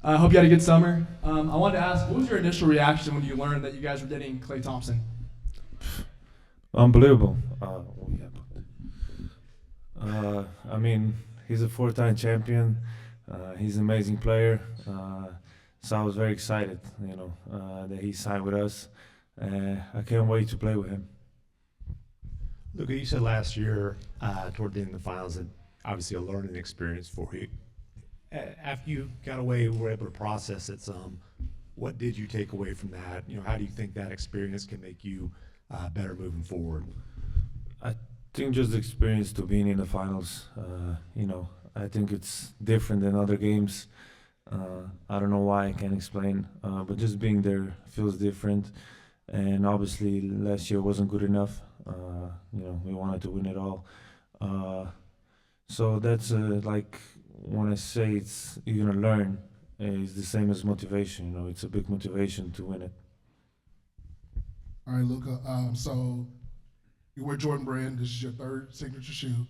I hope you had a good summer. I wanted to ask, what was your initial reaction when you learned that you guys were getting Klay Thompson? Unbelievable. I mean, he's a four-time champion. He's an amazing player. So I was very excited, that he signed with us. I can't wait to play with him. Luka, you said last year, toward the end of the finals, that obviously a learning experience for you. After you got away, were able to process it some. What did you take away from that? How do you think that experience can make you better moving forward? I think just the experience to being in the finals. I think it's different than other games. I don't know why, I can't explain. But just being there feels different. And obviously, last year wasn't good enough. We wanted to win it all. So that's like when I say it's you're gonna learn, it's the same as motivation. It's a big motivation to win it. All right, Luka. So you wear Jordan Brand. This is your third signature shoe.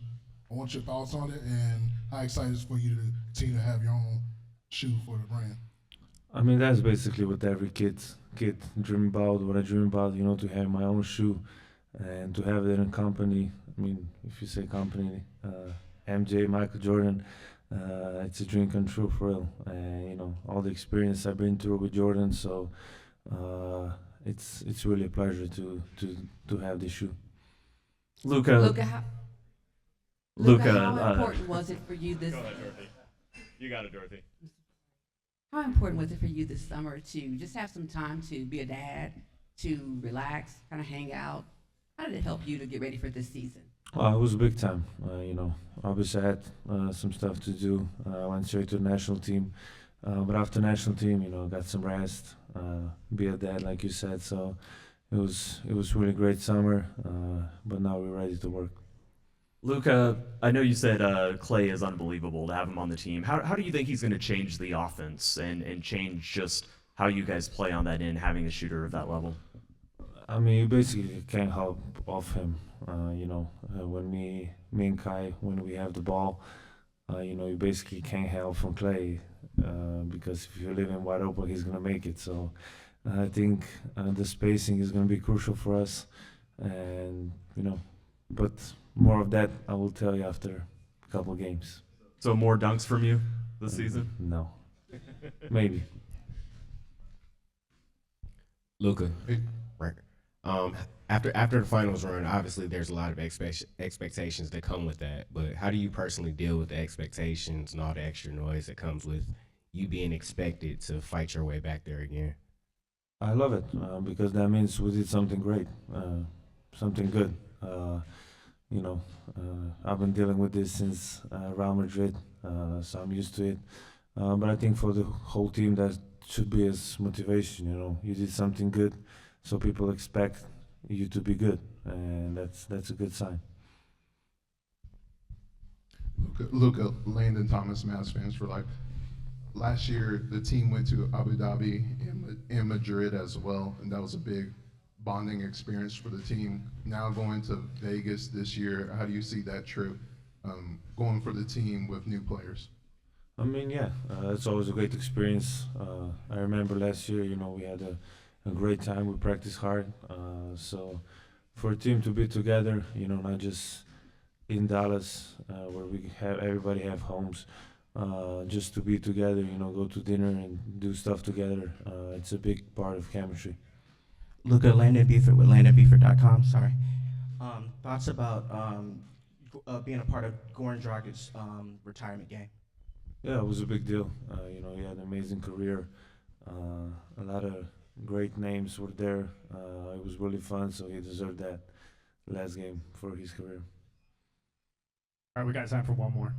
I want your thoughts on it and how excited it is for you to continue to have your own shoe for the brand. I mean, that's basically what every kid dream about. What I dream about, to have my own shoe and to have it in a company. I mean, if you say company, MJ, Michael Jordan, it's a dream come true for real. And all the experience I've been through with Jordan, so it's really a pleasure to have this shoe. Luka, Luka, how how important was it for you this? Go ahead, Dorothy. You got it, Dorothy. How important was it for you this summer to just have some time to be a dad, to relax, kind of hang out? How did it help you to get ready for this season? It was a big time. Obviously I had some stuff to do. I went straight to the national team, but after national team, got some rest, be a dad, like you said. So it was really great summer. But now we're ready to work. Luka, I know you said Klay is unbelievable to have him on the team. How do you think he's going to change the offense and change just how you guys play on that end, having a shooter of that level? I mean, you basically can't help off him. When me and Kai, when we have the ball, you basically can't help from Klay because if you leave him wide open, he's gonna make it. So I think the spacing is gonna be crucial for us, and but more of that I will tell you after a couple games. So more dunks from you this season? No, maybe. Luka, right? After the finals run, obviously there's a lot of expectations that come with that. But how do you personally deal with the expectations and all the extra noise that comes with you being expected to fight your way back there again? I love it because that means we did something great, something good. I've been dealing with this since Real Madrid, so I'm used to it. But I think for the whole team, that should be as motivation. You did something good, so people expect you to be good, and that's a good sign. Luka, Landon Thomas, Mavs fans for life. Last year, the team went to Abu Dhabi and Madrid as well, and that was a big bonding experience for the team. Now going to Vegas this year, how do you see that trip going for the team with new players? I mean, yeah, it's always a great experience. I remember last year, we had a great time. We practiced hard. So for a team to be together, not just in Dallas, where we have everybody have homes, just to be together, go to dinner and do stuff together. It's a big part of chemistry. Luka, Landon Buford with LandonBuford.com. Sorry. Thoughts about being a part of Goran Dragic's retirement game? Yeah, it was a big deal. He had an amazing career. A lot of great names were there. It was really fun, so he deserved that last game for his career. All right, we got time for one more.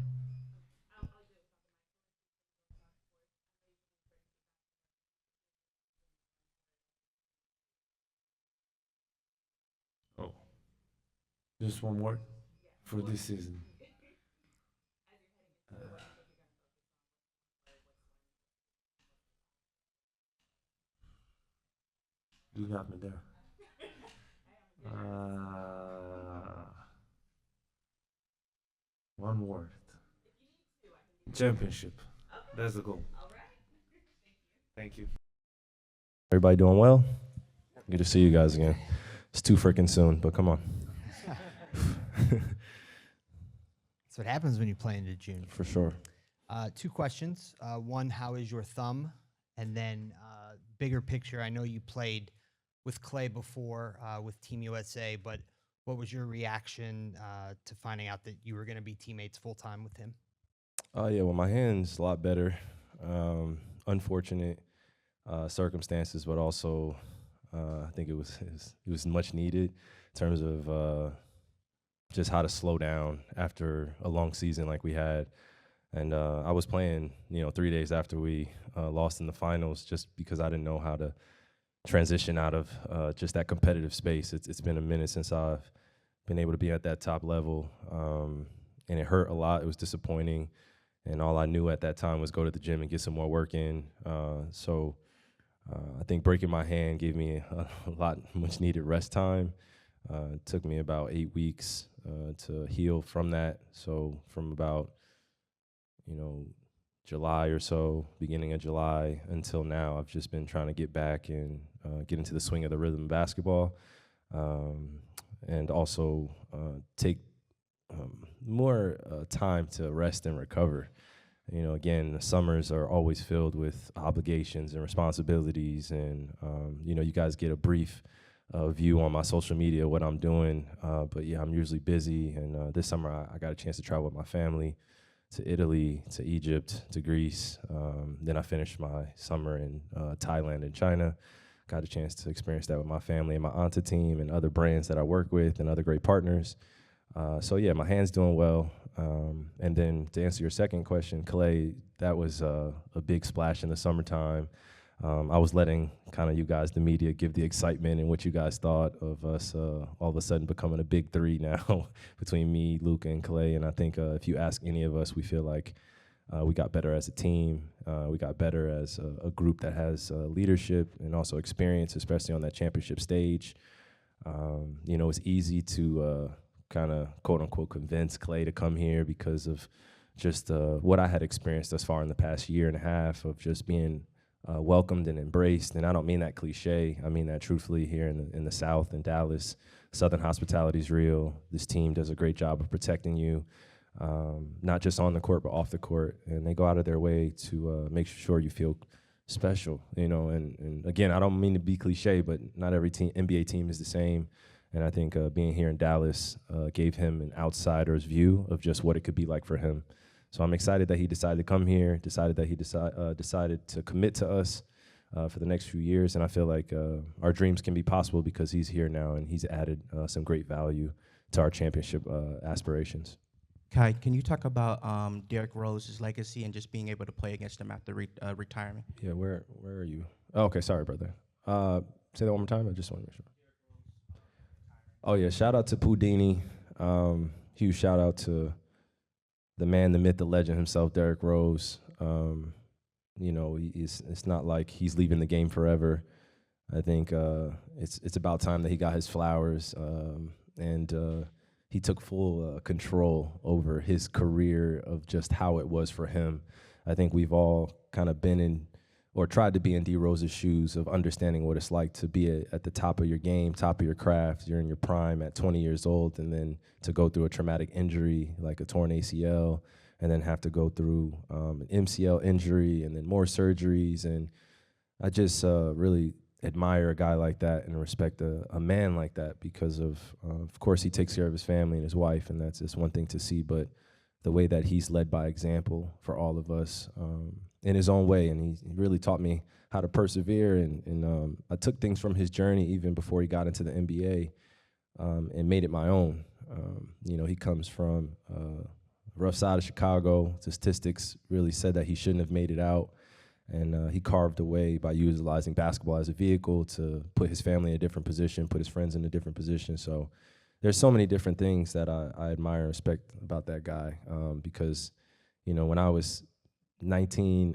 Oh, just one word for this season. You got me there. One word. Championship. That's the goal. Thank you. Everybody doing well? Good to see you guys again. It's too freaking soon, but come on. That's what happens when you play into June. For sure. 2 questions. One, how is your thumb? And then bigger picture, I know you played with Klay before with Team USA, but what was your reaction to finding out that you were going to be teammates full-time with him? Yeah, well, my hand's a lot better. Unfortunate circumstances, but also I think it was much needed in terms of just how to slow down after a long season like we had. And I was playing, 3 days after we lost in the finals just because I didn't know how to transition out of just that competitive space. It's been a minute since I've been able to be at that top level, and it hurt a lot. It was disappointing, and all I knew at that time was go to the gym and get some more work in. So I think breaking my hand gave me a lot much needed rest time. It took me about 8 weeks to heal from that. So from about July or so, beginning of July until now, I've just been trying to get back and get into the swing of the rhythm of basketball, and also take more time to rest and recover. Again, the summers are always filled with obligations and responsibilities, and you guys get a brief view on my social media what I'm doing, but yeah, I'm usually busy, and this summer I got a chance to travel with my family to Italy, to Egypt, to Greece. Then I finished my summer in Thailand and China. Got a chance to experience that with my family and my Anta team and other brands that I work with and other great partners. So yeah, my hand's doing well. And then to answer your second question, Klay, that was a big splash in the summertime. I was letting kind of you guys, the media, give the excitement and what you guys thought of us all of a sudden becoming a big three now between me, Luka, and Klay. And I think if you ask any of us, we feel like we got better as a team. We got better as a group that has leadership and also experience, especially on that championship stage. It's easy to kind of, quote unquote, convince Klay to come here because of just what I had experienced thus far in the past year and a half of just being welcomed and embraced. And I don't mean that cliche. I mean that truthfully here in the South, in Dallas. Southern hospitality is real. This team does a great job of protecting you, not just on the court, but off the court. And they go out of their way to make sure you feel special, and again, I don't mean to be cliche, but not every NBA team is the same. And I think being here in Dallas gave him an outsider's view of just what it could be like for him. So I'm excited that he decided to come here, decided that he decided to commit to us for the next few years. And I feel like our dreams can be possible because he's here now and he's added some great value to our championship aspirations. Kai, can you talk about Dereck Rose's legacy and just being able to play against him after retirement? Yeah, where are you? Oh, okay, sorry, brother. Say that one more time. I just want to make sure. Oh, yeah, shout out to Pudini. Huge shout out to the man, the myth, the legend himself, Dereck Rose. It's not like he's leaving the game forever. I think it's about time that he got his flowers, and he took full control over his career of just how it was for him. I think we've all kind of been in or tried to be in D Rose's shoes of understanding what it's like to be at the top of your game, top of your craft. You're in your prime at 20 years old, and then to go through a traumatic injury like a torn ACL, and then have to go through an MCL injury and then more surgeries. And I just really admire a guy like that and respect a man like that because of course, he takes care of his family and his wife, and that's just one thing to see, but the way that he's led by example for all of us in his own way. And he really taught me how to persevere. And I took things from his journey even before he got into the NBA and made it my own. He comes from rough side of Chicago. Statistics really said that he shouldn't have made it out. And he carved a way by utilizing basketball as a vehicle to put his family in a different position, put his friends in a different position. So there's so many different things that I admire and respect about that guy because, when I was 19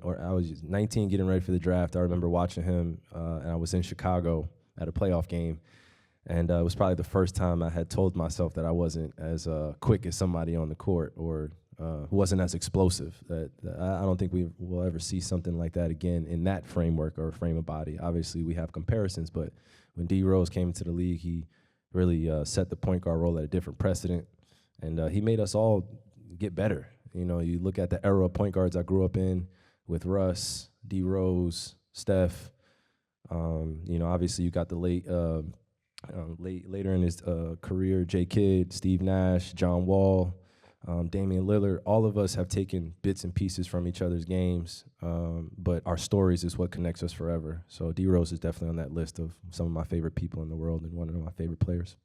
getting ready for the draft, I remember watching him and I was in Chicago at a playoff game. And it was probably the first time I had told myself that I wasn't as quick as somebody on the court or who wasn't as explosive. I don't think we will ever see something like that again in that framework or frame of body. Obviously, we have comparisons, but when D Rose came into the league, he really set the point guard role at a different precedent, and he made us all get better. You know, you look at the era of point guards I grew up in with Russ, D Rose, Steph. You know, obviously you got the later in his career, J. Kidd, Steve Nash, John Wall, Damian Lillard. All of us have taken bits and pieces from each other's games, but our stories is what connects us forever. So D Rose is definitely on that list of some of my favorite people in the world and one of my favorite players.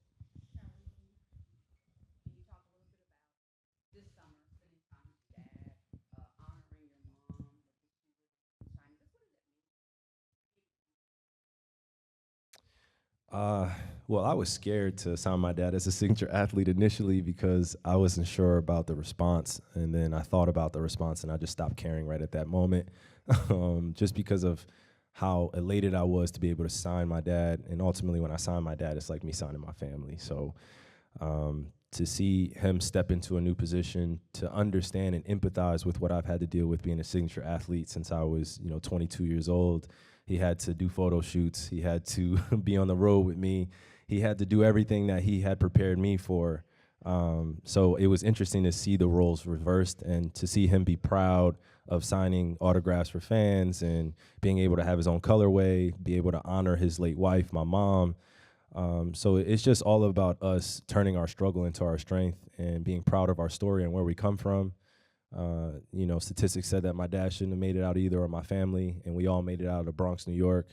Well, I was scared to sign my dad as a signature athlete initially because I wasn't sure about the response. And then I thought about the response and I just stopped caring right at that moment, just because of how elated I was to be able to sign my dad. And ultimately, when I signed my dad, it's like me signing my family. So to see him step into a new position, to understand and empathize with what I've had to deal with being a signature athlete since I was, 22 years old. He had to do photo shoots. He had to be on the road with me. He had to do everything that he had prepared me for. So it was interesting to see the roles reversed and to see him be proud of signing autographs for fans and being able to have his own colorway, be able to honor his late wife, my mom. So it's just all about us turning our struggle into our strength and being proud of our story and where we come from. Statistics said that my dad shouldn't have made it out either, or my family, and we all made it out of the Bronx, New York,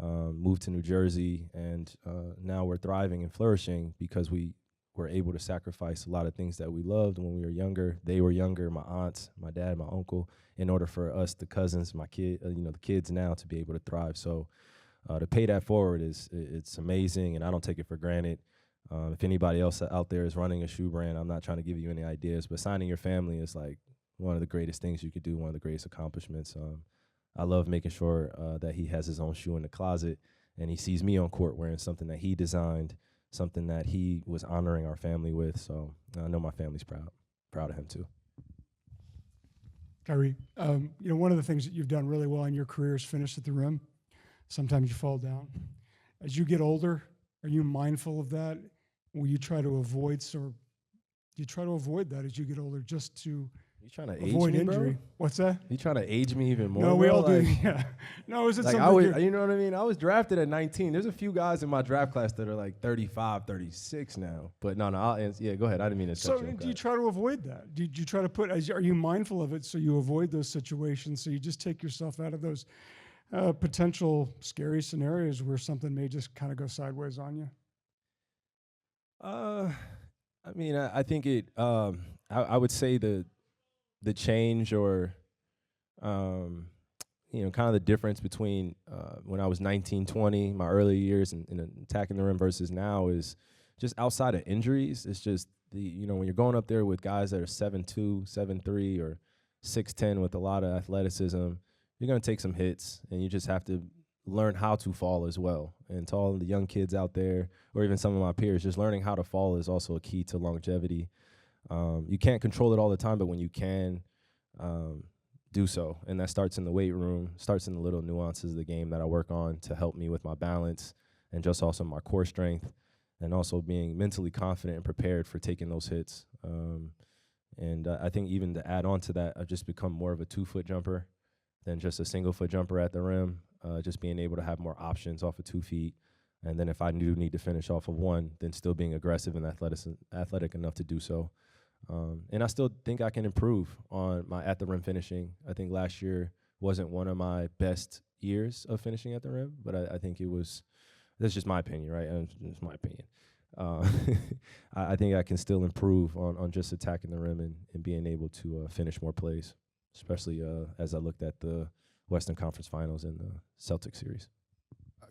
moved to New Jersey, and now we're thriving and flourishing because we were able to sacrifice a lot of things that we loved when we were younger. They were younger, my aunts, my dad, my uncle, in order for us, the cousins, my kid, the kids now to be able to thrive. So to pay that forward it's amazing, and I don't take it for granted. If anybody else out there is running a shoe brand, I'm not trying to give you any ideas, but signing your family is like one of the greatest things you could do, one of the greatest accomplishments. I love making sure that he has his own shoe in the closet and he sees me on court wearing something that he designed, something that he was honoring our family with. So I know my family's proud of him too. Kyrie, one of the things that you've done really well in your career is finish at the rim. Sometimes you fall down. As you get older, are you mindful of that? Will you try to avoid, that as you get older, just to You trying to avoid age me, injury? bro? What that? You trying to age me even more? No, we bro? all do. Like, Yeah. No, is it like something? I was, you know what I mean? I was drafted at 19. There's a few guys in my draft class that are like 35, 36 now. But no, I'll answer. Yeah, go ahead. I didn't mean to So cut you off, do you guys. try to avoid that? Do you try to are you mindful of it so you avoid those situations, so you just take yourself out of those potential scary scenarios where something may just kind of go sideways on you? I think it. I would say the change or, kind of the difference between when I was 19, 20, my early years in attacking the rim versus now is just outside of injuries. It's just when you're going up there with guys that are 7'2", 7'3", or 6'10" with a lot of athleticism, you're going to take some hits, and you just have to learn how to fall as well. And to all the young kids out there, or even some of my peers, just learning how to fall is also a key to longevity. You can't control it all the time, but when you can, do so. And that starts in the weight room, starts in the little nuances of the game that I work on to help me with my balance and just also my core strength, and also being mentally confident and prepared for taking those hits. And I think even to add on to that, I've just become more of a 2-foot jumper than just a single-foot jumper at the rim, just being able to have more options off of 2 feet. And then if I do need to finish off of 1, then still being aggressive and athletic enough to do so. And I still think I can improve on my at-the-rim finishing. I think last year wasn't one of my best years of finishing at the rim, but I think it was – that's just my opinion, right? It's my opinion. I think I can still improve on just attacking the rim and being able to finish more plays, especially as I looked at the Western Conference Finals and the Celtics series.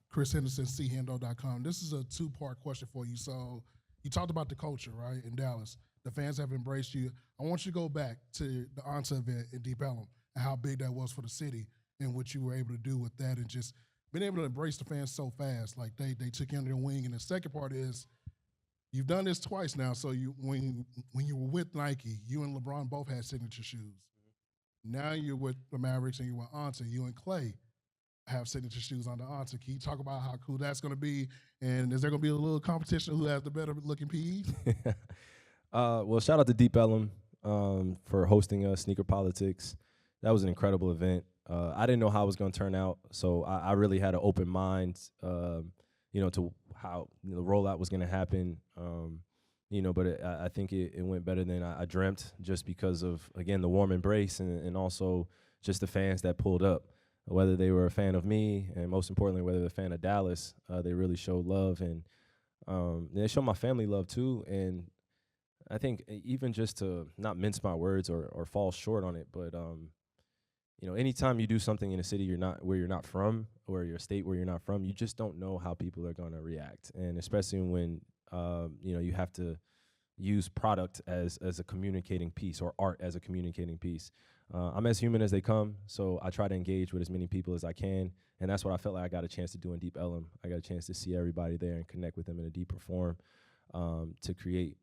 Chris Henderson, CHandle.com. This is a 2-part question for you. So you talked about the culture, right, in Dallas. The fans have embraced you. I want you to go back to the ANSA event in Deep Ellum and how big that was for the city and what you were able to do with that and just being able to embrace the fans so fast. Like they took you under their wing. And the second part is You've done this twice now. So when you were with Nike, you and LeBron both had signature shoes. Now you're with the Mavericks and you're with Anta. You and Klay have signature shoes on the Anta. Can you talk about how cool that's going to be? And is there going to be a little competition who has the better looking PEs? Well, shout out to Deep Ellum for hosting us, Sneaker Politics. That was an incredible event. I didn't know how it was going to turn out, so I really had an open mind, to how the rollout was going to happen. But I think it went better than I dreamt, just because of, again, the warm embrace and also just the fans that pulled up. Whether they were a fan of me, and most importantly, whether they're a fan of Dallas, they really showed love, and they showed my family love too. And I think even just to not mince my words or fall short on it, but anytime you do something in a city where you're not from, or your state where you're not from, you just don't know how people are going to react, and especially when you have to use product as a communicating piece, or art as a communicating piece. I'm as human as they come, so I try to engage with as many people as I can, and that's what I felt like I got a chance to do in Deep Ellum. I got a chance to see everybody there and connect with them in a deeper form, to create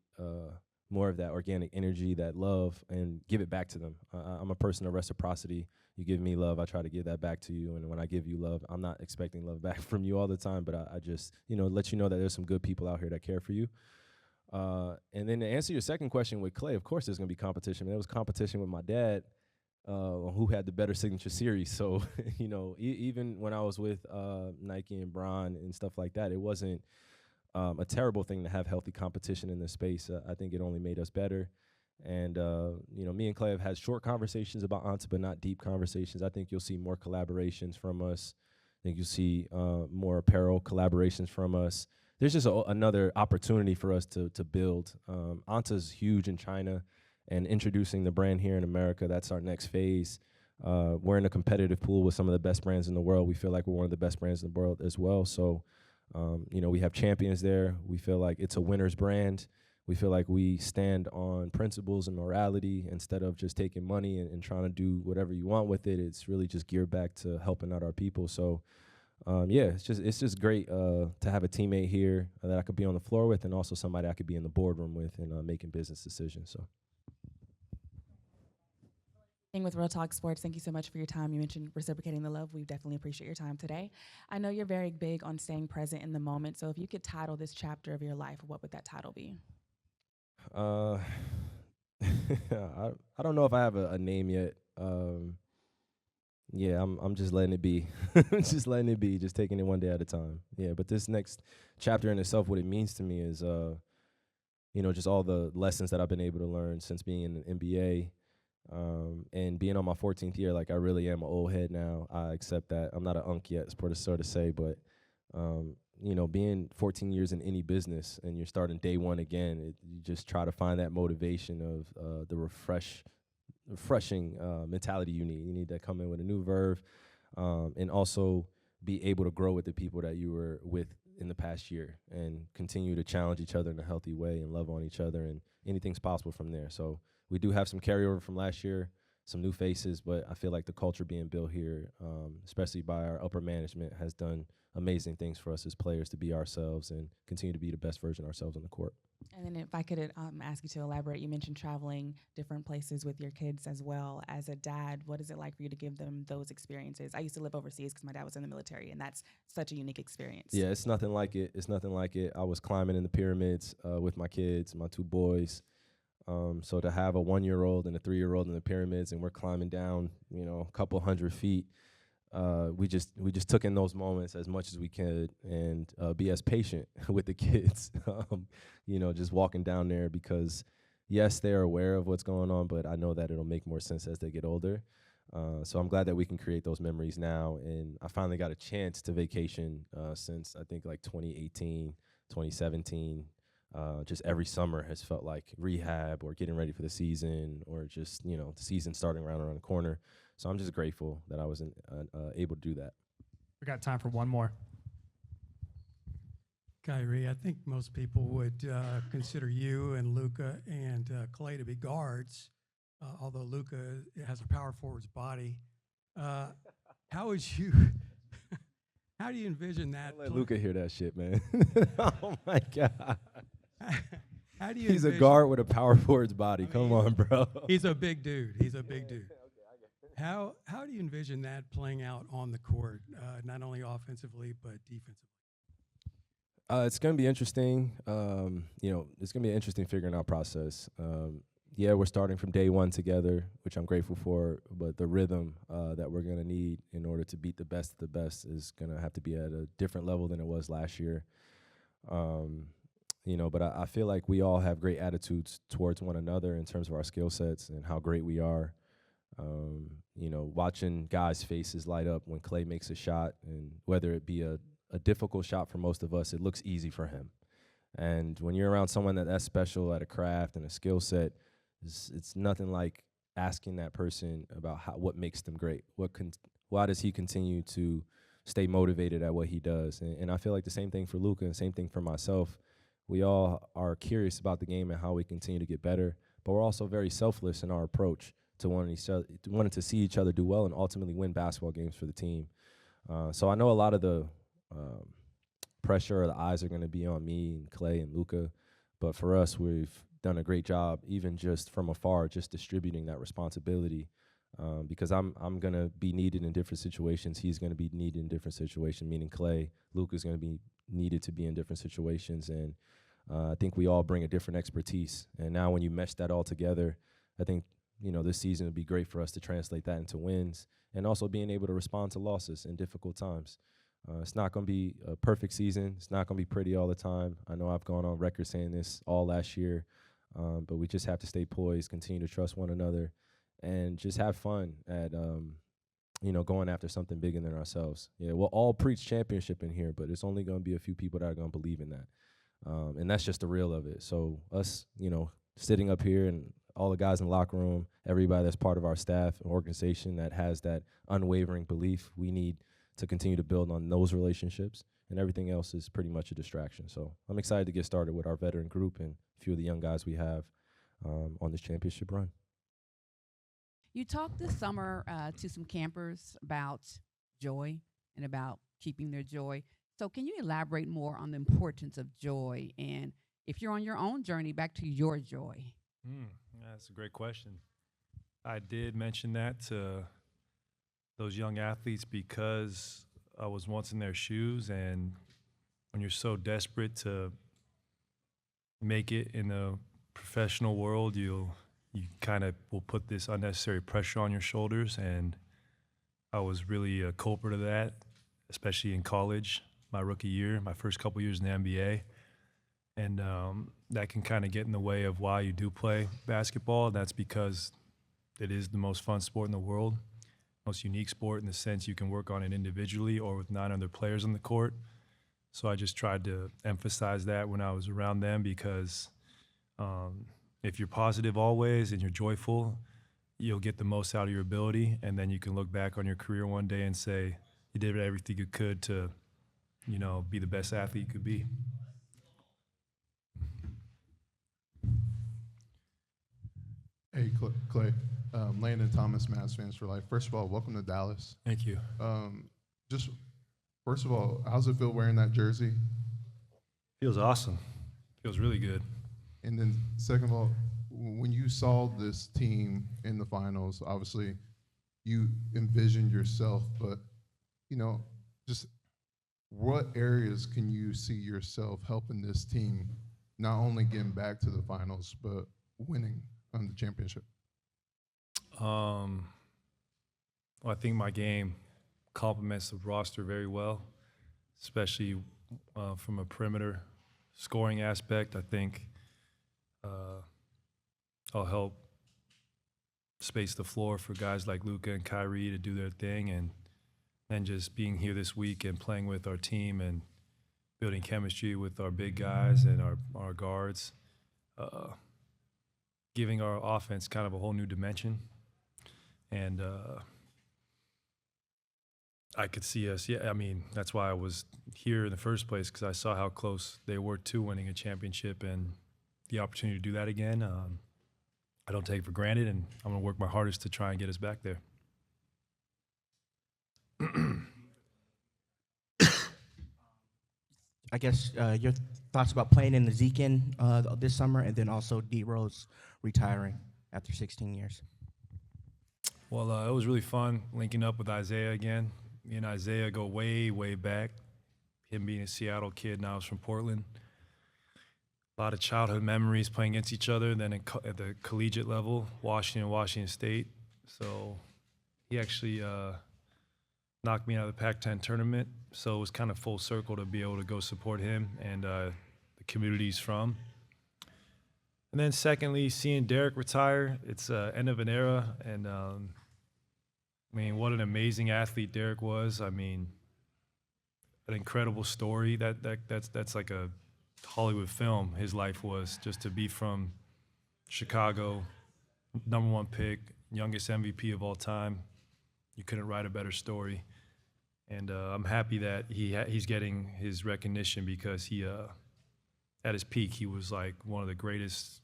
more of that organic energy, that love, and give it back to them. I'm a person of reciprocity. You give me love, I try to give that back to you, and when I give you love, I'm not expecting love back from you all the time, but I just let you know that there's some good people out here that care for you. And then to answer your second question with Klay, of course there's going to be competition. There was competition with my dad, who had the better signature series. So, even when I was with Nike and Bron and stuff like that, it wasn't a terrible thing to have healthy competition in this space. I think it only made us better. And, me and Klay have had short conversations about Anta, but not deep conversations. I think you'll see more collaborations from us. I think you'll see more apparel collaborations from us. There's just another opportunity for us to build. Anta's huge in China, and introducing the brand here in America, that's our next phase. We're in a competitive pool with some of the best brands in the world. We feel like we're one of the best brands in the world as well. So, we have champions there. We feel like it's a winner's brand. We feel like we stand on principles and morality instead of just taking money and trying to do whatever you want with it. It's really just geared back to helping out our people. So, it's just great to have a teammate here that I could be on the floor with, and also somebody I could be in the boardroom with and making business decisions. So. With Real Talk Sports, thank you so much for your time. You mentioned reciprocating the love. We definitely appreciate your time today. I know you're very big on staying present in the moment, so if you could title this chapter of your life, what would that title be? I don't know if I have a name yet. I'm just letting it be. Just letting it be, just taking it one day at a time. Yeah, but this next chapter in itself, what it means to me is, just all the lessons that I've been able to learn since being in the NBA. And being on my 14th year, like, I really am an old head now. I accept that. I'm not an unk yet, sort of say, but being 14 years in any business and you're starting day one again, you just try to find that motivation of the refreshing mentality you need. You need to come in with a new verve, and also be able to grow with the people that you were with in the past year, and continue to challenge each other in a healthy way and love on each other, and anything's possible from there. So we do have some carryover from last year, some new faces, but I feel like the culture being built here, especially by our upper management, has done amazing things for us as players to be ourselves and continue to be the best version of ourselves on the court. And then if I could ask you to elaborate, you mentioned traveling different places with your kids as well. As a dad, what is it like for you to give them those experiences? I used to live overseas because my dad was in the military, and that's such a unique experience. Yeah, it's nothing like it. It's nothing like it. I was climbing in the pyramids with my kids, my two boys. So to have a 1-year-old and a 3-year-old in the pyramids, and we're climbing down, a couple hundred feet, we just took in those moments as much as we could, and be as patient with the kids, just walking down there, because yes, they're aware of what's going on, but I know that it'll make more sense as they get older. So I'm glad that we can create those memories now, and I finally got a chance to vacation since I think like 2018, 2017. Just every summer has felt like rehab or getting ready for the season, or just, the season starting around the corner. So I'm just grateful that I was able to do that. We got time for one more. Kyrie, I think most people would consider you and Luka and Klay to be guards, although Luka has a power forward's body. How do you envision that? Let Luka hear that shit, man. Oh my God. How do you He's a envision- guard with a power forward's body. Come on, bro. He's a big dude. He's a big dude. How do you envision that playing out on the court, not only offensively but defensively? It's going to be interesting. It's going to be an interesting figuring out process. Yeah, we're starting from day one together, which I'm grateful for, but the rhythm that we're going to need in order to beat the best of the best is going to have to be at a different level than it was last year. But I feel like we all have great attitudes towards one another in terms of our skill sets and how great we are. Watching guys' faces light up when Klay makes a shot, and whether it be a difficult shot for most of us, it looks easy for him. And when you're around someone that's special at a craft and a skill set, it's nothing like asking that person about what makes them great. Why does he continue to stay motivated at what he does? And I feel like the same thing for Luka and same thing for myself. We all are curious about the game and how we continue to get better, but we're also very selfless in our approach to wanting to see each other do well and ultimately win basketball games for the team. So I know a lot of the pressure or the eyes are going to be on me and Klay and Luka, but for us, we've done a great job, even just from afar, just distributing that responsibility. Because I'm going to be needed in different situations. He's going to be needed in different situations, meaning Klay. Luka's going to be needed to be in different situations. And I think we all bring a different expertise. And now when you mesh that all together, I think, this season would be great for us to translate that into wins and also being able to respond to losses in difficult times. It's not going to be a perfect season. It's not going to be pretty all the time. I know I've gone on record saying this all last year, but we just have to stay poised, continue to trust one another, and just have fun at, going after something bigger than ourselves. Yeah, we'll all preach championship in here, but it's only going to be a few people that are going to believe in that. And that's just the real of it. So us, sitting up here and all the guys in the locker room, everybody that's part of our staff and organization that has that unwavering belief, we need to continue to build on those relationships, and everything else is pretty much a distraction. So I'm excited to get started with our veteran group and a few of the young guys we have on this championship run. You talked this summer to some campers about joy and about keeping their joy. So can you elaborate more on the importance of joy, and if you're on your own journey back to your joy? That's a great question. I did mention that to those young athletes because I was once in their shoes, and when you're so desperate to make it in the professional world, you kind of will put this unnecessary pressure on your shoulders, and I was really a culprit of that, especially in college, my rookie year, my first couple years in the NBA. And that can kind of get in the way of why you do play basketball. That's because it is the most fun sport in the world, most unique sport in the sense you can work on it individually or with 9 other players on the court. So I just tried to emphasize that when I was around them because if you're positive always and you're joyful, you'll get the most out of your ability, and then you can look back on your career one day and say you did everything you could to, be the best athlete you could be. Hey, Klay. Landon Thomas, Mavs fans for life. First of all, welcome to Dallas. Thank you. Just first of all, how's it feel wearing that jersey? Feels awesome. Feels really good. And then second of all, when you saw this team in the finals, obviously you envisioned yourself, but, just what areas can you see yourself helping this team not only getting back to the finals, but winning on the championship? Well, I think my game complements the roster very well, especially from a perimeter scoring aspect. I think I'll help space the floor for guys like Luka and Kyrie to do their thing, and just being here this week and playing with our team and building chemistry with our big guys and our guards, giving our offense kind of a whole new dimension. And I could see us, that's why I was here in the first place, because I saw how close they were to winning a championship, and the opportunity to do that again, I don't take it for granted, and I'm going to work my hardest to try and get us back there. I guess your thoughts about playing in the Zekin this summer, and then also D Rose retiring after 16 years. Well, it was really fun linking up with Isaiah again. Me and Isaiah go way, way back. Him being a Seattle kid, now he's from Portland. A lot of childhood memories playing against each other. Then at the collegiate level, Washington State. So he actually knocked me out of the Pac-10 tournament. So it was kind of full circle to be able to go support him and the community he's from. And then secondly, seeing Dereck retire, it's end of an era. And I mean, what an amazing athlete Dereck was. I mean, an incredible story. That's like a Hollywood film. His life was just to be from Chicago, #1 pick, youngest MVP of all time. You couldn't write a better story. And I'm happy that he's getting his recognition because he, at his peak, he was like one of the greatest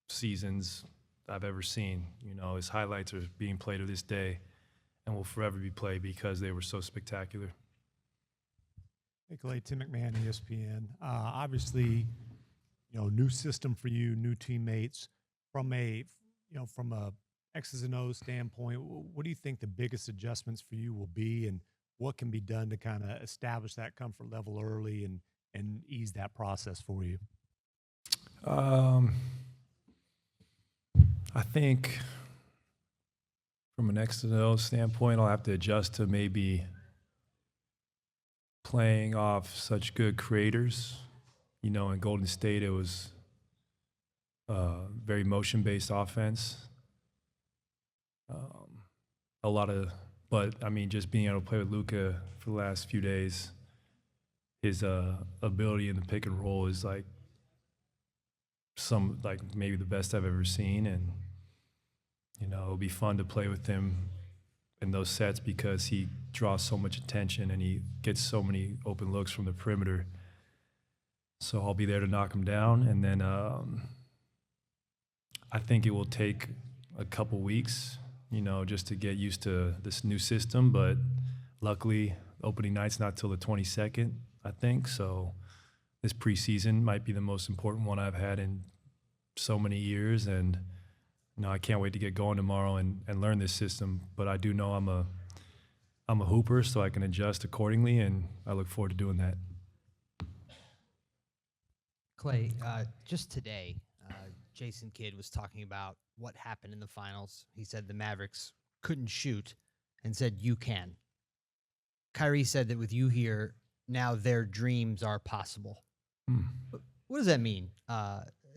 seasons I've ever seen. You know, his highlights are being played to this day and will forever be played because they were so spectacular. Hey, Klay, Tim McMahon, ESPN. Obviously, new system for you, new teammates. From a X's and O's standpoint, what do you think the biggest adjustments for you will be, and what can be done to kind of establish that comfort level early and ease that process for you? I think from an X's and O's standpoint, I'll have to adjust to maybe playing off such good creators. You know, in Golden State, it was very motion-based offense. But I mean, just being able to play with Luka for the last few days, his ability in the pick and roll is like maybe the best I've ever seen. And, you know, it'll be fun to play with him in those sets because he draws so much attention and he gets so many open looks from the perimeter. So I'll be there to knock him down. And then I think it will take a couple weeks, you know, just to get used to this new system. But luckily, opening night's not till the 22nd, I think. So this preseason might be the most important one I've had in so many years. And, you know, I can't wait to get going tomorrow and learn this system. But I do know I'm a hooper, so I can adjust accordingly, and I look forward to doing that. Klay, just today, Jason Kidd was talking about what happened in the finals. He said the Mavericks couldn't shoot and said, you can. Kyrie said that with you here, now their dreams are possible. What does that mean?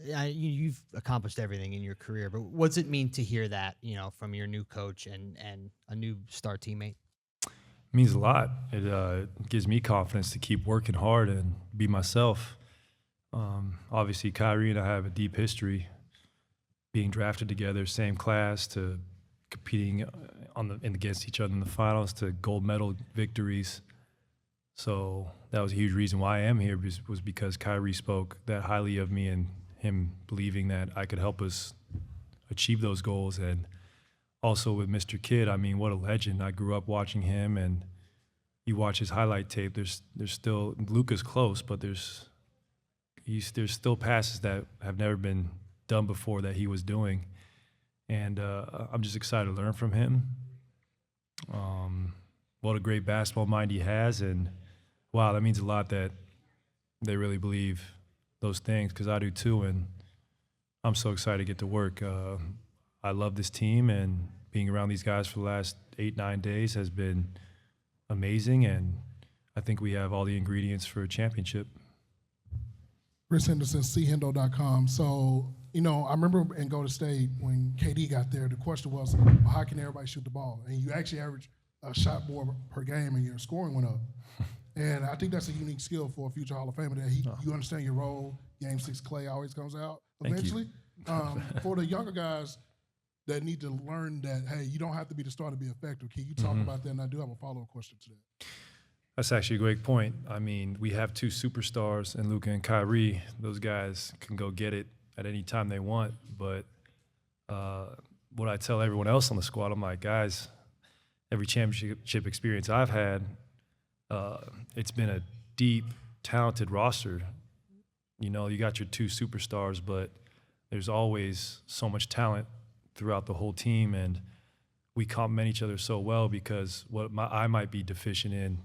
You've accomplished everything in your career, but what does it mean to hear that, you know, from your new coach and a new star teammate? It means a lot. It gives me confidence to keep working hard and be myself. Obviously, Kyrie and I have a deep history, being drafted together, same class, to competing against each other in the finals, to gold medal victories. So that was a huge reason why I am here, was because Kyrie spoke that highly of me and him believing that I could help us achieve those goals. And also with Mr. Kidd, I mean, what a legend. I grew up watching him, and you watch his highlight tape, there's still, Luka's close, but there's still passes that have never been done before that he was doing. And I'm just excited to learn from him. What a great basketball mind he has. And wow, that means a lot that they really believe those things, because I do too. And I'm so excited to get to work. I love this team, and being around these guys for the last 8-9 days has been amazing. And I think we have all the ingredients for a championship. Chris Henderson, CHendo.com. So, you know, I remember in Golden State when KD got there, the question was, well, how can everybody shoot the ball? And you actually average a shot more per game, and your scoring went up. And I think that's a unique skill for a future Hall of Famer, that you understand your role. Game 6 Klay always comes out eventually. For the younger guys that need to learn that, hey, you don't have to be the star to be effective. Can you talk about that? And I do have a follow-up question to that. That's actually a great point. I mean, we have two superstars in Luka and Kyrie. Those guys can go get it at any time they want. But what I tell everyone else on the squad, I'm like, guys, every championship experience I've had, it's been a deep talented roster. You know, you got your two superstars, but there's always so much talent throughout the whole team, and we complement each other so well because what I might be deficient in,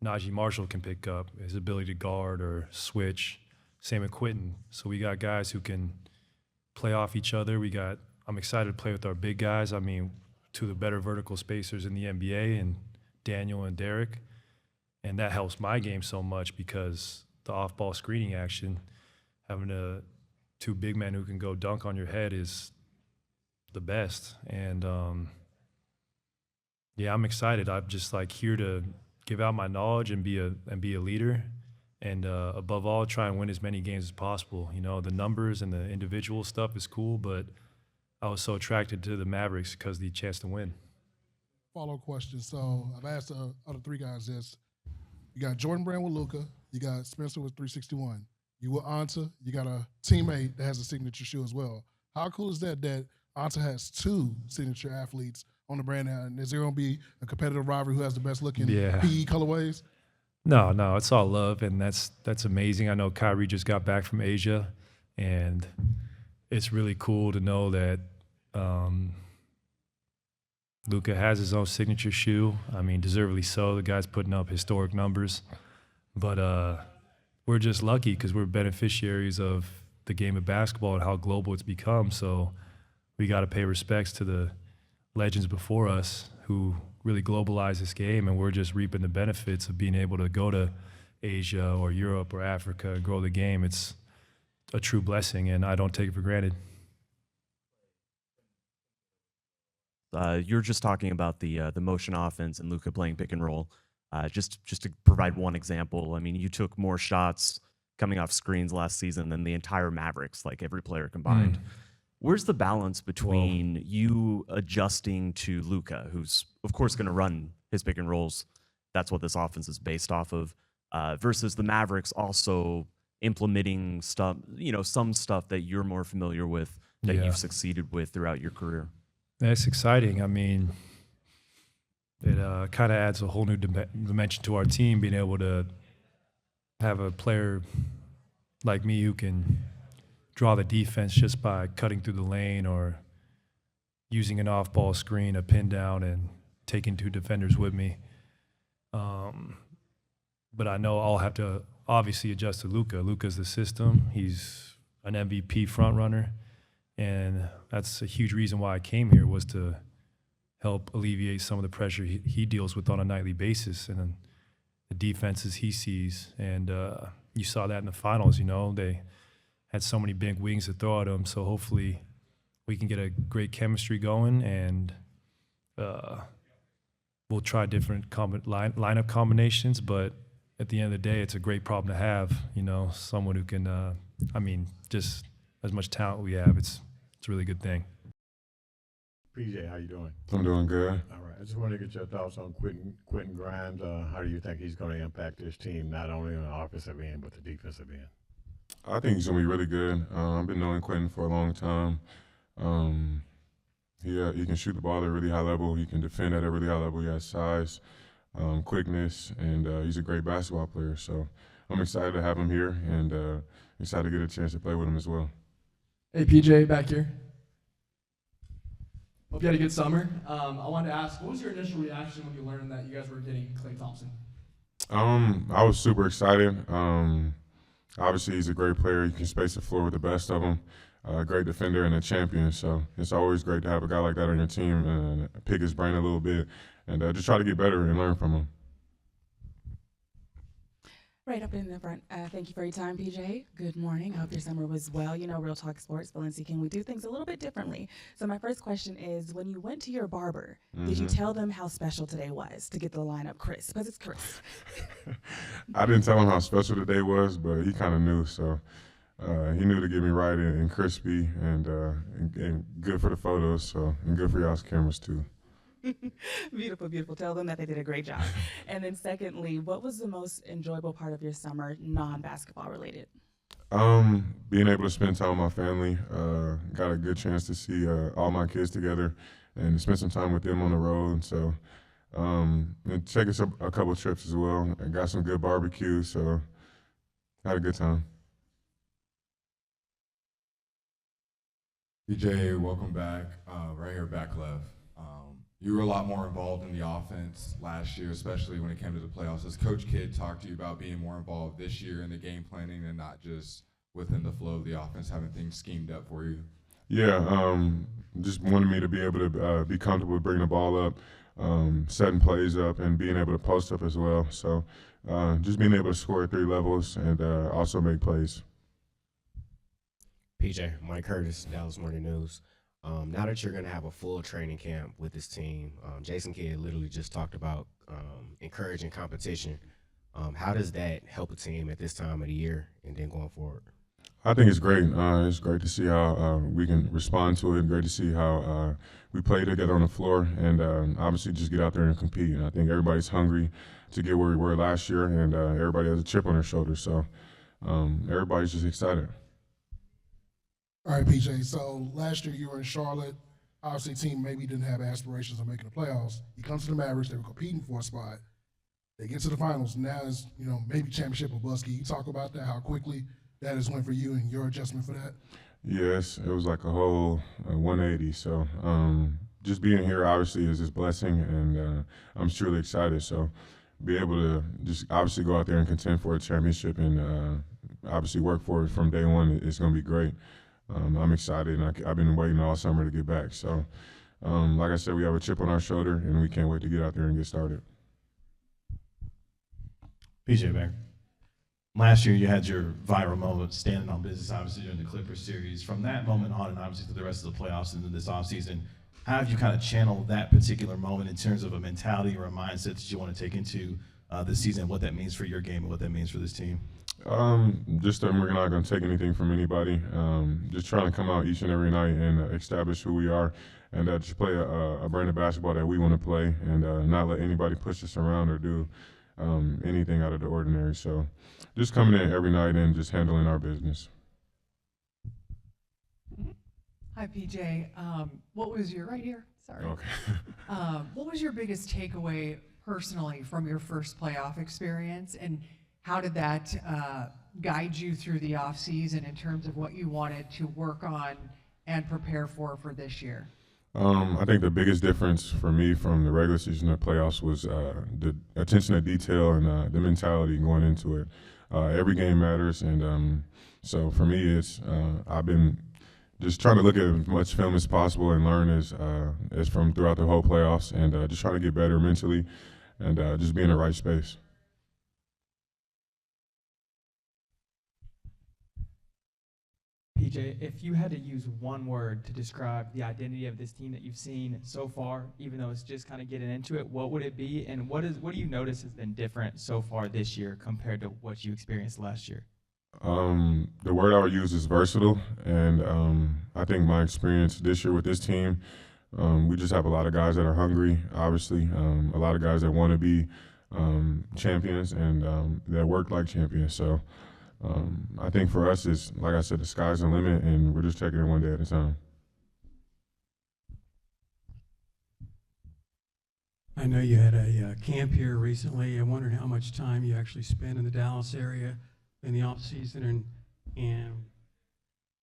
Naji Marshall can pick up, his ability to guard or switch. Same with Quentin. So we got guys who can play off each other. I'm excited to play with our big guys. I mean, two of the better vertical spacers in the NBA, and Daniel and Dereck. And that helps my game so much because the off-ball screening action, having two big men who can go dunk on your head is the best. And yeah, I'm excited. I'm just like here to give out my knowledge and be a leader, and above all, try and win as many games as possible. You know, the numbers and the individual stuff is cool, but I was so attracted to the Mavericks because of the chance to win. Follow-up question. So I've asked the other three guys this. You got Jordan Brand with Luka. You got Spencer with 361. You with Anta. You got a teammate that has a signature shoe as well. How cool is that Anta has two signature athletes on the brand now? And is there going to be a competitive rivalry who has the best looking PE colorways? No, it's all love, and that's amazing. I know Kyrie just got back from Asia, and it's really cool to know that Luka has his own signature shoe. I mean, deservedly so. The guy's putting up historic numbers. But we're just lucky because we're beneficiaries of the game of basketball and how global it's become. So we got to pay respects to the legends before us who really globalized this game, and we're just reaping the benefits of being able to go to Asia or Europe or Africa and grow the game. It's a true blessing, and I don't take it for granted. You're just talking about the motion offense and Luka playing pick and roll. Just to provide one example, I mean, you took more shots coming off screens last season than the entire Mavericks, like every player combined. Where's the balance between you adjusting to Luka, who's of course going to run his pick and rolls? That's what this offense is based off of, versus the Mavericks also implementing stuff, some stuff that you're more familiar with, that you've succeeded with throughout your career. That's exciting. I mean, it kind of adds a whole new dimension to our team, being able to have a player like me who can draw the defense just by cutting through the lane or using an off-ball screen, a pin down, and taking two defenders with me. But I know I'll have to obviously adjust to Luka. Luka's the system. He's an MVP front runner. And that's a huge reason why I came here, was to help alleviate some of the pressure he deals with on a nightly basis and the defenses he sees. And you saw that in the finals, they had so many big wings to throw at him. So hopefully we can get a great chemistry going, and we'll try different lineup combinations. But at the end of the day, it's a great problem to have, someone who can, just as much talent we have, it's a really good thing. PJ, how you doing? I'm doing good. All right. I just want to get your thoughts on Quentin Grimes. How do you think he's going to impact this team, not only on the offensive end, but the defensive end? I think he's going to be really good. I've been knowing Quentin for a long time. He can shoot the ball at a really high level. He can defend at a really high level. He has size, quickness, and he's a great basketball player. So I'm excited to have him here, and excited to get a chance to play with him as well. Hey, PJ, back here. Hope you had a good summer. I wanted to ask, what was your initial reaction when you learned that you guys were getting Klay Thompson? I was super excited. Obviously, he's a great player. He can space the floor with the best of them. A great defender and a champion. So it's always great to have a guy like that on your team and pick his brain a little bit and just try to get better and learn from him. Right up in the front. Thank you for your time, PJ. Good morning. I hope your summer was well. Real Talk Sports, Valencia King, we do things a little bit differently. So my first question is, when you went to your barber, did you tell them how special today was to get the lineup crisp? Because it's crisp. I didn't tell him how special today was, but he kind of knew. So he knew to get me right and crispy and good for the photos. So and good for y'all's cameras too. Beautiful, beautiful. Tell them that they did a great job. And then secondly, what was the most enjoyable part of your summer, non-basketball related? Being able to spend time with my family. Got a good chance to see all my kids together and spend some time with them on the road. So and take us a couple trips as well. I got some good barbecue. So Had a good time. PJ, welcome back. Right here, back left. You were a lot more involved in the offense last year, especially when it came to the playoffs. Has Coach Kidd talked to you about being more involved this year in the game planning and not just within the flow of the offense, having things schemed up for you? Yeah, just wanted me to be able to be comfortable with bringing the ball up, setting plays up, and being able to post up as well. So just being able to score at 3 levels and also make plays. PJ, Mike Curtis, Dallas Morning News. Now that you're going to have a full training camp with this team, Jason Kidd literally just talked about encouraging competition. How does that help a team at this time of the year and then going forward? I think it's great. It's great to see how we can respond to it. Great to see how we play together on the floor, and obviously just get out there and compete. And I think everybody's hungry to get where we were last year, and everybody has a chip on their shoulder. So everybody's just excited. All right, PJ. So last year you were in Charlotte. Obviously, team maybe didn't have aspirations of making the playoffs. You come to the Mavericks. They were competing for a spot. They get to the finals. Now it's maybe championship or bust. Can you talk about that? How quickly that has went for you and your adjustment for that? Yes, it was like a whole 180. So just being here obviously is this blessing, and I'm truly excited. So be able to just obviously go out there and contend for a championship and obviously work for it from day one is going to be great. I'm excited, and I've been waiting all summer to get back. So, like I said, we have a chip on our shoulder, and we can't wait to get out there and get started. PJ Bear. Last year, you had your viral moment standing on business, obviously, during the Clippers series. From that moment on, and obviously through the rest of the playoffs and then this offseason, how have you kind of channeled that particular moment in terms of a mentality or a mindset that you want to take into this season, what that means for your game and what that means for this team? Just that we're not going to take anything from anybody. Just trying to come out each and every night and establish who we are, and just play a brand of basketball that we want to play, and not let anybody push us around or do anything out of the ordinary. So just coming in every night and just handling our business. Hi, PJ. What was your right here? Sorry. Okay. What was your biggest takeaway personally from your first playoff experience, and how did that guide you through the off season in terms of what you wanted to work on and prepare for this year? I think the biggest difference for me from the regular season to playoffs was the attention to detail and the mentality going into it. Every game matters, and so for me, it's I've been just trying to look at as much film as possible and learn as from throughout the whole playoffs, and just trying to get better mentally and just be in the right space. PJ, if you had to use one word to describe the identity of this team that you've seen so far, even though it's just kind of getting into it, what would it be? And what do you notice has been different so far this year compared to what you experienced last year? The word I would use is versatile, and I think my experience this year with this team, we just have a lot of guys that are hungry, obviously, a lot of guys that want to be champions and that work like champions. So I think for us, it's like I said, the sky's the limit, and we're just taking it one day at a time. I know you had a camp here recently. I wondered how much time you actually spent in the Dallas area in the off season, and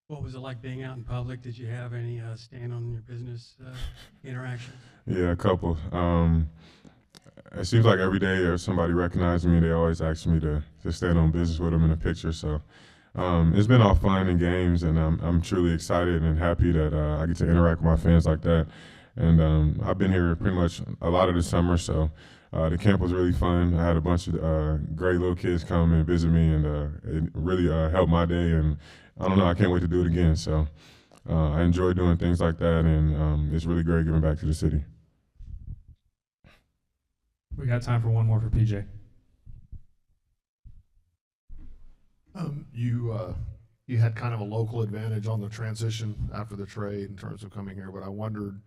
what was it like being out in public? Did you have any stand on your business interactions? Yeah, a couple. It seems like every day if somebody recognizes me, they always ask me to stand on business with them in a picture. So it's been all fun and games, and I'm truly excited and happy that I get to interact with my fans like that. And I've been here pretty much a lot of the summer, so the camp was really fun. I had a bunch of great little kids come and visit me, and it really helped my day. And I don't know, I can't wait to do it again. So I enjoy doing things like that, and it's really great giving back to the city. We got time for one more for PJ. You had kind of a local advantage on the transition after the trade in terms of coming here, but I wondered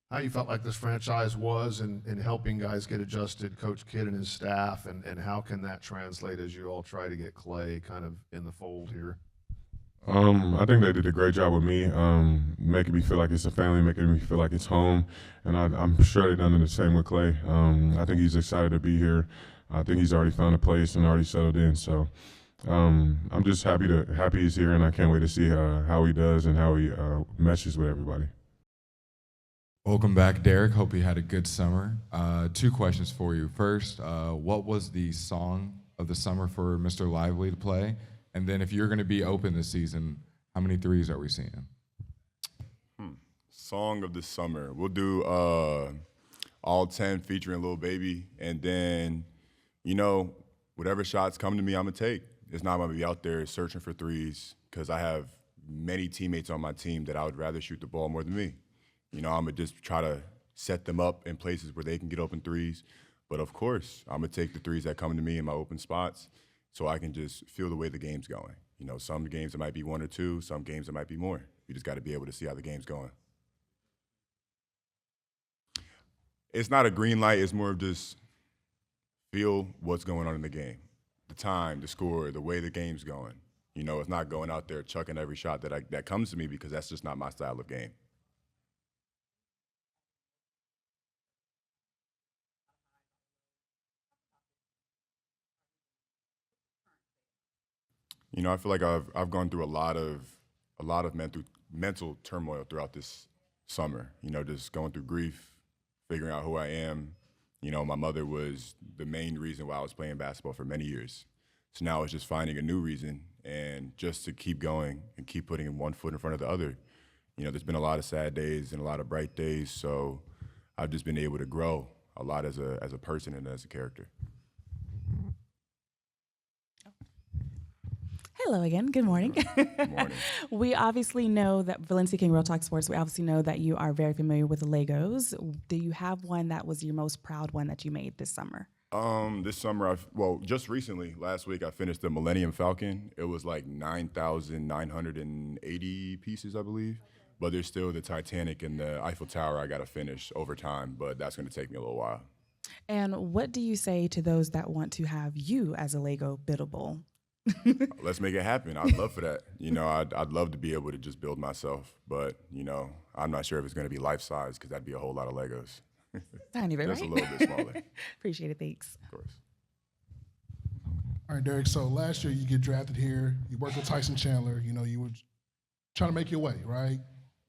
how you felt like this franchise was in helping guys get adjusted, Coach Kidd and his staff, and how can that translate as you all try to get Klay kind of in the fold here? I think they did a great job with me, making me feel like it's a family, making me feel like it's home, and I'm sure they've done the same with Klay. I think he's excited to be here. I think he's already found a place and already settled in, so I'm just happy he's here, and I can't wait to see how he does and how he meshes with everybody. Welcome back, Dereck. Hope you had a good summer. 2 questions for you. First, what was the song of the summer for Mr. Lively to play? And then if you're going to be open this season, how many threes are we seeing? Song of the summer. We'll do all 10 featuring Lil Baby. And then, whatever shots come to me, I'm going to take. It's not going to be out there searching for threes because I have many teammates on my team that I would rather shoot the ball more than me. I'm going to just try to set them up in places where they can get open threes. But, of course, I'm going to take the threes that come to me in my open spots so I can just feel the way the game's going. Some games it might be 1 or 2. Some games it might be more. You just got to be able to see how the game's going. It's not a green light. It's more of just feel what's going on in the game. The time, the score, the way the game's going. It's not going out there chucking every shot that comes to me because that's just not my style of game. I feel like I've gone through a lot of mental turmoil throughout this summer. Just going through grief, figuring out who I am. My mother was the main reason why I was playing basketball for many years. So now it's just finding a new reason and just to keep going and keep putting one foot in front of the other. There's been a lot of sad days and a lot of bright days, so I've just been able to grow a lot as a person and as a character. Hello again. Good morning. Good morning. We obviously know that Valencia King Real Talk Sports. We obviously know that you are very familiar with the Legos. Do you have one that was your most proud one that you made this summer? This summer, just recently, last week, I finished the Millennium Falcon. It was like 9,980 pieces, I believe. But there's still the Titanic and the Eiffel Tower I got to finish over time, but that's going to take me a little while. And what do you say to those that want to have you as a Lego biddable? Let's make it happen. I'd love for that. I'd love to be able to just build myself, but I'm not sure if it's going to be life size because that'd be a whole lot of Legos. Tiny bit, just right? a little bit smaller. Appreciate it. Thanks. Of course. All right, Dereck. So last year you get drafted here. You work with Tyson Chandler. You were trying to make your way, right?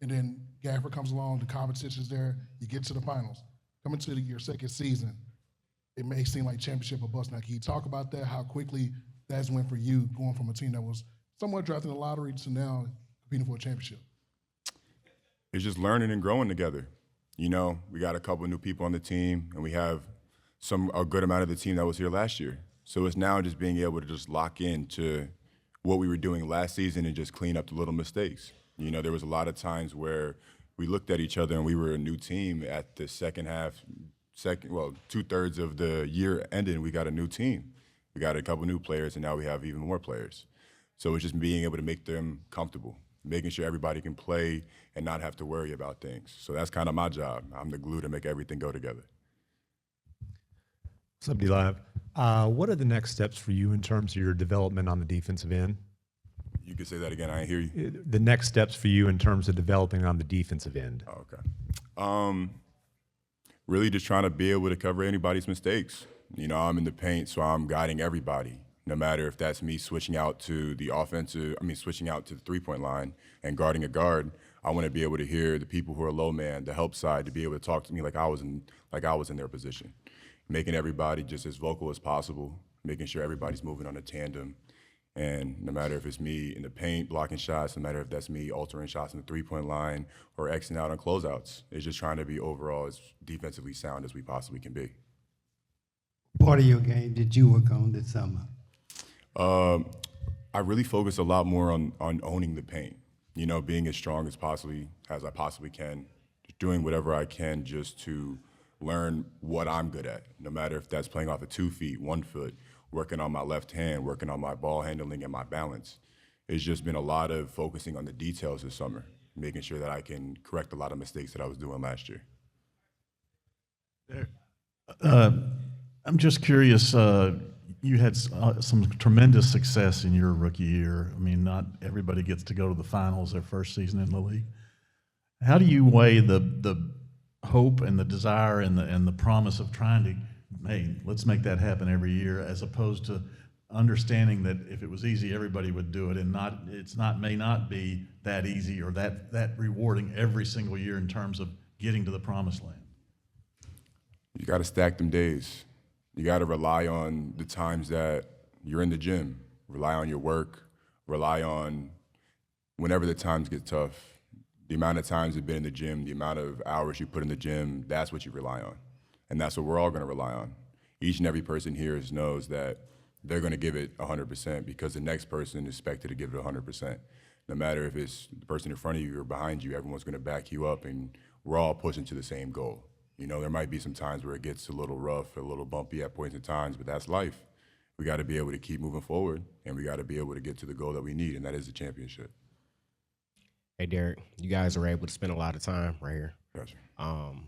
And then Gafford comes along. The competition's there. You get to the finals. Coming to your second season, it may seem like championship or bust. Now, can you talk about that? How quickly that's went for you, going from a team that was somewhat drafted in the lottery to now competing for a championship? It's just learning and growing together. We got a couple of new people on the team, and we have a good amount of the team that was here last year. So it's now just being able to just lock into what we were doing last season and just clean up the little mistakes. There was a lot of times where we looked at each other and we were a new team at the second half, 2/3 of the year ended, and we got a new team. We got a couple new players, and now we have even more players. So it's just being able to make them comfortable, making sure everybody can play and not have to worry about things. So that's kind of my job. I'm the glue to make everything go together. What's up, D-Live? What are the next steps for you in terms of your development on the defensive end? You could say that again. I didn't hear you. The next steps for you in terms of developing on the defensive end. Oh, okay. Really just trying to be able to cover anybody's mistakes. I'm in the paint, so I'm guiding everybody, no matter if that's me switching out to the three-point line and guarding a guard. I want to be able to hear the people who are low man, the help side, to be able to talk to me like I was in their position, making everybody just as vocal as possible, making sure everybody's moving on a tandem. And no matter if it's me in the paint blocking shots, no matter if that's me altering shots in the three-point line or Xing out on closeouts, it's just trying to be overall as defensively sound as we possibly can be. Part of your game did you work on this summer? I really focus a lot more on owning the paint, being as strong as I possibly can, doing whatever I can just to learn what I'm good at, no matter if that's playing off of 2 feet, 1 foot, working on my left hand, working on my ball handling and my balance. It's just been a lot of focusing on the details this summer, making sure that I can correct a lot of mistakes that I was doing last year. I'm just curious, you had some tremendous success in your rookie year. I mean, not everybody gets to go to the finals their first season in the league. How do you weigh the hope and the desire and the promise of trying to, hey, let's make that happen every year, as opposed to understanding that if it was easy, everybody would do it, and may not be that easy or that rewarding every single year in terms of getting to the promised land? You got to stack them days. You got to rely on the times that you're in the gym, rely on your work, rely on whenever the times get tough. The amount of times you've been in the gym, the amount of hours you put in the gym, that's what you rely on. And that's what we're all going to rely on. Each and every person here knows that they're going to give it 100% because the next person is expected to give it 100%. No matter if it's the person in front of you or behind you, everyone's going to back you up, and we're all pushing to the same goal. You know, there might be some times where it gets a little rough, a little bumpy at points in times, but that's life. We got to be able to keep moving forward, and we got to be able to get to the goal that we need, and that is the championship. Hey, Dereck, you guys were able to spend a lot of time right here. Gotcha.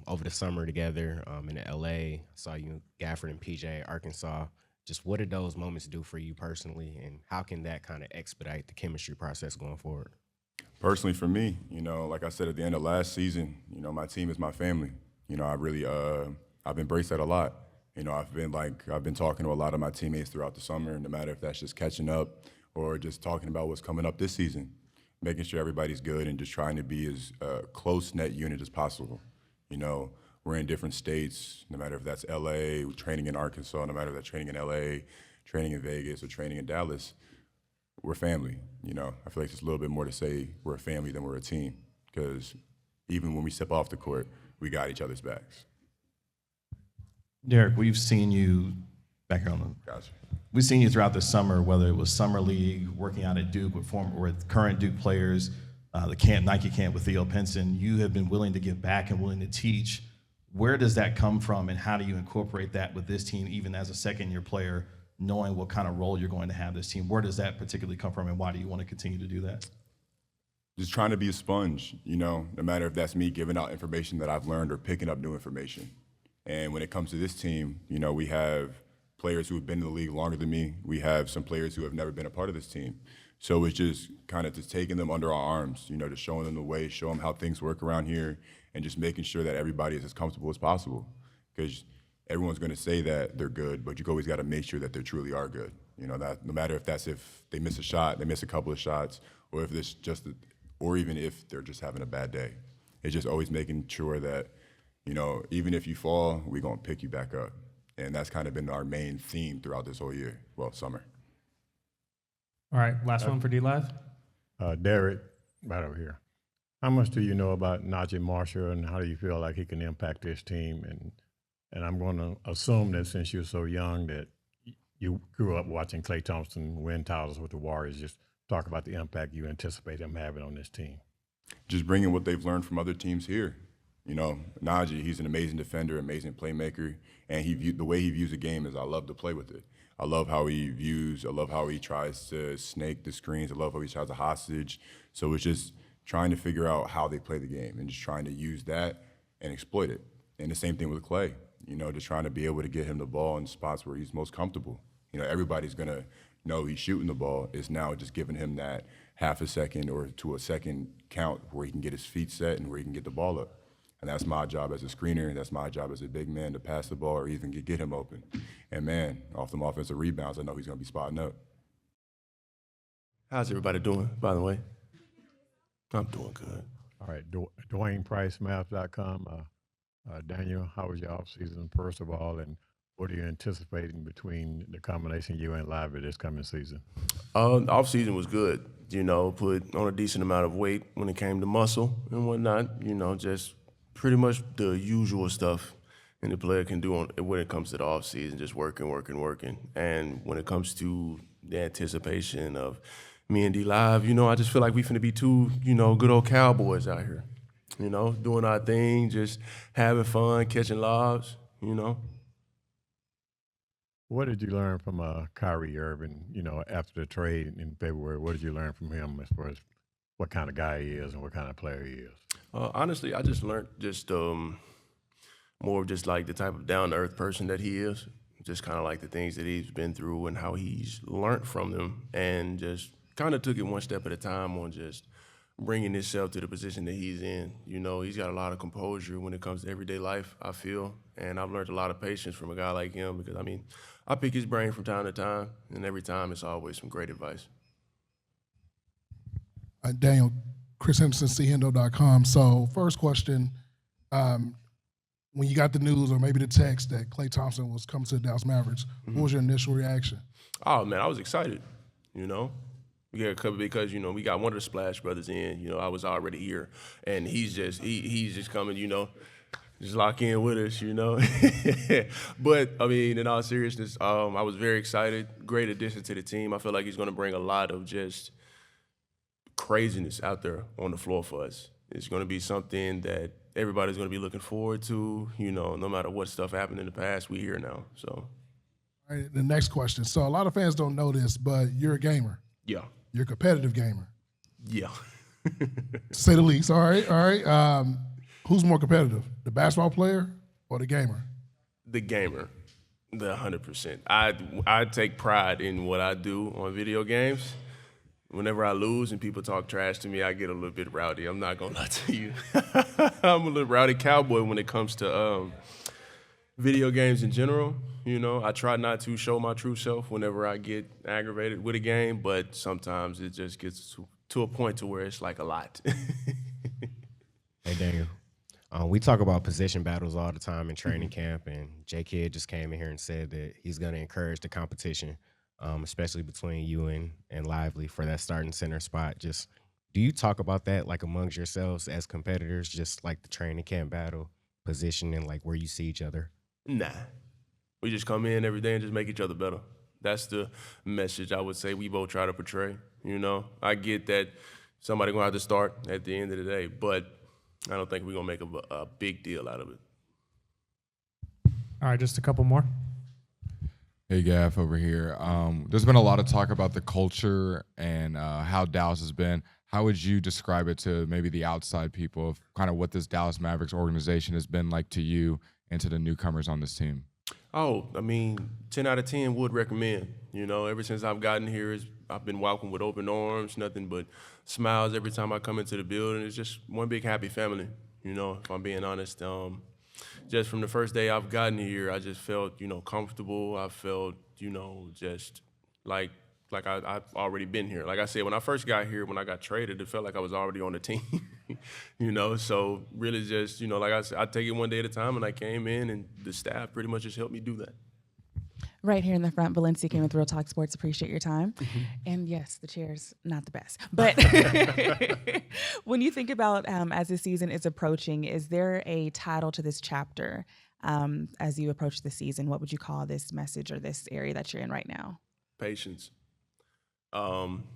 Over the summer together in LA. Saw you, Gafford and PJ, Arkansas. Just what did those moments do for you personally, and how can that kind of expedite the chemistry process going forward? Personally, for me, you know, like I said at the end of last season, you know, my team is my family. You know, I really, I've embraced that a lot. You know, I've been talking to a lot of my teammates throughout the summer, no matter if that's just catching up or just talking about what's coming up this season, making sure everybody's good and just trying to be as close-knit unit as possible. You know, we're in different states, no matter if that's LA, training in Arkansas, no matter if that's training in LA, training in Vegas, or training in Dallas. We're family, you know. I feel like there's a little bit more to say we're a family than we're a team, because even when we step off the court, we got each other's backs. Dereck, we've seen you back here on the. Gotcha. We've seen you throughout the summer, whether it was summer league, working out at Duke with current Duke players, the Nike camp with Theo Pinson. You have been willing to give back and willing to teach. Where does that come from, and how do you incorporate that with this team, even as a second-year player, knowing what kind of role you're going to have this team? Where does that particularly come from, and why do you want to continue to do that? Just trying to be a sponge, you know, no matter if that's me giving out information that I've learned or picking up new information. And when it comes to this team, you know, we have players who have been in the league longer than me. We have some players who have never been a part of this team. So it's just kind of just taking them under our arms, you know, just showing them the way, show them how things work around here, and just making sure that everybody is as comfortable as possible. Because everyone's going to say that they're good, but you've always got to make sure that they truly are good. You know, that no matter if they miss a shot, they miss a couple of shots, or if it's or even if they're just having a bad day. It's just always making sure that, you know, even if you fall, we're going to pick you back up. And that's kind of been our main theme throughout this whole year, well, summer. All right, last one for D-Live. Dereck, right over here. How much do you know about Naji Marshall, and how do you feel like he can impact this team? And I'm going to assume that since you're so young that you grew up watching Klay Thompson win titles with the Warriors. Just talk about the impact you anticipate him having on this team. Just bringing what they've learned from other teams here. You know, Naji, he's an amazing defender, amazing playmaker, and the way he views the game is I love to play with it. I love how I love how he tries to snake the screens. I love how he tries to hostage. So it's just trying to figure out how they play the game and just trying to use that and exploit it. And the same thing with Klay, you know, just trying to be able to get him the ball in spots where he's most comfortable. You know, everybody's going to know he's shooting the ball. It's now just giving him that half a second or to a second count where he can get his feet set and where he can get the ball up. And that's my job as a screener, and that's my job as a big man to pass the ball or even get him open. And, man, off them offensive rebounds, I know he's going to be spotting up. How's everybody doing, by the way? I'm doing good. All right, DwaynePriceMath.com. Daniel, how was your offseason, first of all, and what are you anticipating between the combination you and Lively this coming season? Offseason was good. You know, put on a decent amount of weight when it came to muscle and whatnot. You know, just pretty much the usual stuff and the player can do when it comes to the offseason, just working. And when it comes to the anticipation of me and D-Live, you know, I just feel like we finna be two, you know, good old cowboys out here. You know, doing our thing, just having fun, catching lobs, you know. What did you learn from Kyrie Irving, you know, after the trade in February? What did you learn from him as far as what kind of guy he is and what kind of player he is? Honestly, I just learned just more of just like the type of down-to-earth person that he is, just kind of like the things that he's been through and how he's learned from them, and just kind of took it one step at a time on just bringing himself to the position that he's in. You know, he's got a lot of composure when it comes to everyday life, I feel. And I've learned a lot of patience from a guy like him because, I mean, I pick his brain from time to time, and every time it's always some great advice. Daniel, Chris Henderson, chendo.com. So first question, when you got the news or maybe the text that Klay Thompson was coming to the Dallas Mavericks, what was your initial reaction? Oh, man, I was excited, you know. Because, you know, we got one of the Splash Brothers in, you know, I was already here. And he's just coming, you know, just lock in with us, you know. But, I mean, in all seriousness, I was very excited. Great addition to the team. I feel like he's going to bring a lot of just craziness out there on the floor for us. It's going to be something that everybody's going to be looking forward to, you know, no matter what stuff happened in the past, we here now, so. All right, the next question. So a lot of fans don't know this, but you're a gamer. Yeah. You're a competitive gamer. Yeah. To say the least. All right. Who's more competitive, the basketball player or the gamer? The gamer, the 100%. I take pride in what I do on video games. Whenever I lose and people talk trash to me, I get a little bit rowdy. I'm not gonna lie to you. I'm a little rowdy cowboy when it comes to video games in general. You know, I try not to show my true self whenever I get aggravated with a game, but sometimes it just gets to a point to where it's like a lot. Hey, Daniel. We talk about position battles all the time in training camp, and J. Kidd just came in here and said that he's going to encourage the competition, especially between you and Lively for that starting center spot. Just do you talk about that like amongst yourselves as competitors, just like the training camp battle position and like where you see each other? Nah. We just come in every day and just make each other better. That's the message I would say we both try to portray. You know, I get that somebody gonna have to start at the end of the day, but I don't think we're gonna make a big deal out of it. All right, just a couple more. Hey, Gaff over here. There's been a lot of talk about the culture and how Dallas has been. How would you describe it to maybe the outside people of kind of what this Dallas Mavericks organization has been like to you and to the newcomers on this team? Oh, I mean, 10 out of 10 would recommend. You know, ever since I've gotten here, I've been welcomed with open arms, nothing but smiles every time I come into the building. It's just one big happy family, you know, if I'm being honest. Just from the first day I've gotten here, I just felt, you know, comfortable. I felt, you know, just like I've already been here. Like I said, when I first got here, when I got traded, it felt like I was already on the team, you know? So really just, you know, like I said, I take it one day at a time, and I came in, and the staff pretty much just helped me do that. Right here in the front, Valencia came with Real Talk Sports. Appreciate your time. And yes, the chair's not the best. But when you think about as the season is approaching, is there a title to this chapter as you approach the season? What would you call this message or this area that you're in right now? Patience.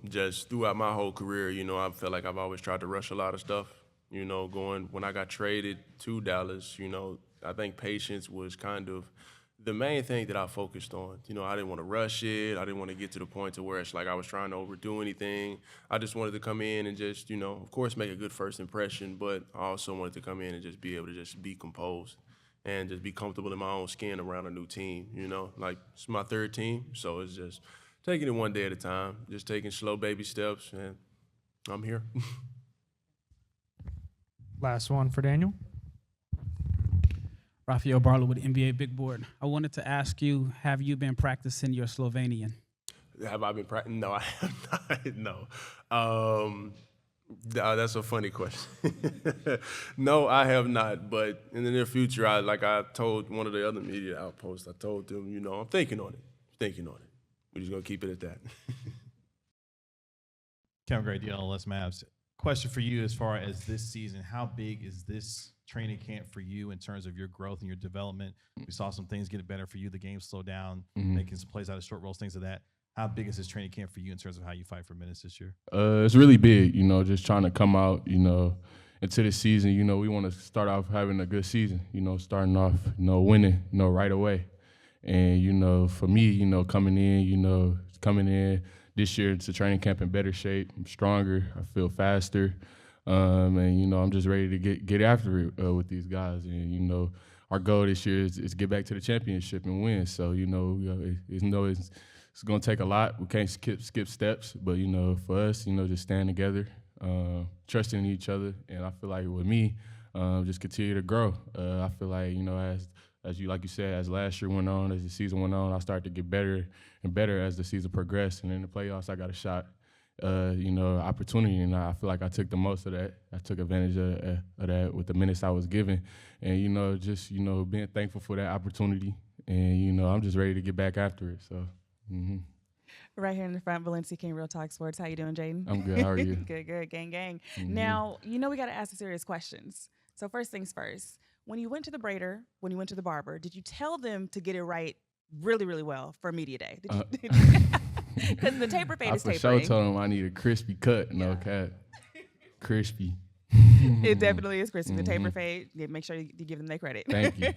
Just throughout my whole career, you know, I felt like I've always tried to rush a lot of stuff. You know, when I got traded to Dallas, you know, I think patience was kind of the main thing that I focused on. You know, I didn't want to rush it. I didn't want to get to the point to where it's like I was trying to overdo anything. I just wanted to come in and just, you know, of course make a good first impression, but I also wanted to come in and just be able to just be composed and just be comfortable in my own skin around a new team, you know. Like, it's my third team, so it's just taking it one day at a time, just taking slow baby steps, and I'm here. Last one for Daniel. Rafael Barlow with NBA Big Board. I wanted to ask you, have you been practicing your Slovenian? Have I been practicing? No, I have not. No. That's a funny question. No, I have not. But in the near future, like I told one of the other media outposts, I told them, you know, I'm thinking on it. We're just going to keep it at that. Kevin Gray, DLS Mavs. Question for you as far as this season, how big is this training camp for you in terms of your growth and your development? We saw some things get better for you. The game slowed down, making some plays out of short rolls, things of that. How big is this training camp for you in terms of how you fight for minutes this year? It's really big, you know, just trying to come out, you know, into the season. You know, we want to start off having a good season, you know, starting off, you know, winning, you know, right away. And, you know, for me, you know, coming in this year to training camp in better shape. I'm stronger. I feel faster. And, you know, I'm just ready to get after it with these guys. And, you know, our goal this year is get back to the championship and win. So, you know, it's going to take a lot. We can't skip steps. But, you know, for us, you know, just stand together, trusting in each other. And I feel like with me, just continue to grow. I feel like, you know, as you, like you said, as last year went on, as the season went on, I started to get better and better as the season progressed. And in the playoffs, I got a shot, you know, opportunity, and I feel like I took the most of that. I took advantage of that with the minutes I was given. And, you know, just, you know, being thankful for that opportunity. And, you know, I'm just ready to get back after it, so. Right here in the front, Valencia King, Real Talk Sports. How you doing, Jaden? I'm good. How are you? Good. Gang. Now, you know we got to ask the serious questions. So first things first, when you went to the braider, when you went to the barber, did you tell them to get it right really, really well for media day? Because the taper fade is tapering. I for sure told them I need a crispy cut, no cap. Crispy. It definitely is crispy. The taper fade, make sure you give them their credit. Thank you.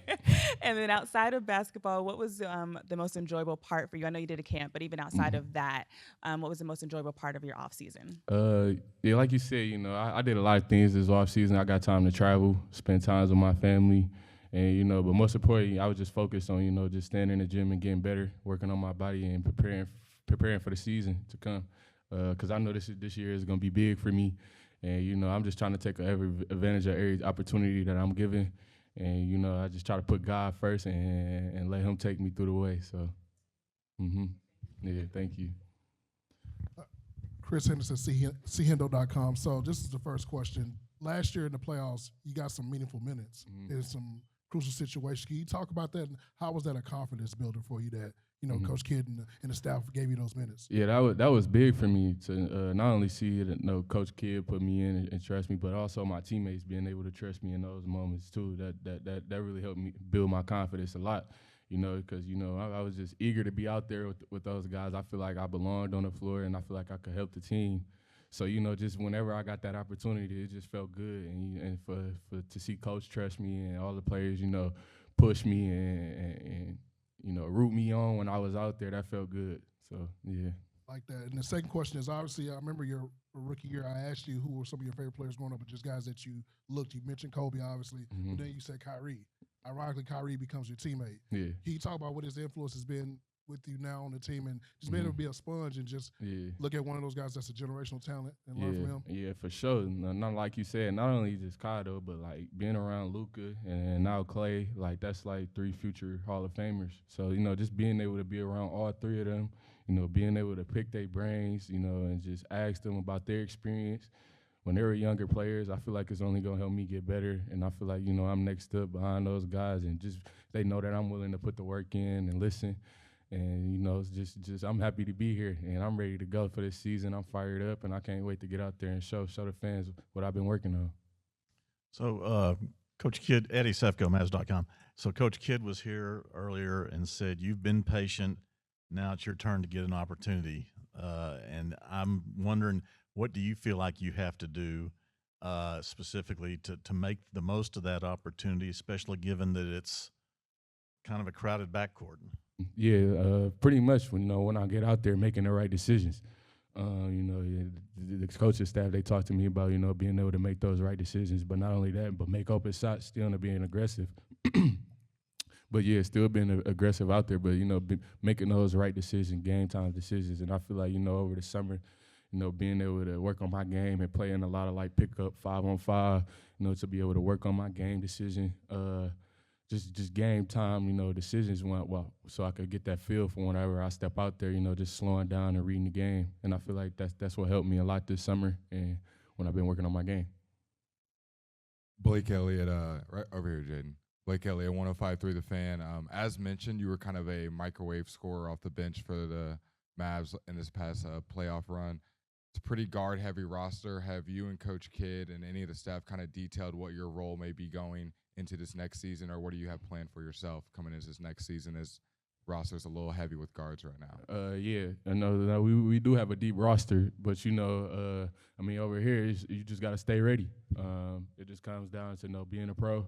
And then outside of basketball, what was the most enjoyable part for you? I know you did a camp, but even outside of that, what was the most enjoyable part of your off season? Yeah, like you said, you know, I did a lot of things this off season. I got time to travel, spend time with my family, and, you know, but most importantly, I was just focused on, you know, just staying in the gym and getting better, working on my body and preparing for the season to come. Because I know this year is going to be big for me. And, you know, I'm just trying to take every advantage of every opportunity that I'm given. And, you know, I just try to put God first and let him take me through the way. So, yeah, thank you. Chris Henderson, chendo.com. So this is the first question. Last year in the playoffs, you got some meaningful minutes in some crucial situations. Can you talk about that? And how was that a confidence builder for you that, you know, Coach Kidd and the staff gave you those minutes? Yeah, that was big for me to not only see it, you know, Coach Kidd put me in and trust me, but also my teammates being able to trust me in those moments too. That really helped me build my confidence a lot, you know, because, you know, I was just eager to be out there with those guys. I feel like I belonged on the floor, and I feel like I could help the team. So, you know, just whenever I got that opportunity, it just felt good, and for to see Coach trust me and all the players, you know, push me and you know, root me on when I was out there, that felt good. So, yeah. Like that. And the second question is, obviously, I remember your rookie year, I asked you who were some of your favorite players growing up, but just guys that you looked. You mentioned Kobe, obviously, but then you said Kyrie. Ironically, Kyrie becomes your teammate. Yeah. Can you talk about what his influence has been with you now on the team and just being able to be a sponge and just look at one of those guys that's a generational talent and learn from him? Yeah, for sure. Not like you said, not only just Kai though, but like being around Luka and now Klay, like that's like 3 future Hall of Famers. So, you know, just being able to be around all 3 of them, you know, being able to pick their brains, you know, and just ask them about their experience when they were younger players, I feel like it's only gonna help me get better. And I feel like, you know, I'm next up behind those guys, and just they know that I'm willing to put the work in and listen. And, you know, it's just I'm happy to be here, and I'm ready to go for this season. I'm fired up, and I can't wait to get out there and show the fans what I've been working on. So, Coach Kidd, Eddie Sefko, Mavs.com. So, Coach Kidd was here earlier and said, you've been patient. Now it's your turn to get an opportunity. And I'm wondering, what do you feel like you have to do specifically to make the most of that opportunity, especially given that it's kind of a crowded backcourt? Yeah, pretty much. When I get out there, making the right decisions. You know, the coaching staff, they talk to me about, you know, being able to make those right decisions. But not only that, but make open shots, still not being aggressive. But yeah, still being aggressive out there. But, you know, making those right decisions, game time decisions. And I feel like, you know, over the summer, you know, being able to work on my game and playing a lot of like pickup 5-on-5, you know, to be able to work on my game decision. Just game time, you know, decisions went well, so I could get that feel for whenever I step out there, you know, just slowing down and reading the game. And I feel like that's what helped me a lot this summer and when I've been working on my game. Blake Elliott, right over here, Jaden. Blake Elliott, 105.3 The Fan. As mentioned, you were kind of a microwave scorer off the bench for the Mavs in this past playoff run. It's a pretty guard-heavy roster. Have you and Coach Kidd and any of the staff kind of detailed what your role may be going into this next season, or what do you have planned for yourself coming into this next season as roster's a little heavy with guards right now? Yeah, I know we do have a deep roster, but, you know, I mean, over here, you just got to stay ready. It just comes down to, you know, being a pro,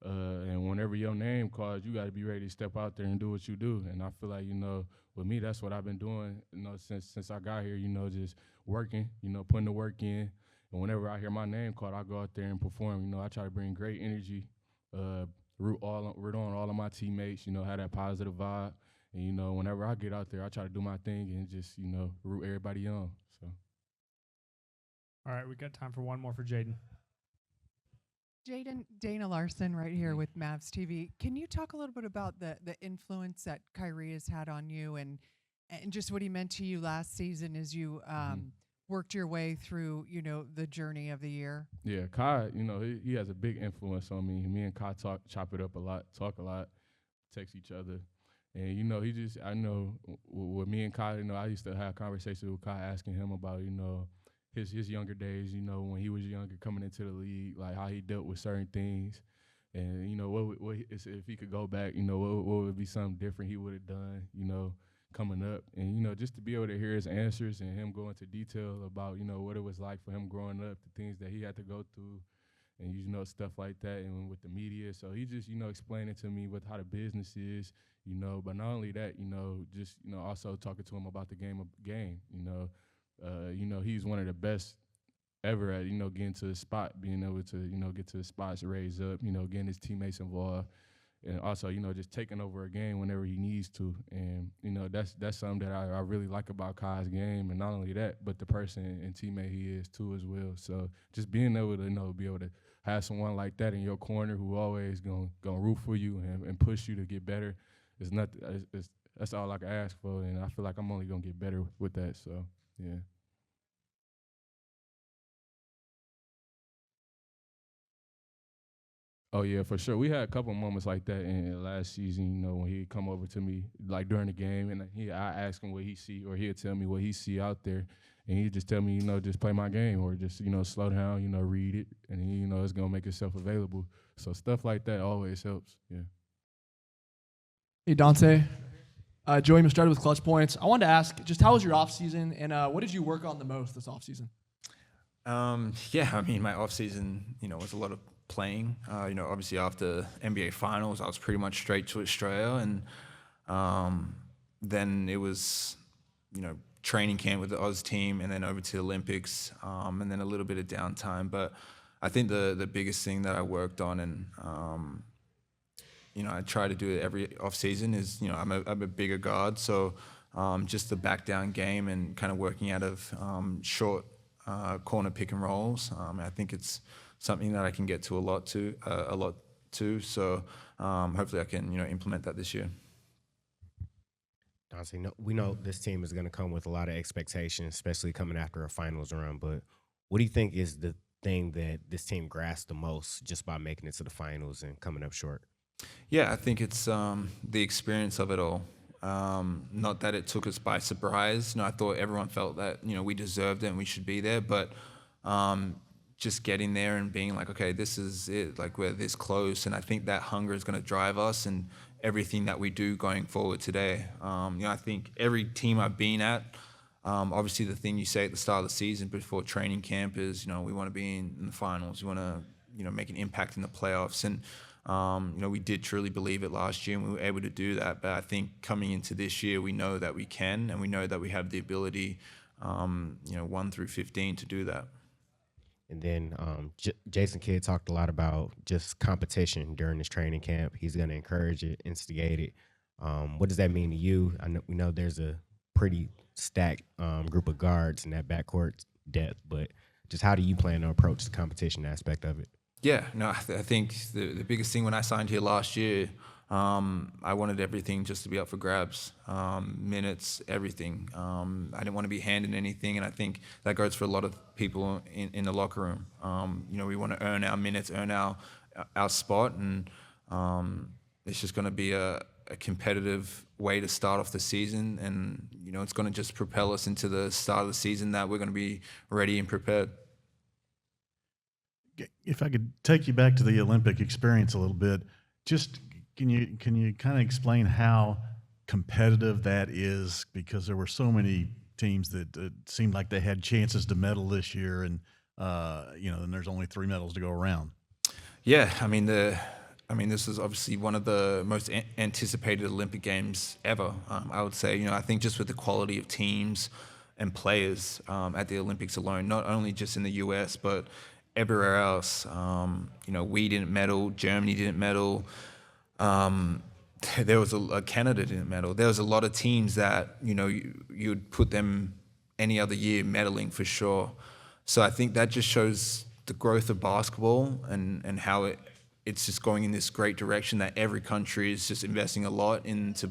and whenever your name calls, you got to be ready to step out there and do what you do. And I feel like, you know, with me, that's what I've been doing, you know, since I got here, you know, just working, you know, putting the work in. And whenever I hear my name called, I go out there and perform. You know, I try to bring great energy, root on all of my teammates, you know, have that positive vibe. And, you know, whenever I get out there, I try to do my thing and just, you know, root everybody on. So. All right, we got time for one more for Jaden. Jaden, Dana Larson right here with Mavs TV. Can you talk a little bit about the influence that Kyrie has had on you and just what he meant to you last season as you worked your way through, the journey of the year? Yeah, Kai, he has a big influence on me. Me and Kai chop it up a lot, talk a lot, text each other. And, I know with me and Kai, I used to have conversations with Kai asking him about, his younger days, when he was younger coming into the league, like how he dealt with certain things. And, if he could go back, what would be something different he would have done, coming up. And, just to be able to hear his answers and him go into detail about, what it was like for him growing up, the things that he had to go through and, stuff like that, and with the media. So he just, explaining to me how the business is, but not only that, just, also talking to him about the game. He's one of the best ever at, getting to the spot, being able to, get to the spots, raise up, getting his teammates involved. And also, just taking over a game whenever he needs to. And, that's something that I really like about Kai's game. And not only that, but the person and teammate he is too as well. So just being able to, be able to have someone like that in your corner who always gonna root for you and push you to get better is nothing. That's all I can ask for. And I feel like I'm only gonna get better with that. So, yeah. Oh, yeah, for sure. We had a couple moments like that in last season, when he'd come over to me, like during the game, and I ask him what he see, or he'd tell me what he see out there, and he'd just tell me, just play my game, or just, slow down, read it, and, it's going to make itself available. So stuff like that always helps, yeah. Hey, Dante. Joey Mastretta with Clutch Points. I wanted to ask, just how was your offseason, and what did you work on the most this offseason? My offseason, was a lot of playing. Obviously after NBA Finals, I was pretty much straight to Australia, and then it was, training camp with the Oz team, and then over to the Olympics, and then a little bit of downtime. But I think the biggest thing that I worked on, and I try to do it every off season, is I'm a bigger guard, so just the back down game and kind of working out of short corner pick and rolls. I think it's something that I can get to a lot too. So hopefully I can implement that this year. Dante, we know this team is going to come with a lot of expectations, especially coming after a finals run. But what do you think is the thing that this team grasped the most just by making it to the finals and coming up short? Yeah, I think it's the experience of it all. Not that it took us by surprise. I thought everyone felt that we deserved it and we should be there, but just getting there and being like, okay, this is it, like we're this close. And I think that hunger is going to drive us and everything that we do going forward today. I think every team I've been at, obviously the thing you say at the start of the season before training camp is, we want to be in the finals. We want to, make an impact in the playoffs. And, we did truly believe it last year and we were able to do that. But I think coming into this year, we know that we can, and we know that we have the ability, 1 through 15 to do that. And then Jason Kidd talked a lot about just competition during this training camp. He's going to encourage it, instigate it. What does that mean to you? We know there's a pretty stacked group of guards in that backcourt depth, but just how do you plan to approach the competition aspect of it? Yeah, no, I think the biggest thing when I signed here last year, I wanted everything just to be up for grabs, minutes, everything. I didn't want to be handed anything, and I think that goes for a lot of people in the locker room. We want to earn our minutes, earn our spot, and it's just going to be a competitive way to start off the season, and it's going to just propel us into the start of the season that we're going to be ready and prepared. If I could take you back to the Olympic experience a little bit, just can you kind of explain how competitive that is? Because there were so many teams that seemed like they had chances to medal this year, and and there's only 3 medals to go around. Yeah, this is obviously one of the most anticipated Olympic Games ever. I would say, I think just with the quality of teams and players at the Olympics alone, not only just in the U.S. but everywhere else. We didn't medal, Germany didn't medal. There was Canada didn't medal. There was a lot of teams that you'd put them any other year medaling for sure. So I think that just shows the growth of basketball and how it's just going in this great direction that every country is just investing a lot into,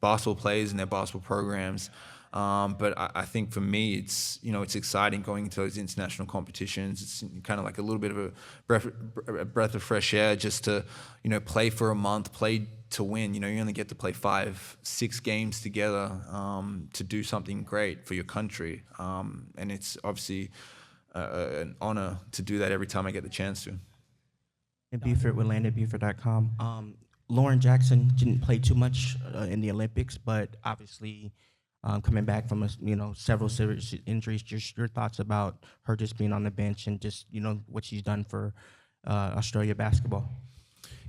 basketball players and their basketball programs. But I think for me, it's exciting going into those international competitions. It's kind of like a little bit of a breath of fresh air just to, play for a month, play to win. You only get to play 5-6 games together to do something great for your country. And it's obviously an honor to do that every time I get the chance to. And Buford with LandonBuford.com. Lauren Jackson didn't play too much in the Olympics, but obviously coming back from several serious injuries. Just your thoughts about her just being on the bench and just what she's done for Australia basketball.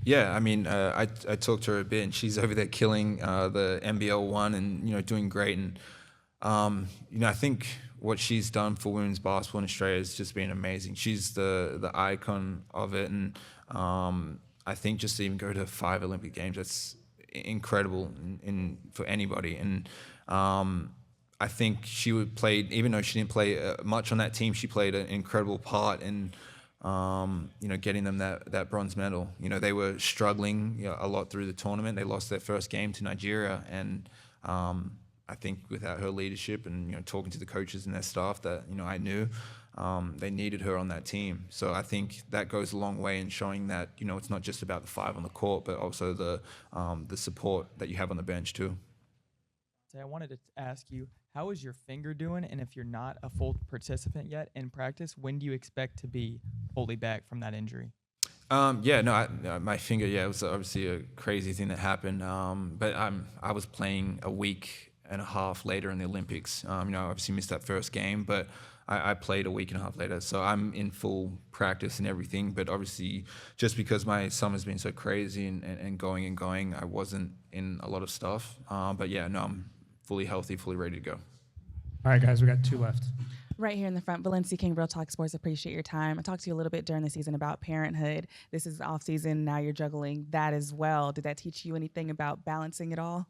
Yeah, I mean, I talked to her a bit, and she's over there killing the NBL 1 and doing great. And I think what she's done for women's basketball in Australia has just been amazing. She's the icon of it, and I think just to even go to 5 Olympic Games, that's incredible for anybody. And I think she would play, even though she didn't play much on that team, she played an incredible part in getting them that bronze medal. They were struggling a lot through the tournament. They lost their first game to Nigeria, and I think without her leadership and talking to the coaches and their staff that I knew, they needed her on that team. So I think that goes a long way in showing that it's not just about the 5 on the court, but also the support that you have on the bench too. I wanted to ask you, how is your finger doing? And if you're not a full participant yet in practice, when do you expect to be fully back from that injury? My finger, it was obviously a crazy thing that happened. But I was playing a week and a half later in the Olympics. I obviously missed that first game, but I played a week and a half later. So I'm in full practice and everything. But obviously, just because my summer's been so crazy and going, I wasn't in a lot of stuff. I'm fully healthy, fully ready to go. All right, guys, we got 2 left. Right here in the front, Valencia King, Real Talk Sports. Appreciate your time. I talked to you a little bit during the season about parenthood. This is off season. Now you're juggling that as well. Did that teach you anything about balancing it all?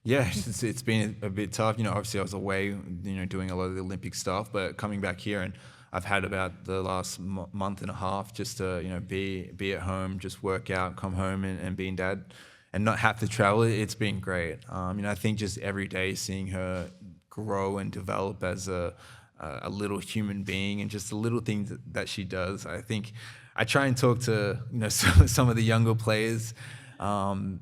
Yeah, it's been a bit tough. Obviously I was away, doing a lot of the Olympic stuff, but coming back here, and I've had about the last month and a half just to, be at home, just work out, come home and being dad and not have to travel. It's been great. I think just every day seeing her grow and develop as a little human being and just the little things that she does. I think I try and talk to, some of the younger players, and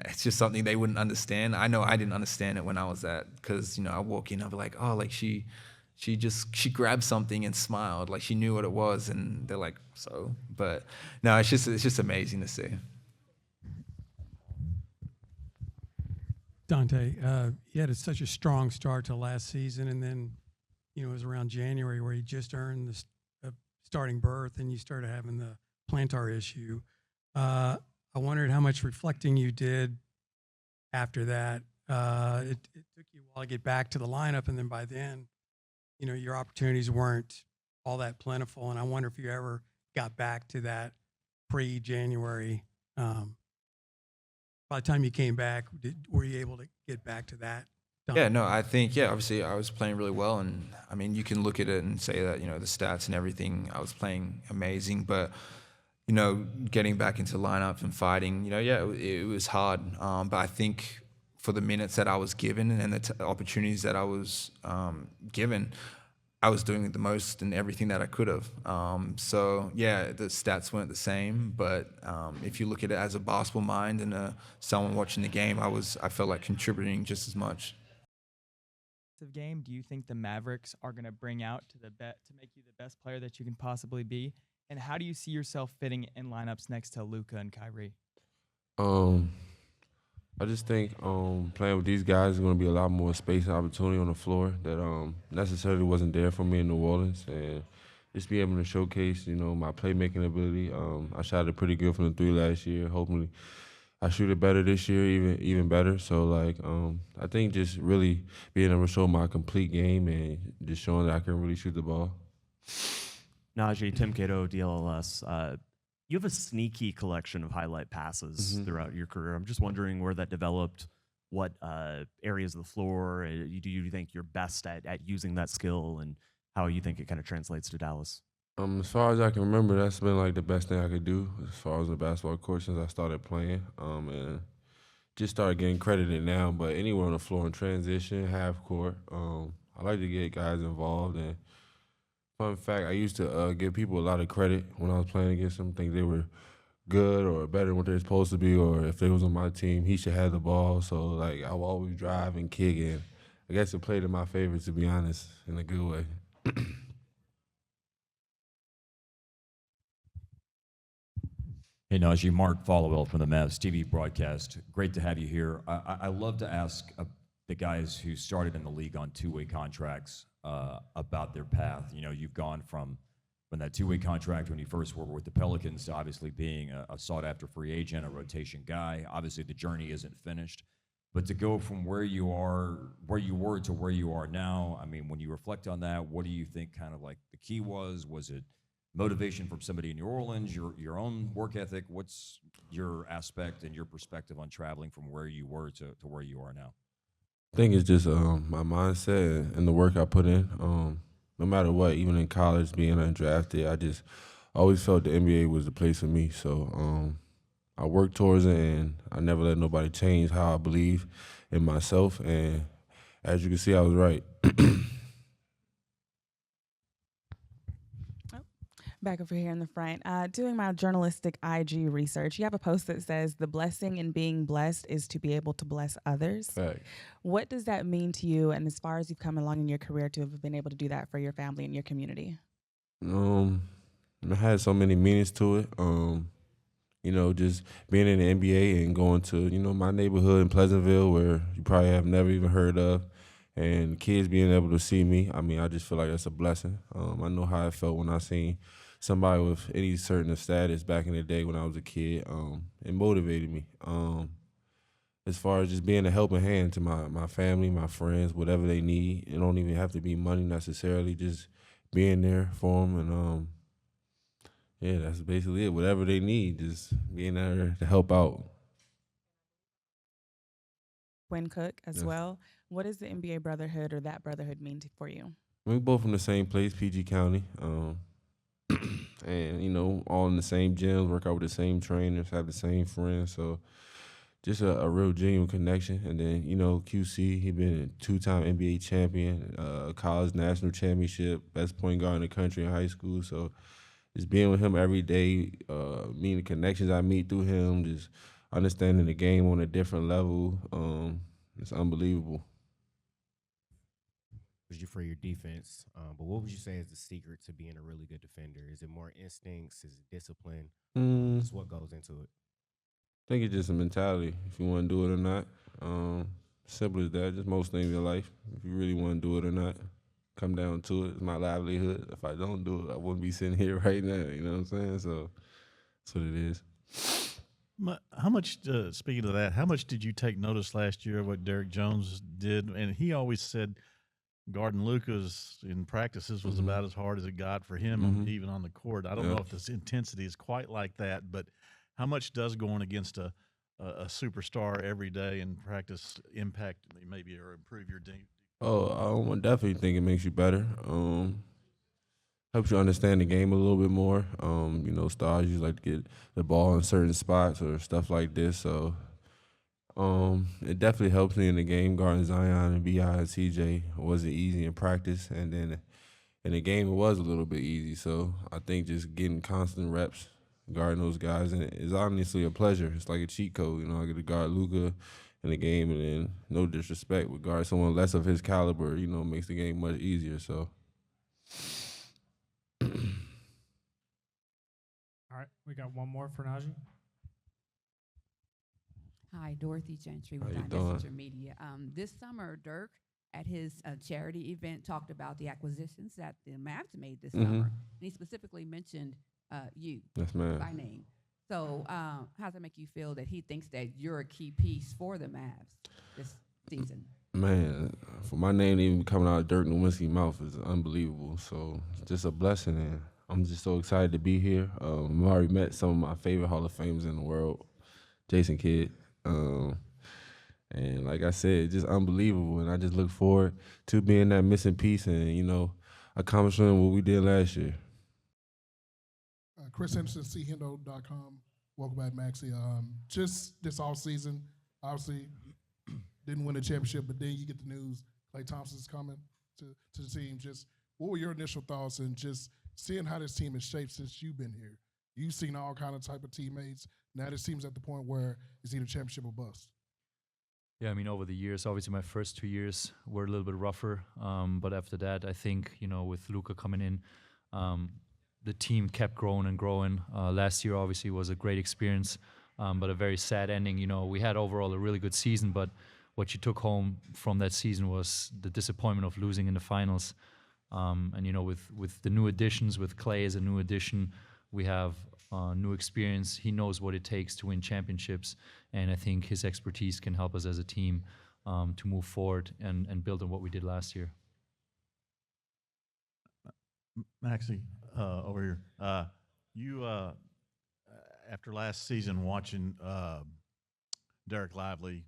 it's just something they wouldn't understand. I know I didn't understand it when I was because, I walk in, I'll be like, oh, like she grabbed something and smiled, like she knew what it was, and they're like, so. But no, it's just amazing to see. Dante, he had such a strong start to last season, and then, it was around January where he just earned the starting berth, and you started having the plantar issue. I wondered how much reflecting you did after that. It took you a while to get back to the lineup, and then by then, your opportunities weren't all that plentiful, and I wonder if you ever got back to that pre-January. By the time you came back, were you able to get back to that? Yeah, no, I think, obviously I was playing really well. And I mean, you can look at it and say that, the stats and everything, I was playing amazing. But, getting back into lineup and fighting, it was hard. But I think for the minutes that I was given and the opportunities that I was given, I was doing the most and everything that I could have. The stats weren't the same, but if you look at it as a basketball mind and someone watching the game, I felt like contributing just as much. Game, do you think the Mavericks are going to bring out to make you the best player that you can possibly be? And how do you see yourself fitting in lineups next to Luka and Kyrie? I just think playing with these guys is going to be a lot more space and opportunity on the floor that necessarily wasn't there for me in New Orleans, and just be able to showcase, my playmaking ability. I shot it pretty good from the 3 last year. Hopefully, I shoot it better this year, even better. So I think just really being able to show my complete game and just showing that I can really shoot the ball. Naji, Tim Cato, DLLS. You have a sneaky collection of highlight passes throughout your career. I'm just wondering where that developed, what areas of the floor do you think you're best at using that skill, and how you think it kind of translates to Dallas. As far as I can remember, that's been like the best thing I could do as far as the basketball court since I started playing. And just started getting credited now. But anywhere on the floor in transition, half court, I like to get guys involved. And fun fact, I used to give people a lot of credit when I was playing against them, think they were good or better than what they're supposed to be, or if they was on my team, he should have the ball. So like I will always drive and kick, and I guess it played in my favor, to be honest, in a good way. Hey, Naji, Mark Followell from the Mavs TV broadcast. Great to have you here. I love to ask the guys who started in the league on two-way contracts about their path. You know, you've gone from that two-way contract when you first were with the Pelicans to obviously being a sought-after free agent, a rotation guy. Obviously, the journey isn't finished. But to go from where you were to where you are now, I mean, when you reflect on that, what do you think kind of like the key was? Was it motivation from somebody in New Orleans, your own work ethic? What's your aspect and your perspective on traveling from where you were to where you are now? I think it's just my mindset and the work I put in. No matter what, even in college, being undrafted, I just always felt the NBA was the place for me. So I worked towards it, and I never let nobody change how I believe in myself. And as you can see, I was right. Back over here in the front, doing my journalistic IG research, you have a post that says the blessing in being blessed is to be able to bless others. Right. What does that mean to you, and as far as you've come along in your career to have been able to do that for your family and your community? It had so many meanings to it. You know, just being in the NBA and going to, you know, my neighborhood in Pleasantville where you probably have never even heard of, and kids being able to see me. I mean, I just feel like that's a blessing. I know how I felt when I seen somebody with any certain status back in the day when I was a kid. It motivated me. As far as just being a helping hand to my family, my friends, whatever they need. It don't even have to be money necessarily, just being there for them. And yeah, that's basically it. Whatever they need, just being there to help out. Quinn Cook as Yes. well. What does the NBA brotherhood or that brotherhood mean for you? We're both from the same place, PG County. And, you know, all in the same gyms, work out with the same trainers, have the same friends. So just a real genuine connection. And then, you know, QC, he been a two-time NBA champion, college national championship, best point guard in the country in high school. So just being with him every day, meeting the connections I meet through him, just understanding the game on a different level, it's unbelievable. You for your defense, but what would you say is the secret to being a really good defender? Is it more instincts? Is it discipline? Just what goes into it? I think it's just a mentality, if you want to do it or not. Simple as that, just most things in life. If you really want to do it or not, come down to it. It's my livelihood. If I don't do it, I wouldn't be sitting here right now, you know what I'm saying? So that's what it is. How much, speaking of that, how much did you take notice last year of what Derrick Jones did? And he always said guarding Luka's in practices was about as hard as it got for him, even on the court. I don't know if this intensity is quite like that, but how much does going against a superstar every day in practice impact maybe or improve your game? Oh, I definitely think it makes you better. Helps you understand the game a little bit more. You know, stars usually like to get the ball in certain spots or stuff like this, so it definitely helps me in the game. Guarding Zion and B.I. and CJ wasn't easy in practice, and then in the game it was a little bit easy. So I think just getting constant reps, guarding those guys, and it's honestly a pleasure. It's like a cheat code. You know, I get to guard Luka in the game, and then no disrespect, but guard someone less of his caliber, you know, makes the game much easier. So. All right, we got one more for Naji. Hi, Dorothy Gentry How with you Messenger doing? Media. This summer, Dirk, at his charity event, talked about the acquisitions that the Mavs made this summer. And he specifically mentioned you Yes, ma'am. by name. So how does that make you feel that he thinks that you're a key piece for the Mavs this season? Man, for my name to even coming out of Dirk Nowinski's mouth is unbelievable. So it's just a blessing, and I'm just so excited to be here. I've already met some of my favorite Hall of Famers in the world, Jason Kidd. And like I said, just unbelievable, and I just look forward to being that missing piece. And, you know, accomplishing what we did last year. Chris Henderson, chendo.com. Welcome back, Maxi. Just this offseason, obviously didn't win a championship, but then you get the news Klay Thompson's coming to the team. Just what were your initial thoughts and just seeing how this team has shaped since you've been here? You've seen all kind of type of teammates. Now this team's at the point where it's either championship or bust. Yeah, I mean, over the years, obviously my first 2 years were a little bit rougher. But after that, I think, with Luka coming in, the team kept growing and growing. Last year, obviously, was a great experience, but a very sad ending. We had overall a really good season, but what you took home from that season was the disappointment of losing in the finals. And, with the new additions, with Klay as a new addition, we have new experience. He knows what it takes to win championships, and I think his expertise can help us as a team to move forward and build on what we did last year. Maxi, over here. You, after last season, watching Dereck Lively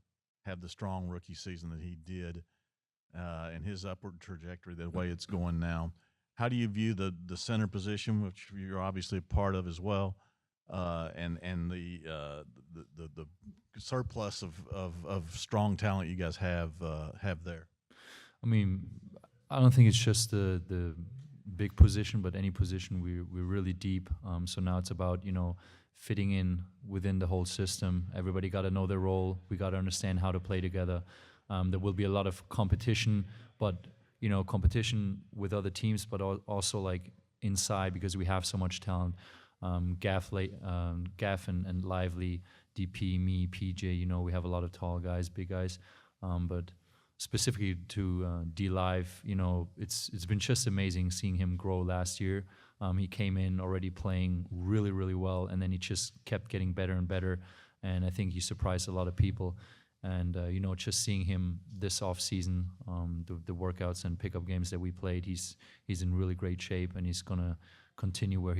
have the strong rookie season that he did and his upward trajectory, the way it's going now, how do you view the center position, which you're obviously a part of as well, and the surplus of strong talent you guys have there? I mean, I don't think it's just the big position, but any position we're really deep. So now it's about fitting in within the whole system. Everybody got to know their role. We got to understand how to play together. There will be a lot of competition, but competition with other teams, but also like inside because we have so much talent. Gaff and Lively, DP, me, PJ. We have a lot of tall guys, big guys, but specifically to D-Live, it's been just amazing seeing him grow last year. He came in already playing really, really well, and then he just kept getting better and better, and I think he surprised a lot of people. And, just seeing him this offseason, the workouts and pickup games that we played, he's in really great shape, and he's going to continue where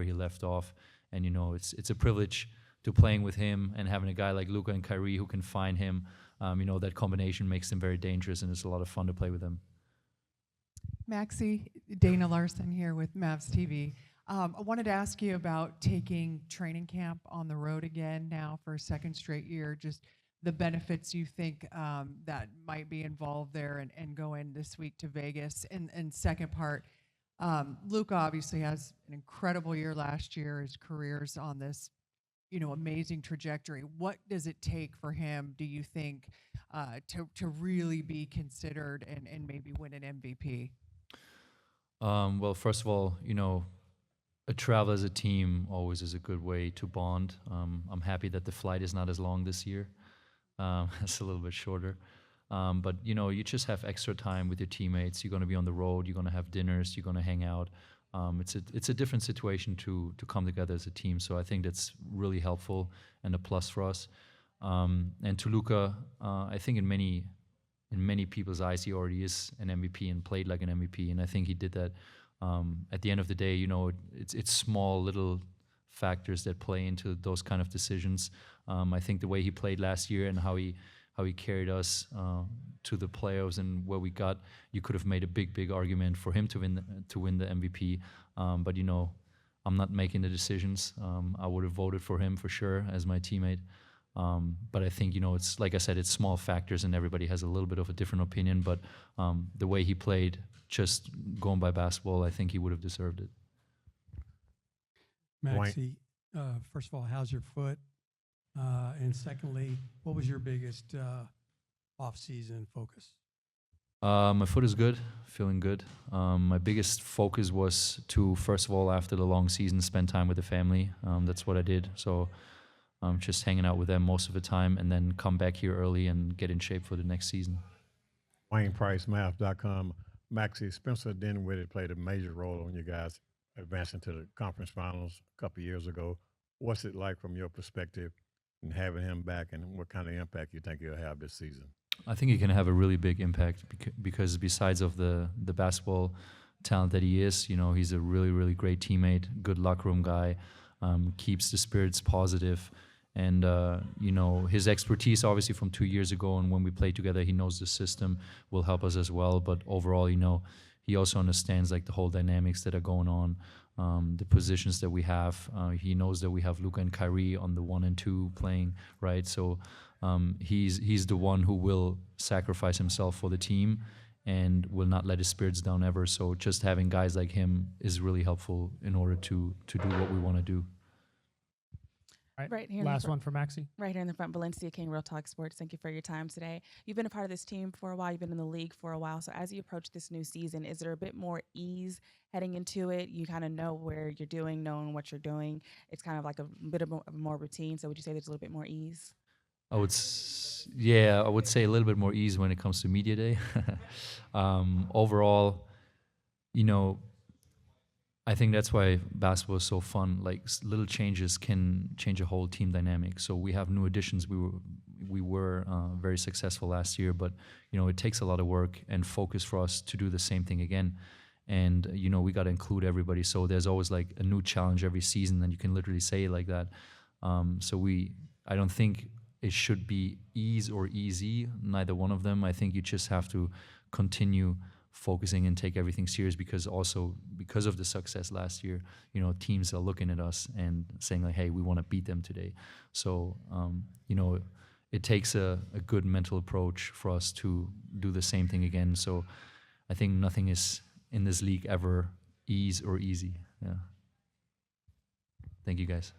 he left off. And, it's a privilege to playing with him and having a guy like Luka and Kyrie who can find him. That combination makes them very dangerous, and it's a lot of fun to play with them. Maxi, Dana Larson here with Mavs TV. I wanted to ask you about taking training camp on the road again now for a second straight year, just the benefits you think that might be involved there and going this week to Vegas. And second part, Luka obviously has an incredible year last year. His career's on this, amazing trajectory. What does it take for him, do you think, to really be considered and maybe win an MVP? Well, first of all, a travel as a team always is a good way to bond. I'm happy that the flight is not as long this year. It's a little bit shorter. But, you just have extra time with your teammates. You're going to be on the road. You're going to have dinners. You're going to hang out. It's a different situation to come together as a team. So I think that's really helpful and a plus for us. And to Luka, I think in many people's eyes, he already is an MVP and played like an MVP. And I think he did that. At the end of the day, it's small little factors that play into those kind of decisions. I think the way he played last year and how he carried us to the playoffs and where we got, you could have made a big argument for him to win the MVP. But I'm not making the decisions. I would have voted for him for sure as my teammate. But I think it's like I said, it's small factors and everybody has a little bit of a different opinion. But the way he played, just going by basketball, I think he would have deserved it. Maxi, first of all, how's your foot? And secondly, what was your biggest off-season focus? My foot is good, feeling good. My biggest focus was to, first of all, after the long season, spend time with the family. That's what I did. So just hanging out with them most of the time and then come back here early and get in shape for the next season. Wayne Price, Math.com. Maxi, Spencer Dinwiddie played a major role on you guys advancing to the conference finals a couple of years ago. What's it like from your perspective and having him back, and what kind of impact you think he'll have this season? I think he can have a really big impact because besides of the basketball talent that he is, he's a really, really great teammate, good locker room guy, keeps the spirits positive. And, his expertise, obviously, from 2 years ago and when we played together, he knows the system will help us as well. But overall, he also understands like the whole dynamics that are going on, the positions that we have. He knows that we have Luka and Kyrie on the 1 and 2 playing, right? So he's the one who will sacrifice himself for the team and will not let his spirits down ever. So just having guys like him is really helpful in order to do what we want to do. Right here. Last one for Maxi. Right here in the front, Valencia King, Real Talk Sports. Thank you for your time today. You've been a part of this team for a while. You've been in the league for a while. So as you approach this new season, is there a bit more ease heading into it? You kind of know where you're doing, knowing what you're doing. It's kind of like a bit of more routine. So would you say there's a little bit more ease? I would say a little bit more ease when it comes to media day. Overall, you know, I think that's why basketball is so fun. Like little changes can change a whole team dynamic. So we have new additions. We were very successful last year, but you know it takes a lot of work and focus for us to do the same thing again. And you know we got to include everybody. So there's always like a new challenge every season, and you can literally say it like that. I don't think it should be ease or easy, neither one of them. I think you just have to continue focusing and take everything serious, because of the success last year, you know, teams are looking at us and saying like, hey, we want to beat them today. So, you know, it takes a good mental approach for us to do the same thing again. So I think nothing is in this league ever ease or easy. Yeah. Thank you guys.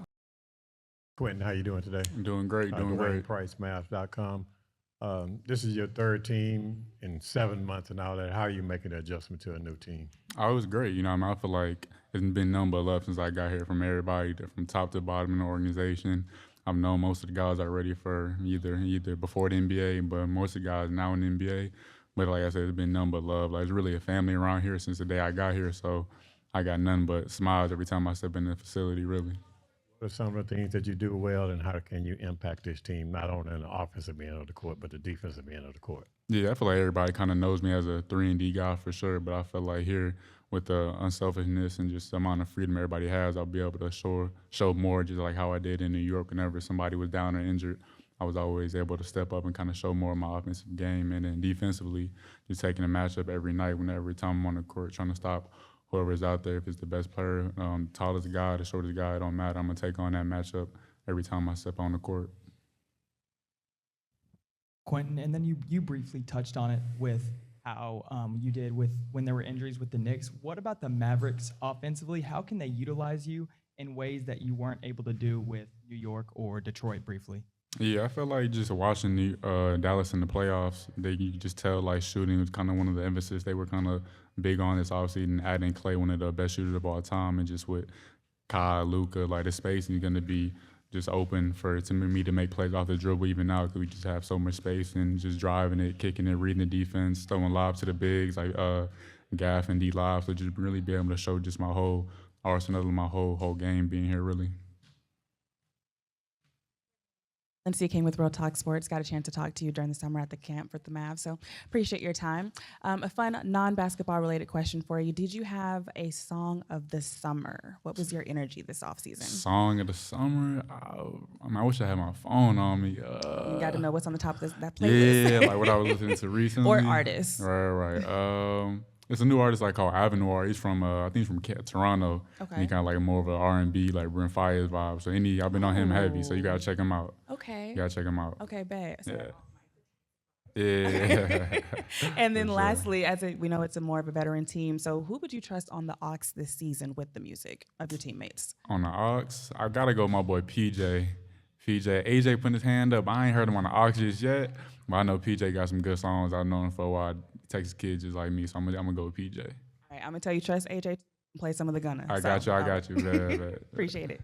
Quentin, how you doing today? I'm doing great, doing great. PriceMath.com. This is your third team in 7 months and all that. How are you making the adjustment to a new team? Oh, it was great. You know, I feel like it's been nothing but love since I got here from everybody, from top to bottom in the organization. I've known most of the guys already for either before the NBA, but most of the guys now in the NBA. But like I said, it's been nothing but love. Like, it's really a family around here since the day I got here, so I got nothing but smiles every time I step in the facility, really. What are some of the things that you do well, and how can you impact this team, not only in the offensive end of the court, but the defensive end of the court? Yeah, I feel like everybody kind of knows me as a 3-and-D guy for sure, but I feel like here with the unselfishness and just the amount of freedom everybody has, I'll be able to show more, just like how I did in New York. Whenever somebody was down or injured, I was always able to step up and kind of show more of my offensive game. And then defensively, just taking a matchup every night, every time I'm on the court, trying to stop whoever's out there. If it's the best player, tallest guy, the shortest guy, it don't matter. I'm going to take on that matchup every time I step on the court. Quentin, and then you briefly touched on it with how you did with when there were injuries with the Knicks. What about the Mavericks offensively? How can they utilize you in ways that you weren't able to do with New York or Detroit briefly? Yeah, I feel like just watching Dallas in the playoffs, you could just tell like shooting was kind of one of the emphasis they were kind of big on. It's obviously and adding Klay, one of the best shooters of all time, and just with Kai, Luka, like the spacing is going to be just open to me to make plays off the dribble even now, because we just have so much space and just driving it, kicking it, reading the defense, throwing lobs to the bigs like Gaff and D Live. So just really be able to show just my whole arsenal, my whole game being here really. Valencia King with Real Talk Sports. Got a chance to talk to you during the summer at the camp for the Mavs, so appreciate your time. A fun non-basketball related question for you. Did you have a song of the summer? What was your energy this offseason? Song of the summer? I wish I had my phone on me. You got to know what's on the top of that playlist. Yeah, like what I was listening to recently. Or artists. Right. It's a new artist called Avenue. He's from I think he's from Toronto. Okay. And he kind of like more of an R&B, like Brent Fires vibe. So I've been on him heavy. So you gotta check him out. Okay. You gotta check him out. Okay, bet. Yeah. Yeah. And then For sure. lastly, we know it's more of a veteran team. So who would you trust on the aux this season with the music of your teammates? On the aux, I gotta go with my boy PJ. AJ putting his hand up. I ain't heard him on the aux just yet, but I know PJ got some good songs. I've known him for a while. Texas kids just like me, so I'm gonna go with PJ. All right, I'm gonna tell you, trust AJ to play some of the Gunna. I got you. Appreciate it.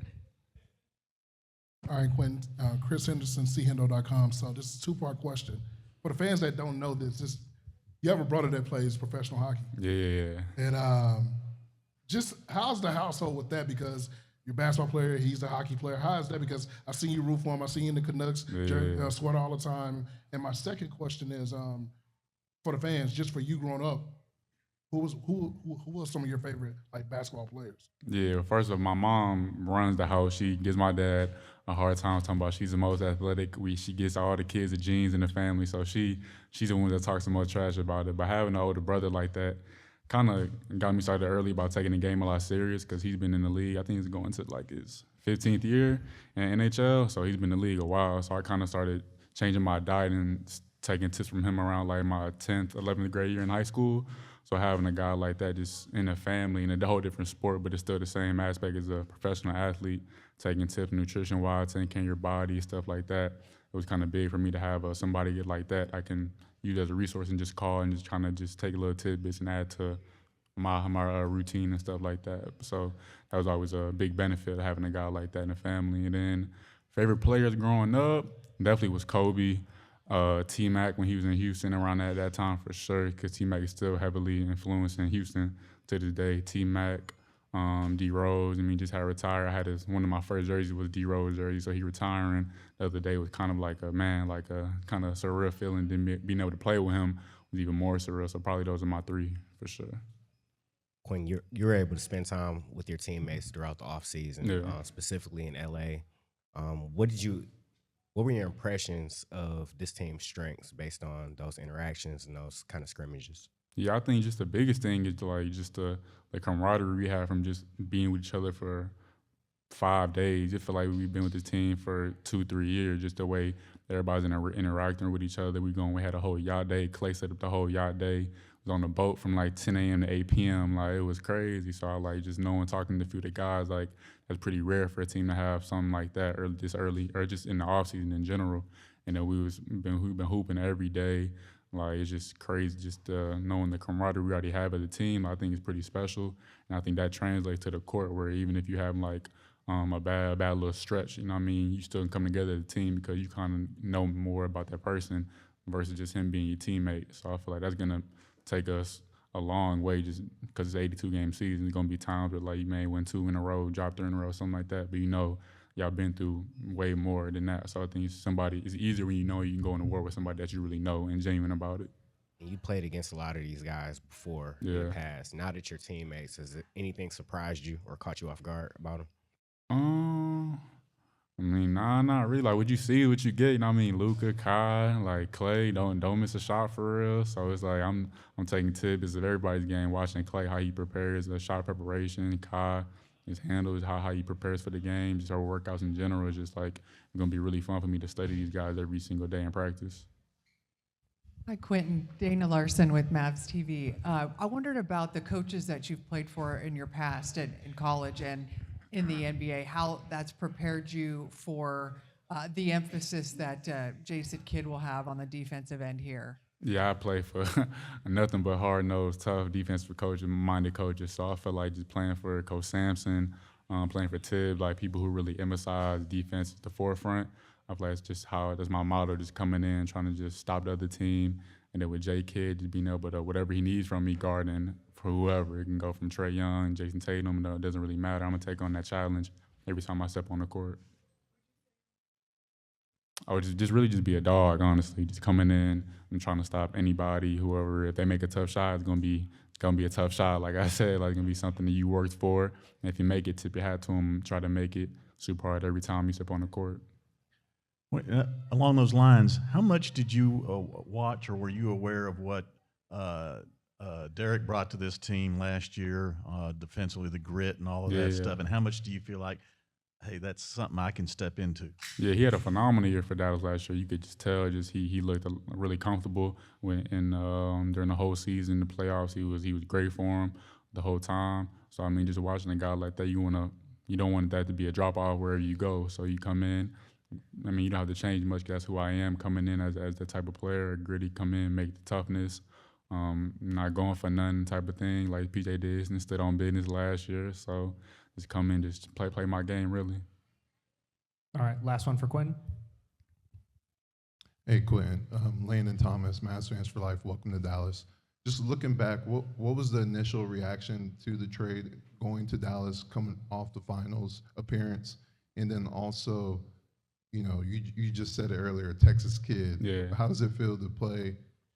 All right, Quentin, Chris Henderson, chendo.com. So this is a two-part question. For the fans that don't know this, you have a brother that plays professional hockey. Yeah. And just how's the household with that? Because you're a basketball player, he's a hockey player. How is that? Because I've seen you root for him. I've seen you in the Canucks sweater all the time. And my second question is, for the fans, just for you growing up, who was some of your favorite basketball players? Yeah, first of all, my mom runs the house. She gives my dad a hard time talking about she's the most athletic. She gets all the kids the genes in the family, so she's the one that talks the most trash about it. But having an older brother like that, kind of got me started early about taking the game a lot serious because he's been in the league. I think he's going to like his 15th year in NHL, so he's been in the league a while. So I kind of started changing my diet and taking tips from him around like my 10th, 11th grade year in high school. So having a guy like that just in a family and a whole different sport, but it's still the same aspect as a professional athlete, taking tips nutrition-wise, taking care of your body, stuff like that. It was kind of big for me to have somebody like that I can use as a resource and just call and just trying to just take little tidbits and add to my routine and stuff like that. So that was always a big benefit of having a guy like that in the family. And then favorite players growing up definitely was Kobe. T-Mac when he was in Houston around that time for sure, because T-Mac is still heavily influenced in Houston to this day. T-Mac, D Rose, just had to retire. I had one of my first jerseys was D Rose jersey, so he retiring the other day was kind of like a kind of surreal feeling. Then being able to play with him was even more surreal. So probably those are my three for sure. Quentin, you're able to spend time with your teammates throughout the offseason, specifically in LA. What were your impressions of this team's strengths based on those interactions and those kind of scrimmages? Yeah, I think just the biggest thing is just the camaraderie we have from just being with each other for 5 days. It felt like we've been with this team for 2-3 years, just the way everybody's interacting with each other. We had a whole yacht day. Klay set up the whole yacht day. Was on the boat from like 10 a.m. to 8 p.m. Like, it was crazy. So I just knowing, talking to a few of the guys, like, that's pretty rare for a team to have something like that early, or just in the offseason in general. And then we've been hooping every day. Like, it's just crazy just knowing the camaraderie we already have as a team. I think it's pretty special. And I think that translates to the court, where even if you have like a bad little stretch, you still can come together as a team because you kind of know more about that person versus just him being your teammate. So I feel like that's going to take us a long way, just because it's 82-game season. There's going to be times where like you may win 2 in a row, drop 3 in a row, something like that. But y'all been through way more than that. So I think it's easier when you know you can go into war with somebody that you really know and genuine about it. And you played against a lot of these guys before in the past. Now that you're teammates, has anything surprised you or caught you off guard about them? Not really. Like, what you see, what you get. Luka, Kai, like Klay, don't miss a shot for real. So it's like I'm taking tidbits of everybody's game, watching Klay, how he prepares, the shot preparation, Kai, his handles, how he prepares for the game, just our workouts in general. It's just like it's gonna be really fun for me to study these guys every single day in practice. Hi, Quentin. Dana Larson with Mavs TV. I wondered about the coaches that you've played for in your past in college and in the NBA, how that's prepared you for the emphasis that Jason Kidd will have on the defensive end here. Yeah, I play for nothing but hard-nosed, tough defensive coaches-minded coaches. So I feel like just playing for Coach Sampson, playing for Tibbs, like people who really emphasize defense at the forefront. I feel like that's my motto, just coming in, trying to just stop the other team. And then with J. Kidd, just being able to, whatever he needs from me, guarding for whoever. It can go from Trae Young, Jason Tatum, it doesn't really matter. I'm going to take on that challenge every time I step on the court. I would just really just be a dog, honestly, just coming in and trying to stop anybody, whoever. If they make a tough shot, it's gonna be a tough shot. Like I said, like, it's gonna be something that you worked for. And if you make it, tip your hat to them, try to make it super hard every time you step on the court. Wait, along those lines, how much did you watch, or were you aware of what Dereck brought to this team last year, defensively, the grit and all of that stuff? And how much do you feel like, hey, that's something I can step into? Yeah, he had a phenomenal year for Dallas last year. You could just tell, he looked really comfortable during the whole season, the playoffs. He was great for him the whole time. So just watching a guy like that, you don't want that to be a drop off wherever you go. So you come in. You don't have to change much, because that's who I am, coming in as the type of player, gritty, come in, make the toughness, not going for nothing type of thing like PJ did and stood on business last year. So just come in, just play my game, really. All right, last one for Quentin. Hey, Quentin. Landon Thomas, Mavs Fans for Life. Welcome to Dallas. Just looking back, what was the initial reaction to the trade going to Dallas, coming off the finals appearance? And then also, you just said it earlier, Texas kid. Yeah. How does it feel to play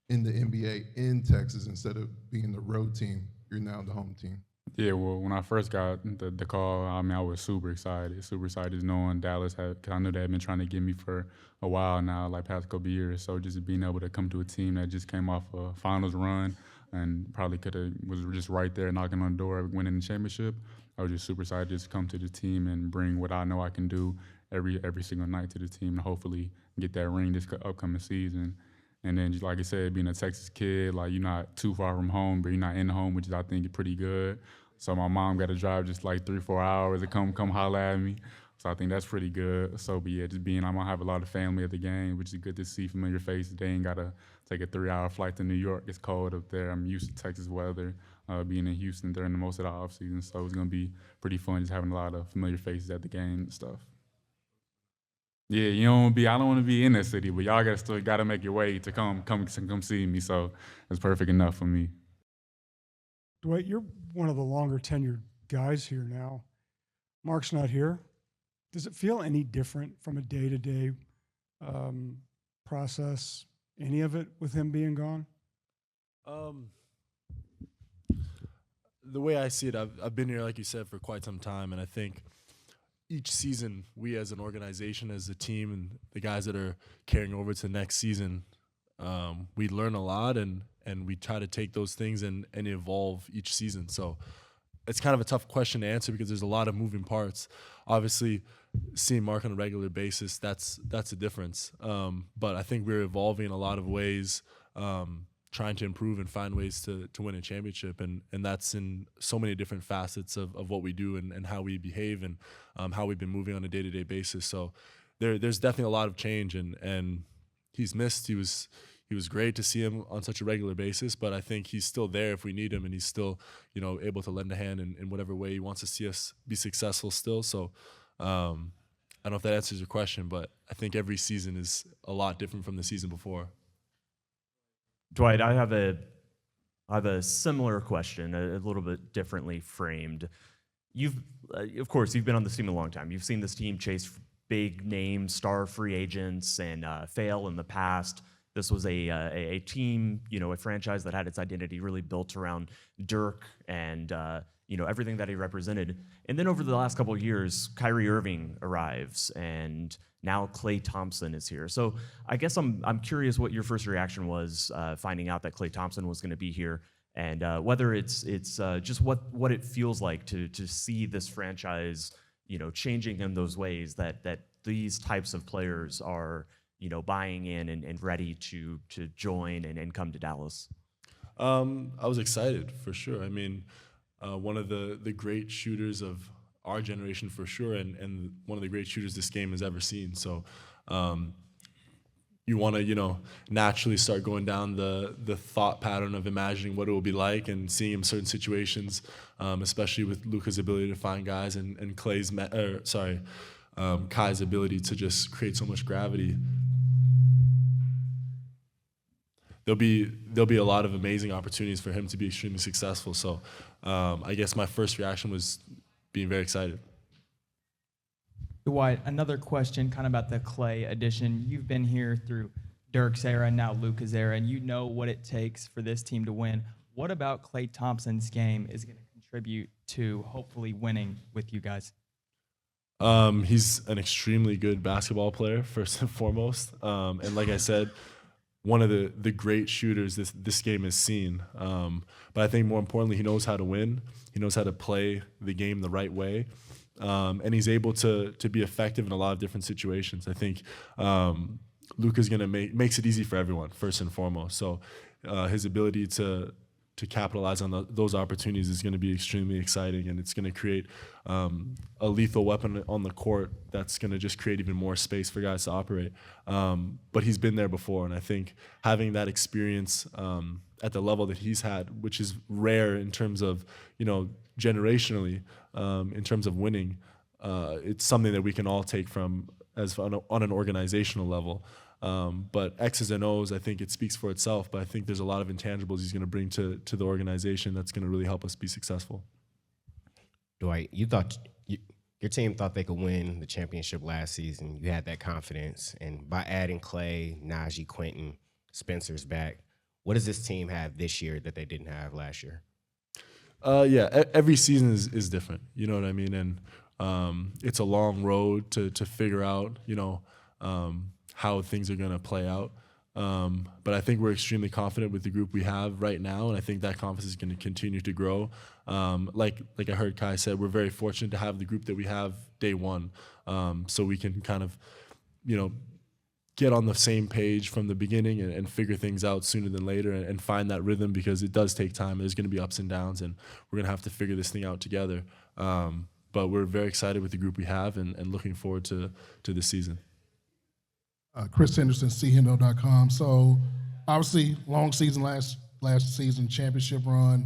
in the NBA in Texas instead of being the road team? You're now the home team. Yeah, well, when I first got the call, I was super excited knowing Dallas because I knew they had been trying to get me for a while now, like past couple of years. So just being able to come to a team that just came off a finals run, and probably was just right there knocking on the door of winning the championship. I was just super excited to just come to the team and bring what I know I can do every single night to the team and hopefully get that ring this upcoming season. And then, just like I said, being a Texas kid, like you're not too far from home, but you're not in home, which is, I think, pretty good. So my mom got to drive just like 3-4 hours to come holler at me. So I think that's pretty good. So, but yeah, just being, I'm gonna have a lot of family at the game, which is good to see familiar faces. They ain't gotta take a 3-hour flight to New York. It's cold up there. I'm used to Texas weather, being in Houston during the most of the off season. So it's gonna be pretty fun just having a lot of familiar faces at the game and stuff. Yeah, I don't want to be in that city, but y'all still gotta make your way to come see me. So it's perfect enough for me. Dwight, you're one of the longer tenured guys here now. Mark's not here. Does it feel any different from a day-to-day process, any of it, with him being gone? The way I see it, I've been here, like you said, for quite some time, and I think each season, we as an organization, as a team, and the guys that are carrying over to next season, we learn a lot, and we try to take those things and evolve each season. So it's kind of a tough question to answer because there's a lot of moving parts. Obviously, seeing Mark on a regular basis, that's a difference. But I think we're evolving in a lot of ways, trying to improve and find ways to win a championship. And that's in so many different facets of what we do and how we behave and how we've been moving on a day-to-day basis. So there's definitely a lot of change, and he's missed. He was great to see him on such a regular basis, but I think he's still there if we need him, and he's still, able to lend a hand in whatever way he wants to see us be successful still. So I don't know if that answers your question, but I think every season is a lot different from the season before. Dwight, I have a similar question, a little bit differently framed. Of course, you've been on this team a long time. You've seen this team chase big name star free agents and fail in the past. This was a team, a franchise that had its identity really built around Dirk and everything that he represented. And then over the last couple of years, Kyrie Irving arrives, and now Klay Thompson is here. So I guess I'm curious what your first reaction was finding out that Klay Thompson was going to be here, and whether it's just what it feels like to see this franchise, changing in those ways that these types of players are, buying in and ready to join and come to Dallas. I was excited for sure. I mean, one of the great shooters of our generation for sure, and one of the great shooters this game has ever seen. So you want to, naturally start going down the thought pattern of imagining what it will be like and seeing him in certain situations, especially with Luka's ability to find guys and Kai's ability to just create so much gravity. There'll be a lot of amazing opportunities for him to be extremely successful. So I guess my first reaction was being very excited. Dwight, another question kind of about the Klay addition. You've been here through Dirk's era and now Luka's era, and you know what it takes for this team to win. What about Klay Thompson's game is going to contribute to hopefully winning with you guys? He's an extremely good basketball player, first and foremost. And like I said, one of the great shooters this game has seen. But I think more importantly, he knows how to win. He knows how to play the game the right way. And he's able to be effective in a lot of different situations. I think Luka's going to makes it easy for everyone, first and foremost. So his ability to capitalize on those opportunities is going to be extremely exciting, and it's going to create a lethal weapon on the court that's going to just create even more space for guys to operate. But he's been there before, and I think having that experience at the level that he's had, which is rare in terms of, generationally, in terms of winning, it's something that we can all take from on an organizational level. But X's and O's, I think it speaks for itself, but I think there's a lot of intangibles he's going to bring to the organization that's going to really help us be successful. Dwight, your team thought they could win the championship last season. You had that confidence. And by adding Klay, Naji, Quentin, Spencer's back, what does this team have this year that they didn't have last year? Every season is different. You know what I mean? And it's a long road to figure out, how things are going to play out. But I think we're extremely confident with the group we have right now, and I think that confidence is going to continue to grow. Like I heard Kai said, we're very fortunate to have the group that we have day one, so we can kind of, get on the same page from the beginning and figure things out sooner than later and find that rhythm, because it does take time. There's going to be ups and downs, and we're going to have to figure this thing out together. But we're very excited with the group we have and looking forward to this season. Chris Henderson, CHendo.com. So obviously, long season last season, championship run.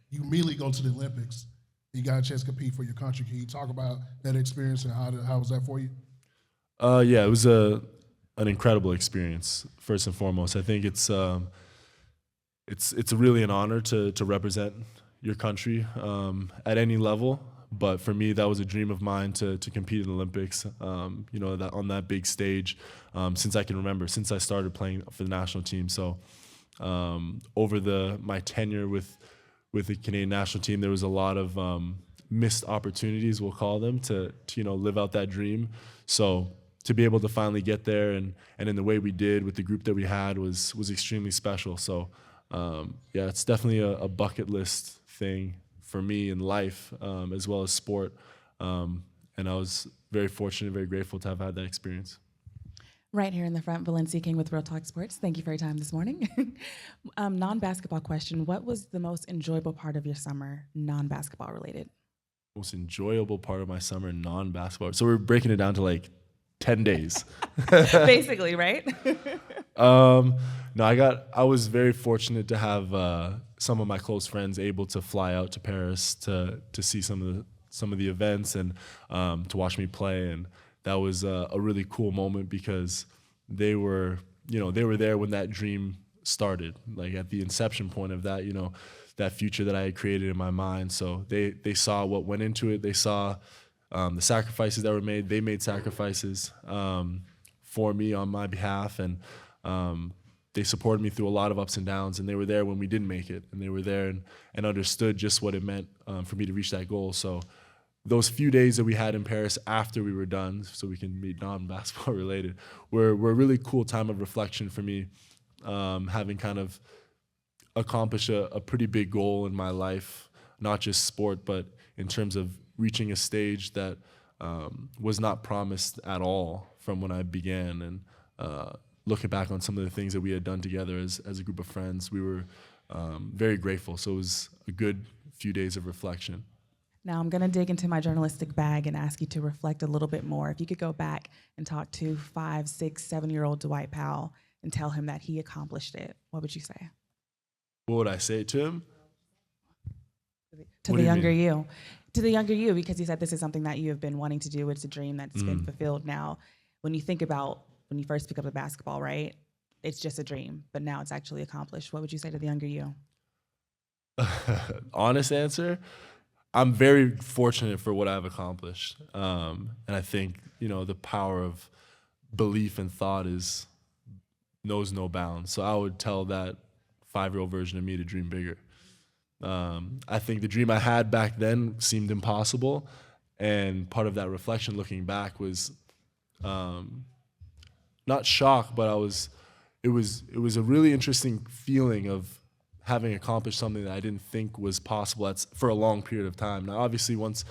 You immediately go to the Olympics. You got a chance to compete for your country. Can you talk about that experience and how was that for you? Yeah, it was an incredible experience. First and foremost, I think it's really an honor to represent your country at any level. But for me, that was a dream of mine to compete in the Olympics. That on that big stage, since I can remember, since I started playing for the national team. So over my tenure with the Canadian national team, there was a lot of missed opportunities, we'll call them, to live out that dream. So to be able to finally get there and in the way we did with the group that we had was extremely special. So yeah, it's definitely a bucket list thing for me in life, as well as sport. And I was very fortunate, very grateful to have had that experience. Right here in the front, Valencia King with Real Talk Sports. Thank you for your time this morning. Non-basketball question. What was the most enjoyable part of your summer, non-basketball related? Most enjoyable part of my summer, non-basketball. So we're breaking it down to like 10 days. Basically, right? No, I was very fortunate to have some of my close friends able to fly out to Paris to see some of the events and to watch me play, and that was a really cool moment because they were there when that dream started, like at the inception point of that, that future that I had created in my mind. So they saw what went into it. They saw the sacrifices that were made. They made sacrifices for me on my behalf, and they supported me through a lot of ups and downs, and they were there when we didn't make it, and they were there and understood just what it meant for me to reach that goal. So those few days that we had in Paris after we were done, so we can be non-basketball related, were a really cool time of reflection for me, having kind of accomplished a pretty big goal in my life, not just sport, but in terms of reaching a stage that was not promised at all from when I began. And looking back on some of the things that we had done together as a group of friends, we were very grateful. So it was a good few days of reflection. Now I'm going to dig into my journalistic bag and ask you to reflect a little bit more. If you could go back and talk to 5, 6, 7-year-old Dwight Powell and tell him that he accomplished it, what would you say? What would I say to him? To the younger you. To the younger you, because you said this is something that you have been wanting to do. It's a dream that's been fulfilled now. When you think about when you first pick up the basketball, right? It's just a dream, but now it's actually accomplished. What would you say to the younger you? Honest answer, I'm very fortunate for what I've accomplished. And I think, the power of belief and thought knows no bounds. So I would tell that 5-year-old version of me to dream bigger. I think the dream I had back then seemed impossible. And part of that reflection looking back was not shock, but it was a really interesting feeling of having accomplished something that I didn't think was possible for a long period of time. Now, obviously, once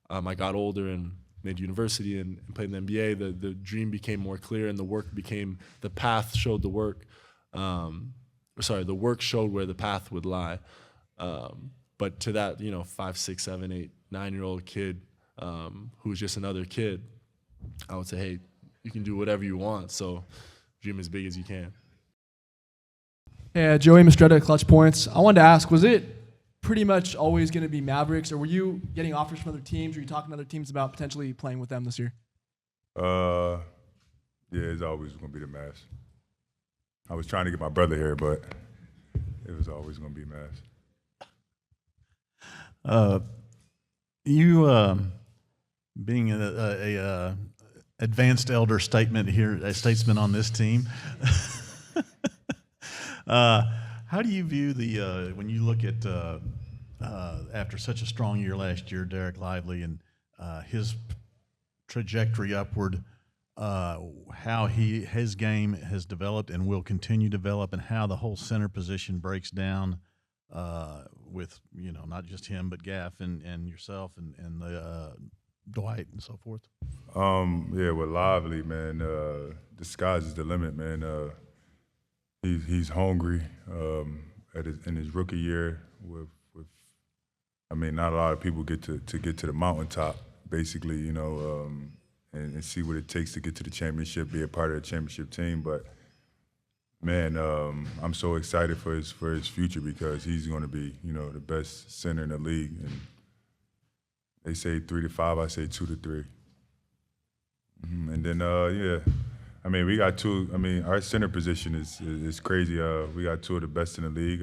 I got older and made university and played in the NBA, the dream became more clear, and the path showed the work. The work showed where the path would lie. But to that, 5, 6, 7, 8, 9-year-old kid who was just another kid, I would say, hey, you can do whatever you want, so dream as big as you can. Yeah, Joey Mastretta, Clutch Points. I wanted to ask, was it pretty much always going to be Mavericks, or were you getting offers from other teams? Were you talking to other teams about potentially playing with them this year? Yeah, it's always going to be the Mavs. I was trying to get my brother here, but it was always going to be Mavs. You being a advanced elder statesman on this team. How do you view when you look at after such a strong year last year, Dereck Lively and his trajectory upward? how his game has developed and will continue to develop, and how the whole center position breaks down with not just him but Gaff and yourself and the Dwight and so forth. Yeah, with Lively, man, the sky's is the limit, man. He's hungry in his rookie year. I mean, not a lot of people get to get to the mountaintop, basically, and see what it takes to get to the championship, be a part of the championship team. But man, I'm so excited for his future because he's going to be, the best center in the league. And they say 3 to 5, I say 2 to 3. And then yeah, I mean, we got two. I mean, our center position is crazy. We got two of the best in the league.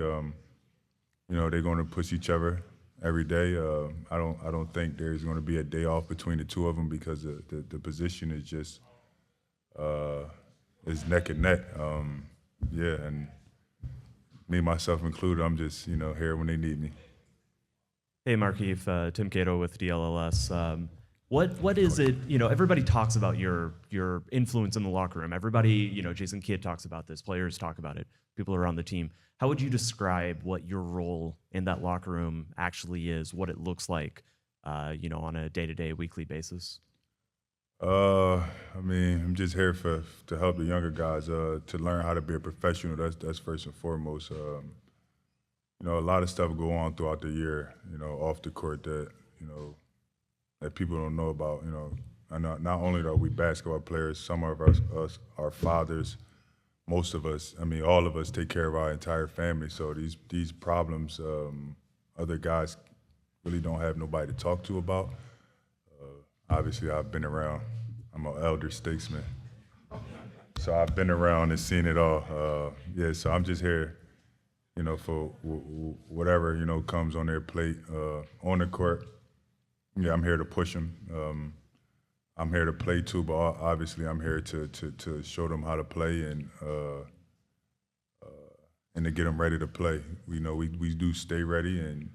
They're going to push each other every day. I don't think there's going to be a day off between the two of them because the position is just is neck and neck. Yeah, and me, myself included, I'm just here when they need me. Hey, Markieff, Tim Cato with DLLS. What is it? Everybody talks about your influence in the locker room. Everybody, Jason Kidd talks about this. Players talk about it. People around the team. How would you describe what your role in that locker room actually is? What it looks like, on a day-to-day, weekly basis? I mean, I'm just here to help the younger guys to learn how to be a professional. That's first and foremost. A lot of stuff go on throughout the year, off the court that that people don't know about. And not only are we basketball players, some of us are fathers. Most of us, I mean, all of us take care of our entire family. So these problems, other guys really don't have nobody to talk to about. Obviously, I've been around. I'm an elder statesman. So I've been around and seen it all. Yeah, so I'm just here, for whatever, comes on their plate. On the court, yeah, I'm here to push them. I'm here to play too, but obviously I'm here to show them how to play and to get them ready to play. We do stay ready, and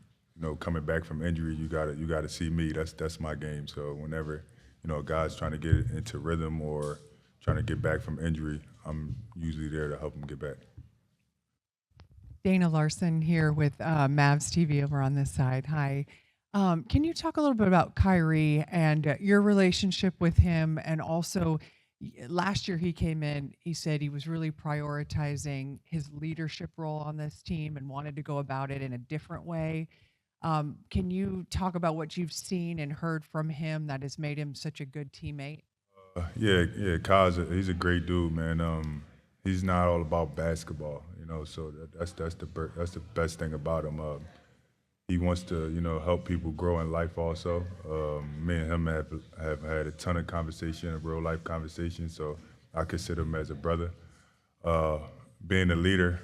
coming back from injury, you gotta see me. That's my game. So whenever a guy's trying to get into rhythm or trying to get back from injury, I'm usually there to help them get back. Dana Larson here with Mavs TV over on this side. Hi. Can you talk a little bit about Kyrie and your relationship with him? And also, last year he came in, he said he was really prioritizing his leadership role on this team and wanted to go about it in a different way. Can you talk about what you've seen and heard from him that has made him such a good teammate? Yeah, Kai's he's a great dude, man. He's not all about basketball, so that's the best thing about him. He wants to, help people grow in life also. Me and him have had a ton of conversation, real life conversation, so I consider him as a brother. Being a leader,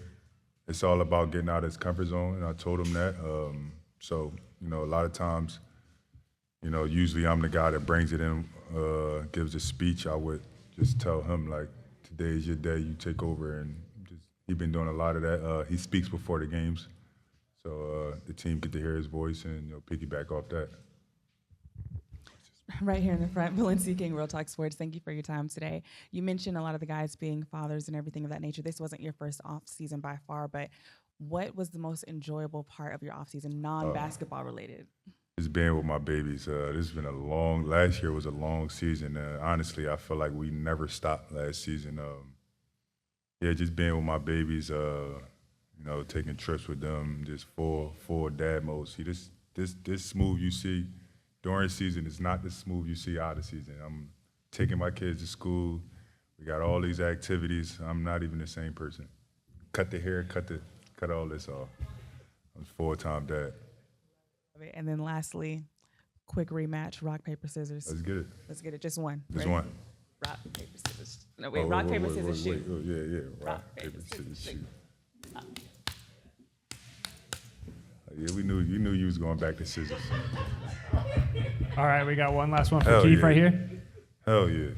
it's all about getting out of his comfort zone, and I told him that. So, a lot of times, usually I'm the guy that brings it in, gives a speech. I would just tell him, like, today is your day, you take over, and he's been doing a lot of that. He speaks before the games. So the team get to hear his voice and piggyback off that. Right here in the front, Valencia King, Real Talk Sports. Thank you for your time today. You mentioned a lot of the guys being fathers and everything of that nature. This wasn't your first off season by far, but what was the most enjoyable part of your off season, non-basketball related? Just being with my babies. This has been last year was a long season. Honestly, I feel like we never stopped last season. Yeah, just being with my babies. Taking trips with them, just full dad mode. See, this smooth you see during season is not the smooth you see out of season. I'm taking my kids to school. We got all these activities. I'm not even the same person. Cut the hair, cut all this off. I'm full-time dad. And then lastly, quick rematch, rock, paper, scissors. Let's get it. Let's get it. Just one. Just Ready? one. Rock, paper, scissors. No, wait, rock, paper, scissors, shoot. Yeah. Rock, paper, scissors, shoot. Yeah, you knew you was going back to scissors. All right, we got one last one for Hell Keith yeah. right here. Hell yeah.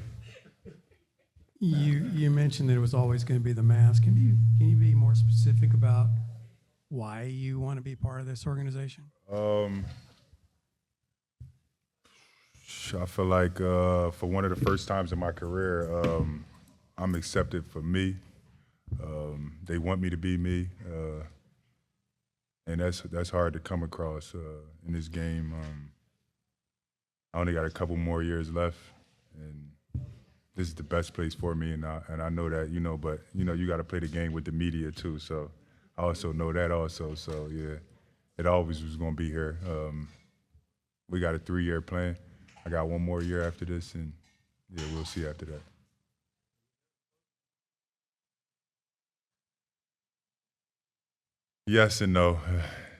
You mentioned that it was always going to be the Mavs. Can you be more specific about why you want to be part of this organization? I feel like for one of the first times in my career, I'm accepted for me. They want me to be me, and that's hard to come across in this game. I only got a couple more years left, and this is the best place for me, and I know that, but you got to play the game with the media too. So I also know that also. So yeah, it always was going to be here. We got a 3-year plan. I got 1 more year after this, and yeah, we'll see after that. Yes and no.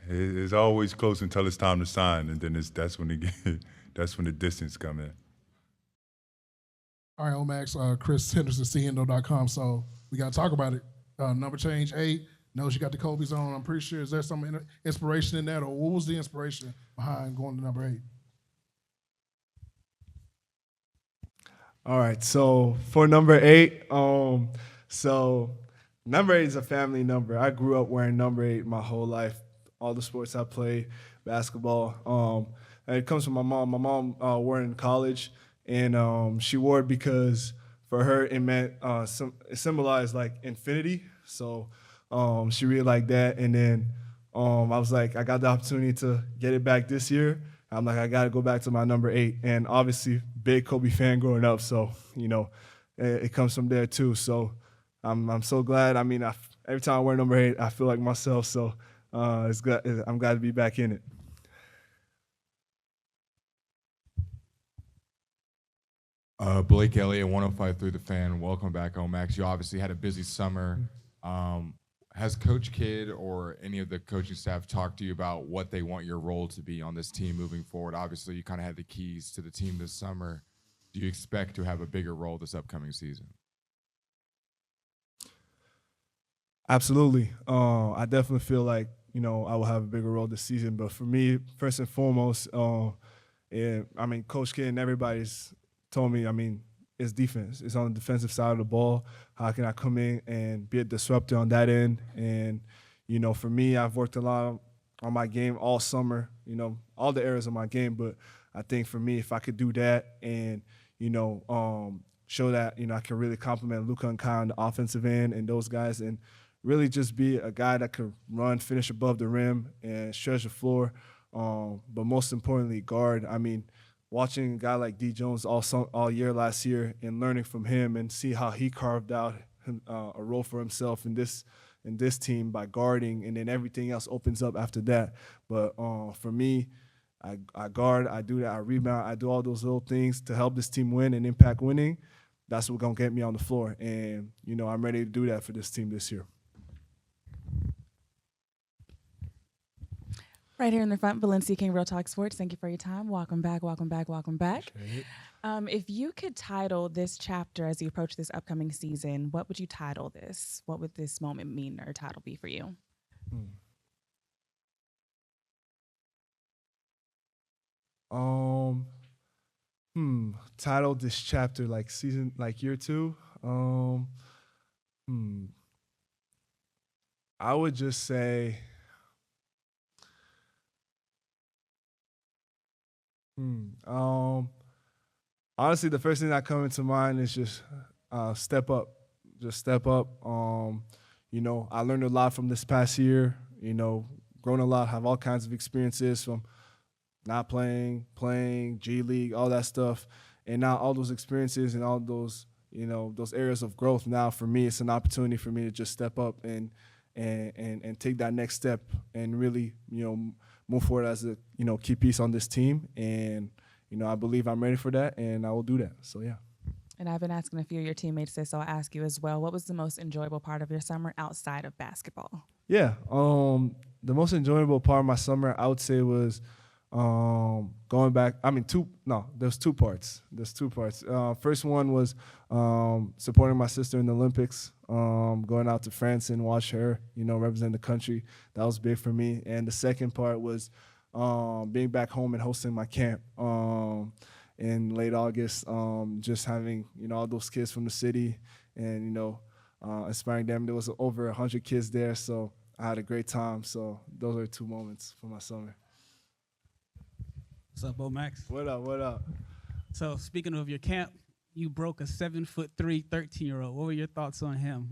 It's always close until it's time to sign, and then that's when the distance come in. All right, Omax, Chris Henderson, CNO.com. So we got to talk about it. Number change 8. Knows you got the Kobe's on. I'm pretty sure. Is there some inspiration in that, or what was the inspiration behind going to number 8? All right, so for number 8, so number 8 is a family number. I grew up wearing number 8 my whole life. All the sports I played, basketball. And it comes from my mom. My mom wore it in college, and she wore it because for her it meant it symbolized like infinity. So she really liked that. And then I was like, I got the opportunity to get it back this year. I'm like, I got to go back to my number 8. And obviously, big Kobe fan growing up, so it comes from there too. So I'm so glad. I mean, every time I wear number 8, I feel like myself. So it's good. I'm glad to be back in it. Blake Elliott, 105.3 The Fan. Welcome back, Omax. You obviously had a busy summer. Has Coach Kidd or any of the coaching staff talked to you about what they want your role to be on this team moving forward? Obviously, you kind of had the keys to the team this summer. Do you expect to have a bigger role this upcoming season? Absolutely. I definitely feel like, I will have a bigger role this season. But for me, first and foremost, Coach Kidd and everybody's told me, it's defense. It's on the defensive side of the ball. How can I come in and be a disruptor on that end? And, for me, I've worked a lot on my game all summer, all the areas of my game. But I think for me, if I could do that and, show that, I can really complement Luka and Kai on the offensive end and those guys, and really just be a guy that can run, finish above the rim, and stretch the floor. But most importantly, guard. Watching a guy like D. Jones all year last year and learning from him and see how he carved out a role for himself in this team by guarding, and then everything else opens up after that. But for me, I guard, I do that, I rebound, I do all those little things to help this team win and impact winning. That's what's going to get me on the floor. And, I'm ready to do that for this team this year. Right here in the front, Valencia King, Real Talk Sports. Thank you for your time. Welcome back, welcome back, welcome back. If you could title this chapter as you approach this upcoming season, what would you title this? What would this moment mean or title be for you? Title this chapter like year 2. I would just say, honestly, the first thing that comes into mind is just step up. Just step up. I learned a lot from this past year. Grown a lot, have all kinds of experiences from not playing, G League, all that stuff. And now all those experiences and all those, those areas of growth, now for me, it's an opportunity for me to just step up and take that next step and really, move forward as a, key piece on this team. And, I believe I'm ready for that, and I will do that. So, yeah. And I've been asking a few of your teammates this, so I'll ask you as well. What was the most enjoyable part of your summer outside of basketball? Yeah. The most enjoyable part of my summer, I would say, was going back. There's 2 parts. First one was supporting my sister in the Olympics, going out to France and watch her, represent the country. That was big for me. And the second part was being back home and hosting my camp in late August, just having, all those kids from the city and, inspiring them. There was over 100 kids there, so I had a great time. So those are 2 moments for my summer. What's up, Bo Max? What up? So speaking of your camp, you broke a 7'3" 13-year-old. What were your thoughts on him?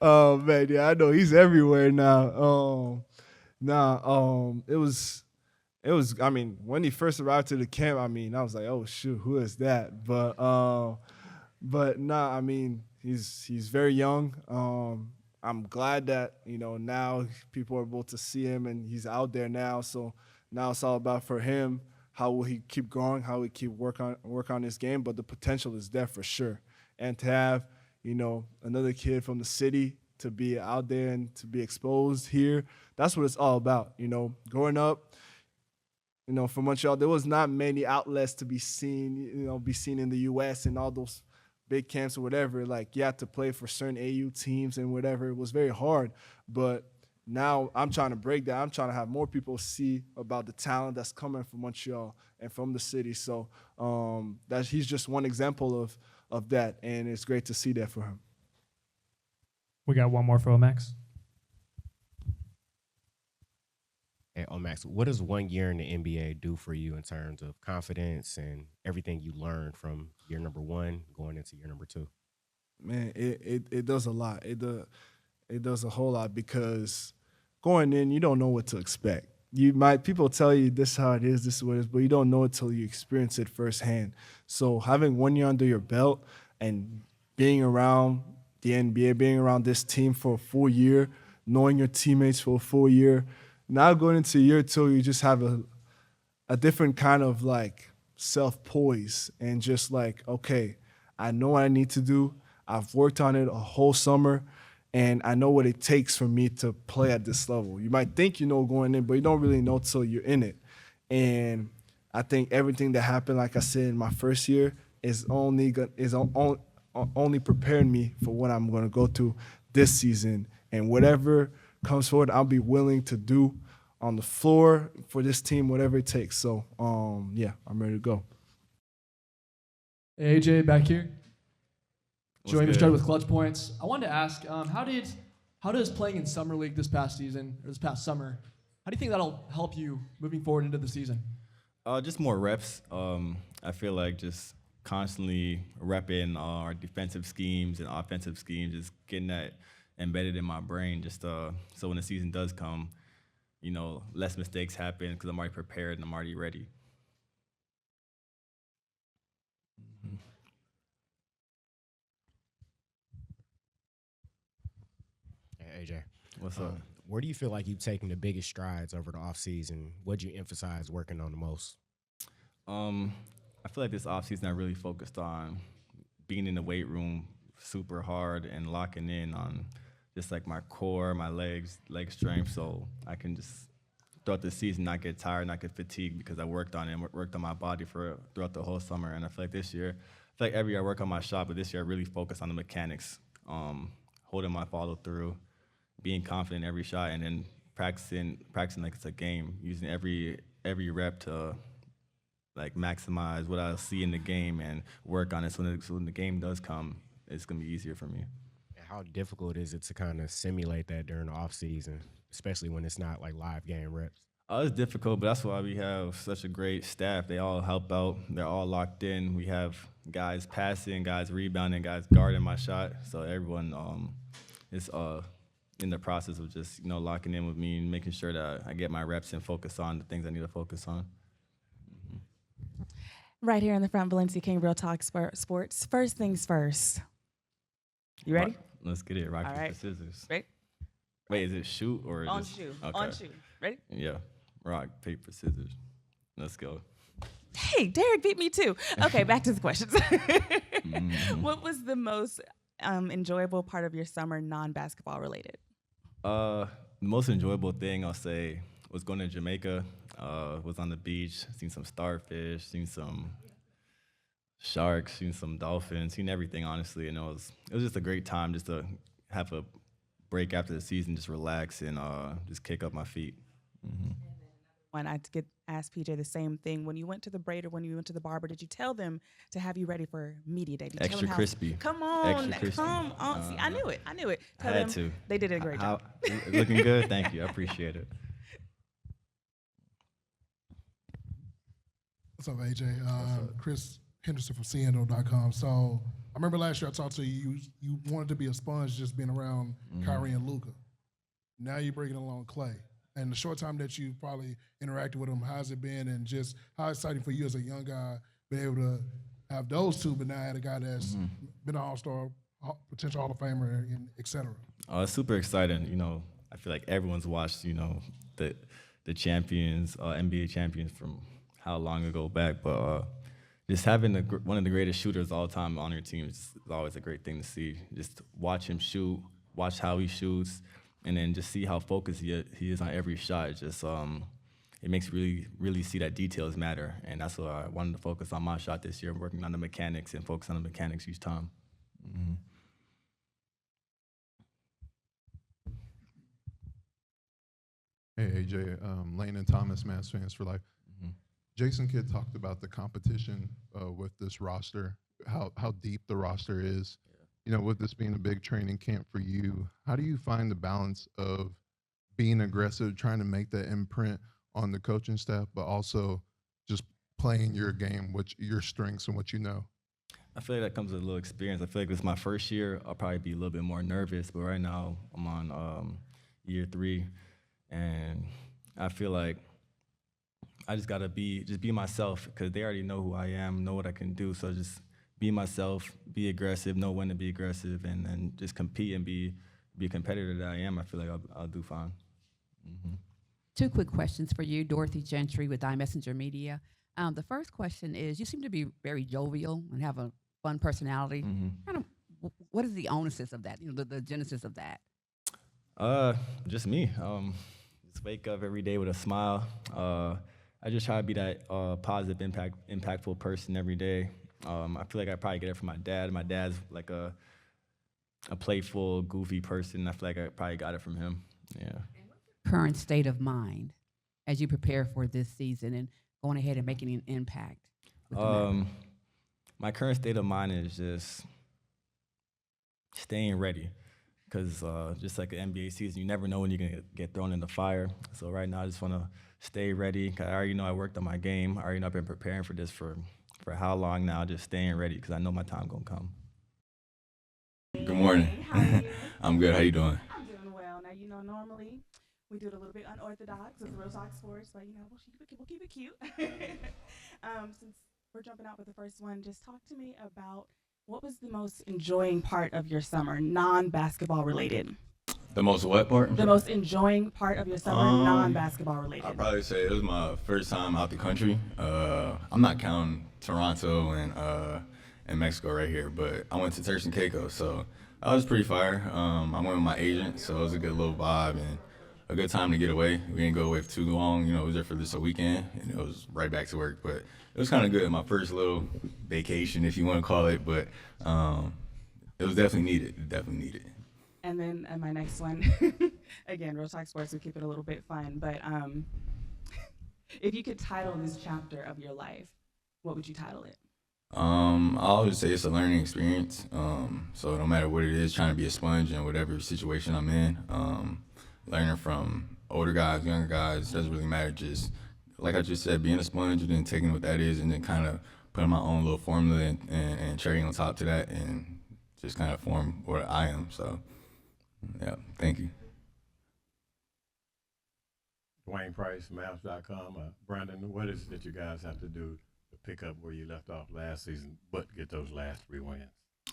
Oh man, yeah, I know he's everywhere now. It was. I mean, when he first arrived to the camp, I mean, I was like, oh shoot, who is that? But I mean, he's very young. I'm glad that now people are able to see him and he's out there now. So now it's all about for him. How will he keep growing? How will he keep work on his game? But the potential is there for sure. And to have, another kid from the city to be out there and to be exposed here, that's what it's all about. Growing up, from Montreal, there was not many outlets to be seen in the U.S. and all those big camps or whatever. Like, you had to play for certain AU teams and whatever. It was very hard. But now I'm trying to break that. I'm trying to have more people see about the talent that's coming from Montreal and from the city. So he's just one example of that, and it's great to see that for him. We got one more for Max. Hey, Max, what does 1 year in the NBA do for you in terms of confidence and everything you learned from year number 1 going into year number 2? Man, it does a lot. It does a whole lot because going in, you don't know what to expect. People tell you this is how it is, this is what it is, but you don't know it till you experience it firsthand. So having 1 year under your belt and being around the NBA, being around this team for a full year, knowing your teammates for a full year, now going into year 2, you just have a different kind of like self-poise and just like, okay, I know what I need to do. I've worked on it a whole summer, and I know what it takes for me to play at this level. You might think you know going in, but you don't really know till you're in it. And I think everything that happened, like I said, in my first year is only preparing me for what I'm going to go through this season. And whatever comes forward, I'll be willing to do on the floor for this team, whatever it takes. So, yeah, I'm ready to go. Hey, AJ, back here. What's Joey good? Mistretta with Clutch Points. I wanted to ask, how does playing in Summer League this past season, or this past summer, how do you think that'll help you moving forward into the season? Just more reps. I feel like just constantly repping our defensive schemes and offensive schemes, just getting that embedded in my brain, just so when the season does come, less mistakes happen because I'm already prepared and I'm already ready. Hey, AJ. What's up? Where do you feel like you've taken the biggest strides over the offseason? What do you emphasize working on the most? I feel like this offseason I really focused on being in the weight room super hard and locking in on just like my core, my leg strength, so I can just throughout the season not get tired, not get fatigued because I worked on it and worked on my body throughout the whole summer. And I feel like this year, every year I work on my shot, but this year I really focused on the mechanics, holding my follow through, being confident in every shot, and then practicing like it's a game, using every rep to like maximize what I see in the game and work on it. So when the game does come, it's gonna be easier for me. How difficult is it to kind of simulate that during the off season, especially when it's not like live game reps? It's difficult, but that's why we have such a great staff. They all help out. They're all locked in. We have guys passing, guys rebounding, guys guarding my shot. So everyone is in the process of just locking in with me and making sure that I get my reps and focus on the things I need to focus on. Right here in the front, Valencia King, Real Talk Sports. First things first. You ready? Let's get it. Rock, All paper, right. scissors. Ready? Wait, is it shoot or is On it shoe. Okay. On shoe. Ready? Yeah. Rock, paper, scissors. Let's go. Hey, Dereck beat me too. Okay, back to the questions. What was the most enjoyable part of your summer non-basketball related? The most enjoyable thing I'll say was going to Jamaica. Was on the beach, seen some starfish, seen some sharks, seen some dolphins, seen everything, honestly. And it was just a great time just to have a break after the season, just relax and just kick up my feet. Mm-hmm. When I ask PJ the same thing, when you went to the braider, when you went to the barber, did you tell them to have you ready for media day? Did you tell them Crispy. Come on, Extra crispy. come on. See, I knew it. Tell I had them to. They did a great job. Looking good? Thank you. I appreciate it. What's up, AJ? Chris Henderson from CNO.com. So I remember last year I talked to you. You wanted to be a sponge just being around Kyrie and Luka. Now you're bringing along Klay. And the short time that you probably interacted with him, how's it been? And just how exciting for you as a young guy being able to have those two, but now had a guy that's been an all-star, potential Hall of Famer, and et cetera. Oh, it's super exciting. You know, I feel like everyone's watched, you know, the champions, NBA champions from how long ago back. But just having one of the greatest shooters of all time on your team is always a great thing to see. Just watch him shoot, watch how he shoots, and then just see how focused he is on every shot. It just it makes you really see that details matter, and that's what I wanted to focus on my shot this year, working on the mechanics and focus on the mechanics each time. Hey, AJ, Lane and Thomas, Mavs Fans for Life. Jason Kidd talked about the competition with this roster, how deep the roster is. You know, with this being a big training camp for you, how do you find the balance of being aggressive, trying to make that imprint on the coaching staff, but also just playing your game, your strengths and what you know? I feel like that comes with a little experience. I feel like if it's my first year, I'll probably be a little bit more nervous, but right now I'm on year 3, and I feel like I just gotta be myself, because they already know who I am, know what I can do. So just be myself, be aggressive, know when to be aggressive, and then just compete and be a competitor that I am. I feel like I'll do fine. 2 quick questions for you. Dorothy Gentry with iMessenger Media. The first question is, you seem to be very jovial and have a fun personality. Kind of, what is the onuses of that? You know, the genesis of that? Just me. Just wake up every day with a smile. I just try to be that positive, impactful person every day. I feel like I probably get it from my dad. My dad's like a playful, goofy person. I feel like I probably got it from him. Yeah. Current state of mind as you prepare for this season and going ahead and making an impact? My current state of mind is just staying ready, because just like an NBA season, you never know when you're going to get thrown in the fire. So right now I just want to stay ready, because I already know I worked on my game. I already know I've been preparing for this for how long now, just staying ready, because I know my time going to come. Good morning. How are you? I'm good. How you doing? I'm doing well. Now, you know, normally we do it a little bit unorthodox with the Real Talk Sports, but, you know, we'll keep it cute. Since we're jumping out with the first one, just talk to me about what was the most enjoying part of your summer, non-basketball related? The most what part? The most enjoying part of your summer, non-basketball related. I'd probably say it was my first time out the country. I'm not counting Toronto and Mexico right here, but I went to Turks and Caicos, so that was pretty fire. I went with my agent, so it was a good little vibe and a good time to get away. We didn't go away for too long, you know, it was there for just a weekend, and it was right back to work, but it was kind of good. My first little vacation, if you want to call it, but it was definitely needed. And then my next one, again, Real Talk Sports, we keep it a little bit fun, but if you could title this chapter of your life, what would you title it? I'll always say it's a learning experience. So no matter what it is, trying to be a sponge in whatever situation I'm in, learning from older guys, younger guys, doesn't really matter. Just like I just said, being a sponge and then taking what that is and then kind of putting my own little formula and cherry on top to that and just kind of form what I am. So, yeah, thank you. Dwayne Price, Mavs.com. Brandon, what is it that you guys have to do to pick up where you left off last season, but get those last 3 wins?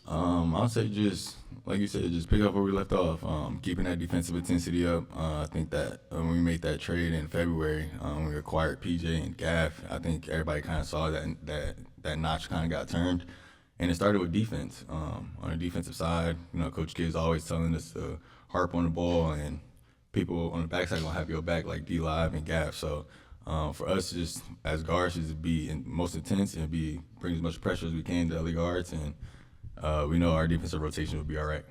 I'll say just, like you said, just pick up where we left off, keeping that defensive intensity up. I think that when we made that trade in February, we acquired PJ and Gaff, I think everybody kind of saw that notch kind of got turned. And it started with defense. On the defensive side, you know, Coach Kidd's always telling us to harp on the ball, and people on the backside going to have your back like D-Live and Gaff. So for us, just as guards, just to be most intense and bring as much pressure as we can to other guards, and we know our defensive rotation will be all right.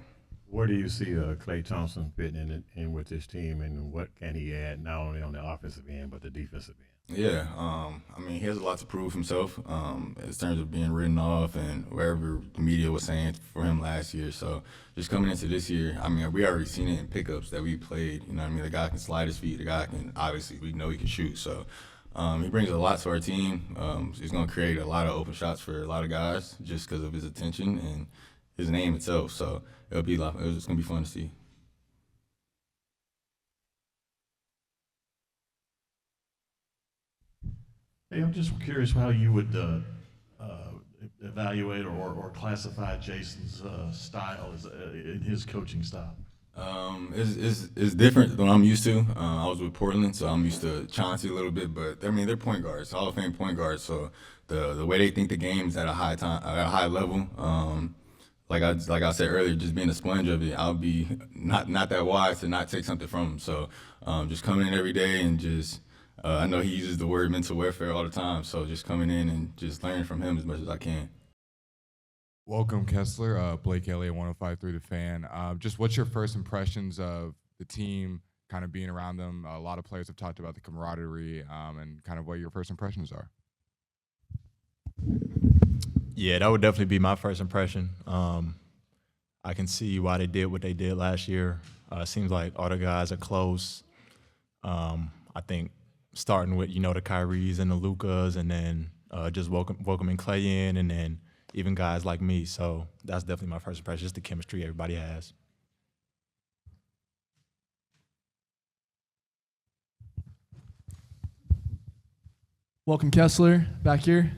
Where do you see Klay Thompson fitting in with this team, and what can he add not only on the offensive end but the defensive end? Yeah, I mean, he has a lot to prove himself in terms of being written off and wherever the media was saying for him last year. So just coming into this year, I mean, we already seen it in pickups that we played. You know what I mean? The guy can slide his feet. The guy can, obviously, we know he can shoot. So He brings a lot to our team. He's going to create a lot of open shots for a lot of guys just because of his attention and his name itself. So it's going to be fun to see. Hey, I'm just curious how you would evaluate or classify Jason's style in his coaching style. It's different than I'm used to. I was with Portland, so I'm used to Chauncey a little bit. But I mean, they're point guards, Hall of Fame point guards. So the way they think the game is at a high level. Like I said earlier, just being a sponge of it, I'll be not that wise to not take something from him. So just coming in every day and just. I know he uses the word mental warfare all the time, so just coming in and just learning from him as much as I can. Welcome, Kessler. Blake Elliott, 105.3 The Fan. Just what's your first impressions of the team, kind of being around them? A lot of players have talked about the camaraderie and kind of what your first impressions are. Yeah, that would definitely be my first impression. I can see why they did what they did last year. It seems like all the guys are close. I think starting with, the Kyries and the Lukas, and then just welcoming Klay in, and then even guys like me. So that's definitely my first impression, just the chemistry everybody has. Welcome, Kessler, back here.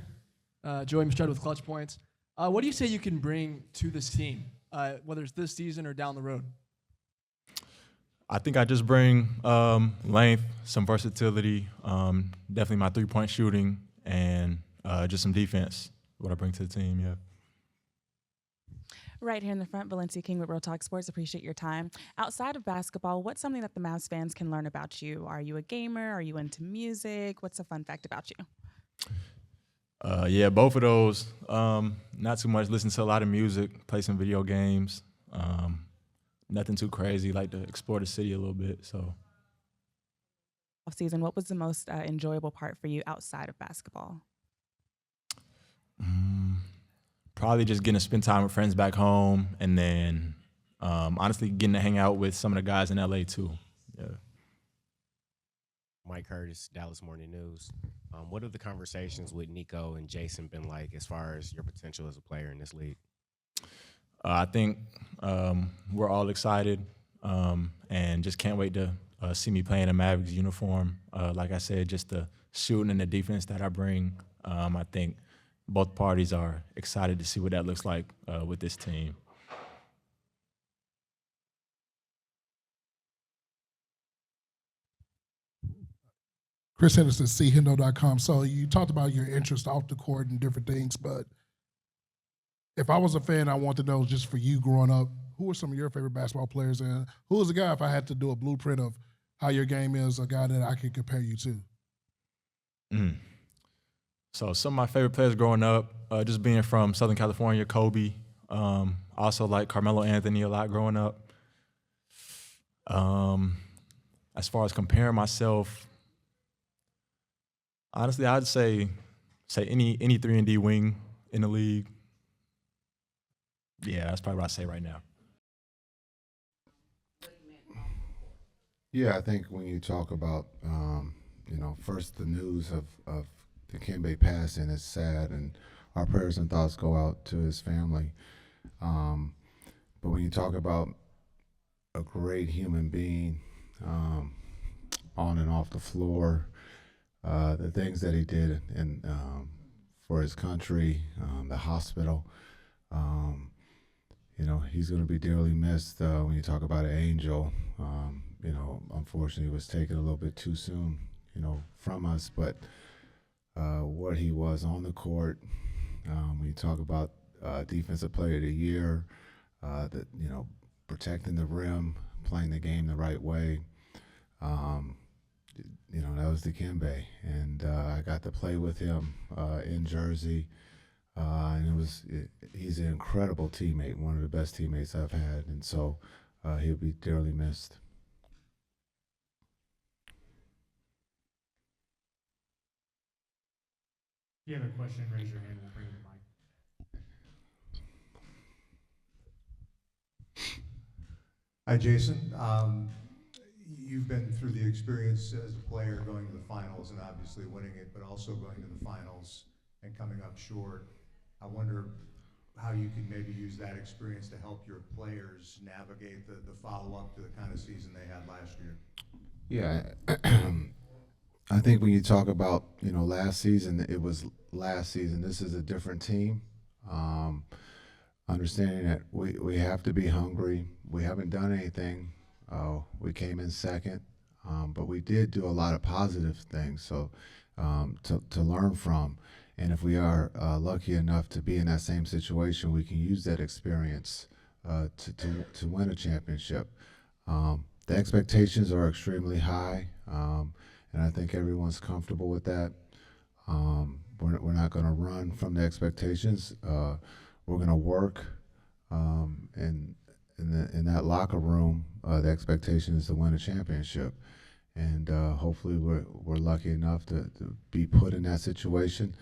Joey Mistretta with Clutch Points. What do you say you can bring to this team, whether it's this season or down the road? I think I just bring length, some versatility, definitely my three-point shooting, and just some defense, what I bring to the team, yeah. Right here in the front, Valencia King with Real Talk Sports. Appreciate your time. Outside of basketball, what's something that the Mavs fans can learn about you? Are you a gamer? Are you into music? What's a fun fact about you? Yeah, both of those. Not too much. Listen to a lot of music, play some video games. Nothing too crazy. Like to explore the city a little bit. So, Off season, what was the most enjoyable part for you outside of basketball? Probably just getting to spend time with friends back home, and then honestly getting to hang out with some of the guys in LA too. Yeah. Mike Curtis, Dallas Morning News. What have the conversations with Nico and Jason been like as far as your potential as a player in this league? I think we're all excited and just can't wait to see me play in a Mavericks uniform. Like I said, just the shooting and the defense that I bring. I think both parties are excited to see what that looks like with this team. Chris Henderson, chendo.com. So you talked about your interest off the court and different things, but if I was a fan, I want to know, just for you growing up, who are some of your favorite basketball players, and who is a guy, if I had to do a blueprint of how your game is, a guy that I could compare you to? So some of my favorite players growing up, just being from Southern California, Kobe. Also like Carmelo Anthony a lot growing up. As far as comparing myself, honestly, I'd say any 3-and-D wing in the league. Yeah, that's probably what I'd say right now. Yeah, I think when you talk about, first the news of Dikembe passing is sad, and our prayers and thoughts go out to his family. But when you talk about a great human being on and off the floor, the things that he did for his country, the hospital, he's going to be dearly missed. When you talk about an angel, unfortunately, it was taken a little bit too soon, from us. But what he was on the court, when you talk about Defensive Player of the Year, protecting the rim, playing the game the right way, that was Dikembe. And I got to play with him in Jersey. And he's an incredible teammate, one of the best teammates I've had, and so he'll be dearly missed. If you have a question, raise your hand. We'll bring the mic. Hi, Jason. you've been through the experience as a player going to the finals and obviously winning it, but also going to the finals and coming up short. I wonder how you can maybe use that experience to help your players navigate the follow-up to the kind of season they had last year. Yeah, I think when you talk about, last season, it was last season. This is a different team. Understanding that we have to be hungry. We haven't done anything. We came in second, but we did do a lot of positive things. So to learn from, and if we are lucky enough to be in that same situation, we can use that experience to win a championship. The expectations are extremely high, and I think everyone's comfortable with that. We're not going to run from the expectations. We're going to work, and in that locker room, the expectation is to win a championship. And hopefully we're lucky enough to be put in that situation.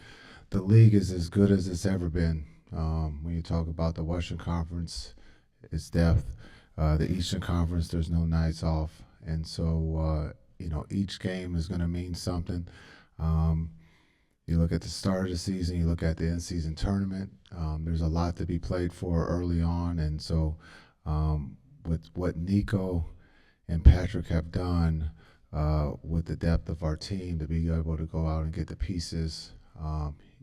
The league is as good as it's ever been. When you talk about the Western Conference, it's depth. The Eastern Conference, there's no nights off. And so, each game is going to mean something. You look at the start of the season, you look at the in-season tournament. There's a lot to be played for early on. And so with what Nico and Patrick have done with the depth of our team, to be able to go out and get the pieces,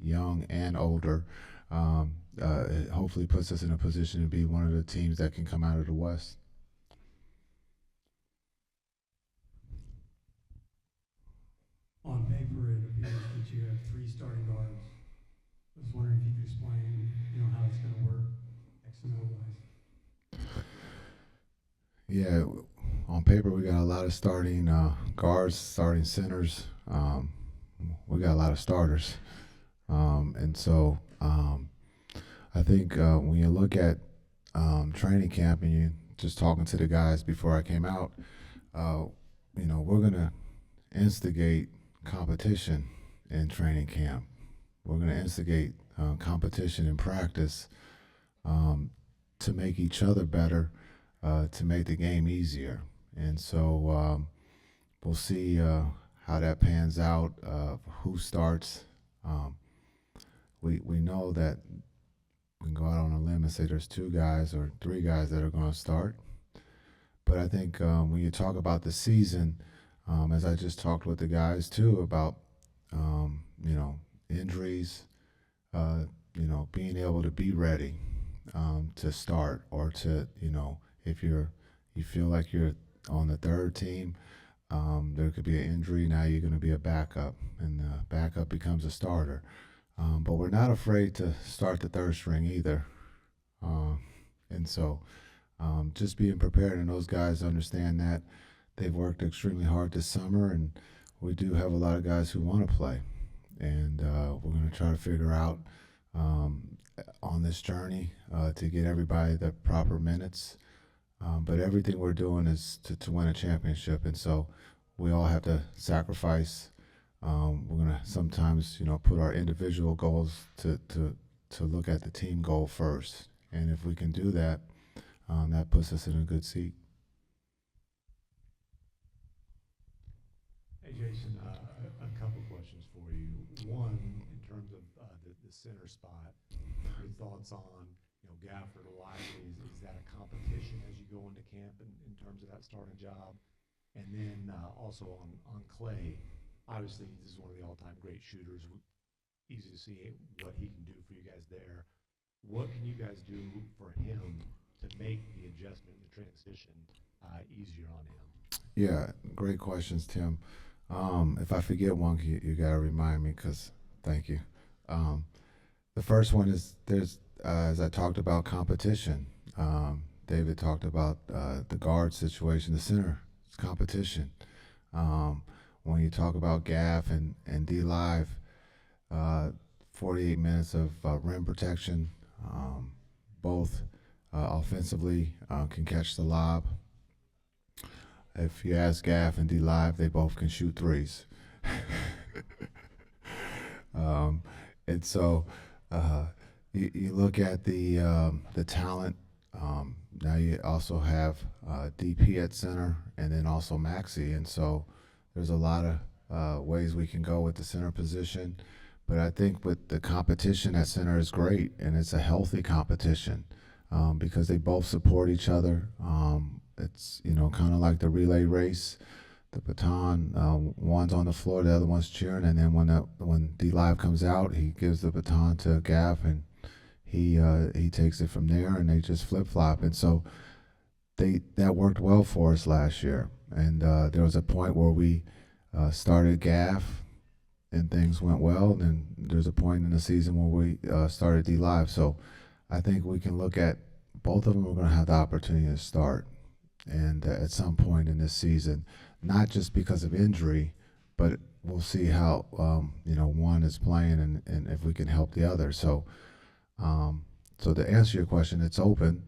young and older, it hopefully puts us in a position to be one of the teams that can come out of the West. On paper, it appears that you have 3 starting guards. I was wondering if you could explain, how it's going to work, X and O wise. Yeah, on paper we got a lot of starting guards, starting centers. We got a lot of starters, and so I think when you look at training camp and you just talking to the guys before I came out, we're gonna instigate competition in training camp. We're gonna instigate competition in practice to make each other better, to make the game easier. And so we'll see how that pans out, who starts. We know that we can go out on a limb and say there's 2 guys or 3 guys that are going to start. But I think when you talk about the season, as I just talked with the guys too about, injuries, being able to be ready to start, or to, if you feel like you're on the 3rd team, there could be an injury. Now you're going to be a backup, and the backup becomes a starter. But we're not afraid to start the 3rd string either. And so just being prepared, and those guys understand that. They've worked extremely hard this summer, and we do have a lot of guys who want to play. And we're going to try to figure out on this journey to get everybody the proper minutes. But everything we're doing is to win a championship, and so we all have to sacrifice. We're gonna sometimes, put our individual goals to look at the team goal first, and if we can do that, that puts us in a good seat. Hey, Jason, a couple questions for you. One, in terms of the center spot, your thoughts on, Gafford or Lively, is that a competition as you go into camp in terms of that starting job? And then also on Klay, obviously this is one of the all-time great shooters. Easy to see what he can do for you guys there. What can you guys do for him to make the adjustment, the transition easier on him? Yeah, great questions, Tim. If I forget one, you got to remind me, because thank you. The first one is there's, as I talked about, competition. David talked about the guard situation, the center. It's competition. When you talk about Gaff and D-Live, 48 minutes of rim protection, both offensively can catch the lob. If you ask Gaff and D-Live, they both can shoot threes. And so you look at the talent Now you also have DP at center, and then also Maxi, and so there's a lot of ways we can go with the center position. But I think with the competition at center is great, and it's a healthy competition because they both support each other. It's kind of like the relay race. The baton, one's on the floor, the other one's cheering, and then when D Live comes out, he gives the baton to Gaff, and he takes it from there, and they just flip flop. And so that worked well for us last year. And there was a point where we started Gaff, and things went well. And there's a point in the season where we started D Live. So I think we can look at both of them. We're going to have the opportunity to start, and at some point in this season. Not just because of injury, but we'll see how one is playing and if we can help the other. So, so to answer your question, it's open,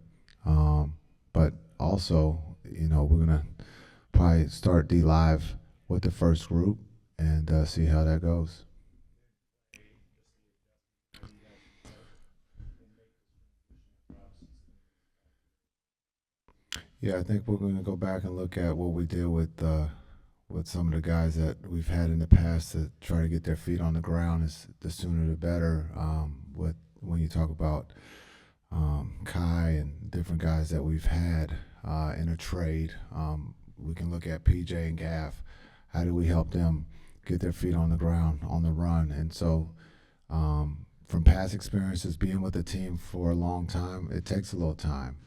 but also we're gonna probably start D Live with the first group and see how that goes. Yeah, I think we're going to go back and look at what we did with some of the guys that we've had in the past to try to get their feet on the ground. The sooner the better. When you talk about Kai and different guys that we've had in a trade, we can look at PJ and Gaff. How do we help them get their feet on the ground on the run? And so, from past experiences, being with the team for a long time, it takes a little time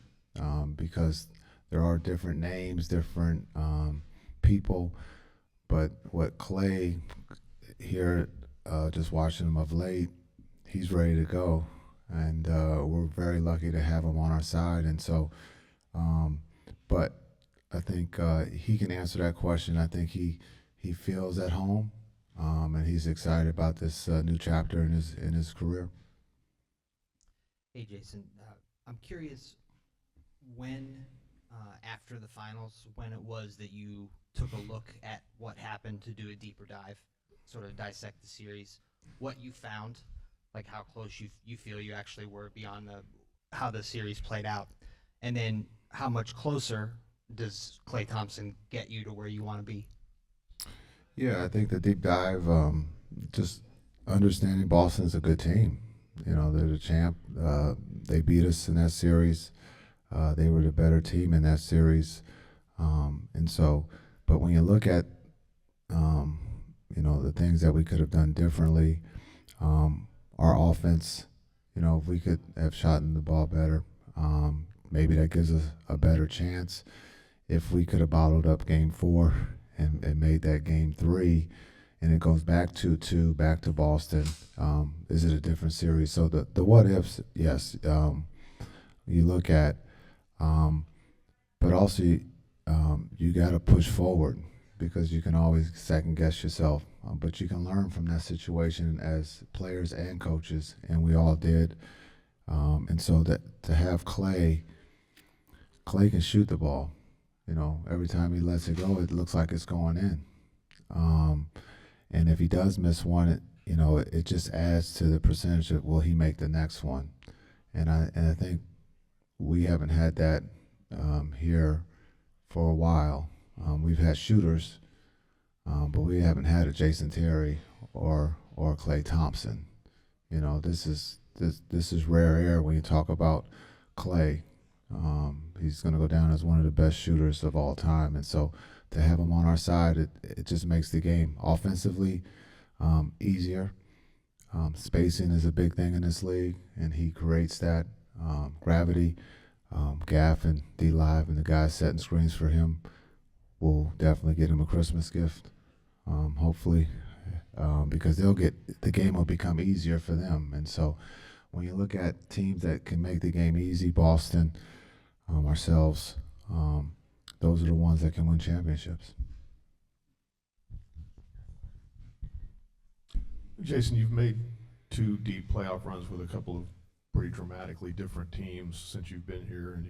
because there are different names, different people, but what Klay here, just watching him of late, he's ready to go, and we're very lucky to have him on our side. And so, but I think he can answer that question. I think he feels at home, and he's excited about this new chapter in his career. Hey, Jason, I'm curious when. After the finals, when it was that you took a look at what happened to do a deeper dive, sort of dissect the series, what you found, like how close you feel you actually were beyond how the series played out, and then how much closer does Klay Thompson get you to where you want to be? Yeah, I think the deep dive, just understanding Boston's a good team. They're the champ. They beat us in that series. They were the better team in that series. And so, but when you look at, the things that we could have done differently, our offense, if we could have shot the ball better, maybe that gives us a better chance. If we could have bottled up game 4 and made that game 3, and it goes back 2-2, back to Boston, is it a different series? So the what ifs, yes, you look at, but also you got to push forward because you can always second guess yourself, but you can learn from that situation as players and coaches, and we all did. And so that to have Klay can shoot the ball. Every time he lets it go, it looks like it's going in. And if he does miss one, it just adds to the percentage of will he make the next one. And I think we haven't had that here for a while. We've had shooters, but we haven't had a Jason Terry or Klay Thompson. This is rare air when you talk about Klay. He's going to go down as one of the best shooters of all time, and so to have him on our side, it just makes the game offensively easier. Spacing is a big thing in this league, and he creates that gravity. Gaff and D Live and the guys setting screens for him will definitely get him a Christmas gift, hopefully, because the game will become easier for them. And so when you look at teams that can make the game easy, Boston, ourselves, those are the ones that can win championships. Jason, you've made 2 deep playoff runs with a couple of pretty dramatically different teams since you've been here,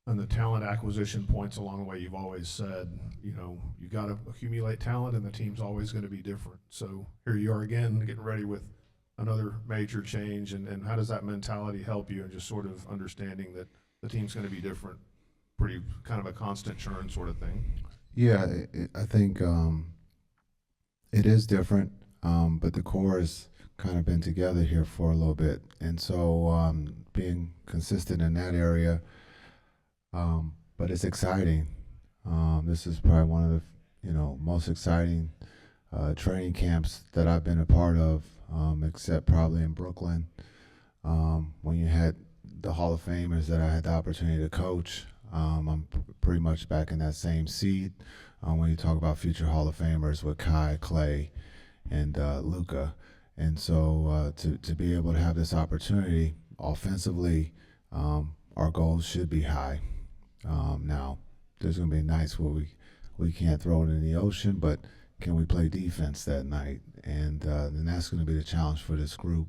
and the talent acquisition points along the way. You've always said, you got to accumulate talent, and the team's always going to be different. So here you are again, getting ready with another major change, and how does that mentality help you, and just sort of understanding that the team's going to be different, pretty kind of a constant churn sort of thing. Yeah, I think it is different, but the core has kind of been together here for a little bit, and so being consistent in that area. But it's exciting. This is probably one of the most exciting training camps that I've been a part of, except probably in Brooklyn, when you had the Hall of Famers that I had the opportunity to coach. I'm pretty much back in that same seat when you talk about future Hall of Famers with Kai, Klay, and Luka. And so to be able to have this opportunity offensively, our goals should be high. Now, there's going to be nights where we can't throw it in the ocean, but can we play defense that night? And then that's going to be the challenge for this group.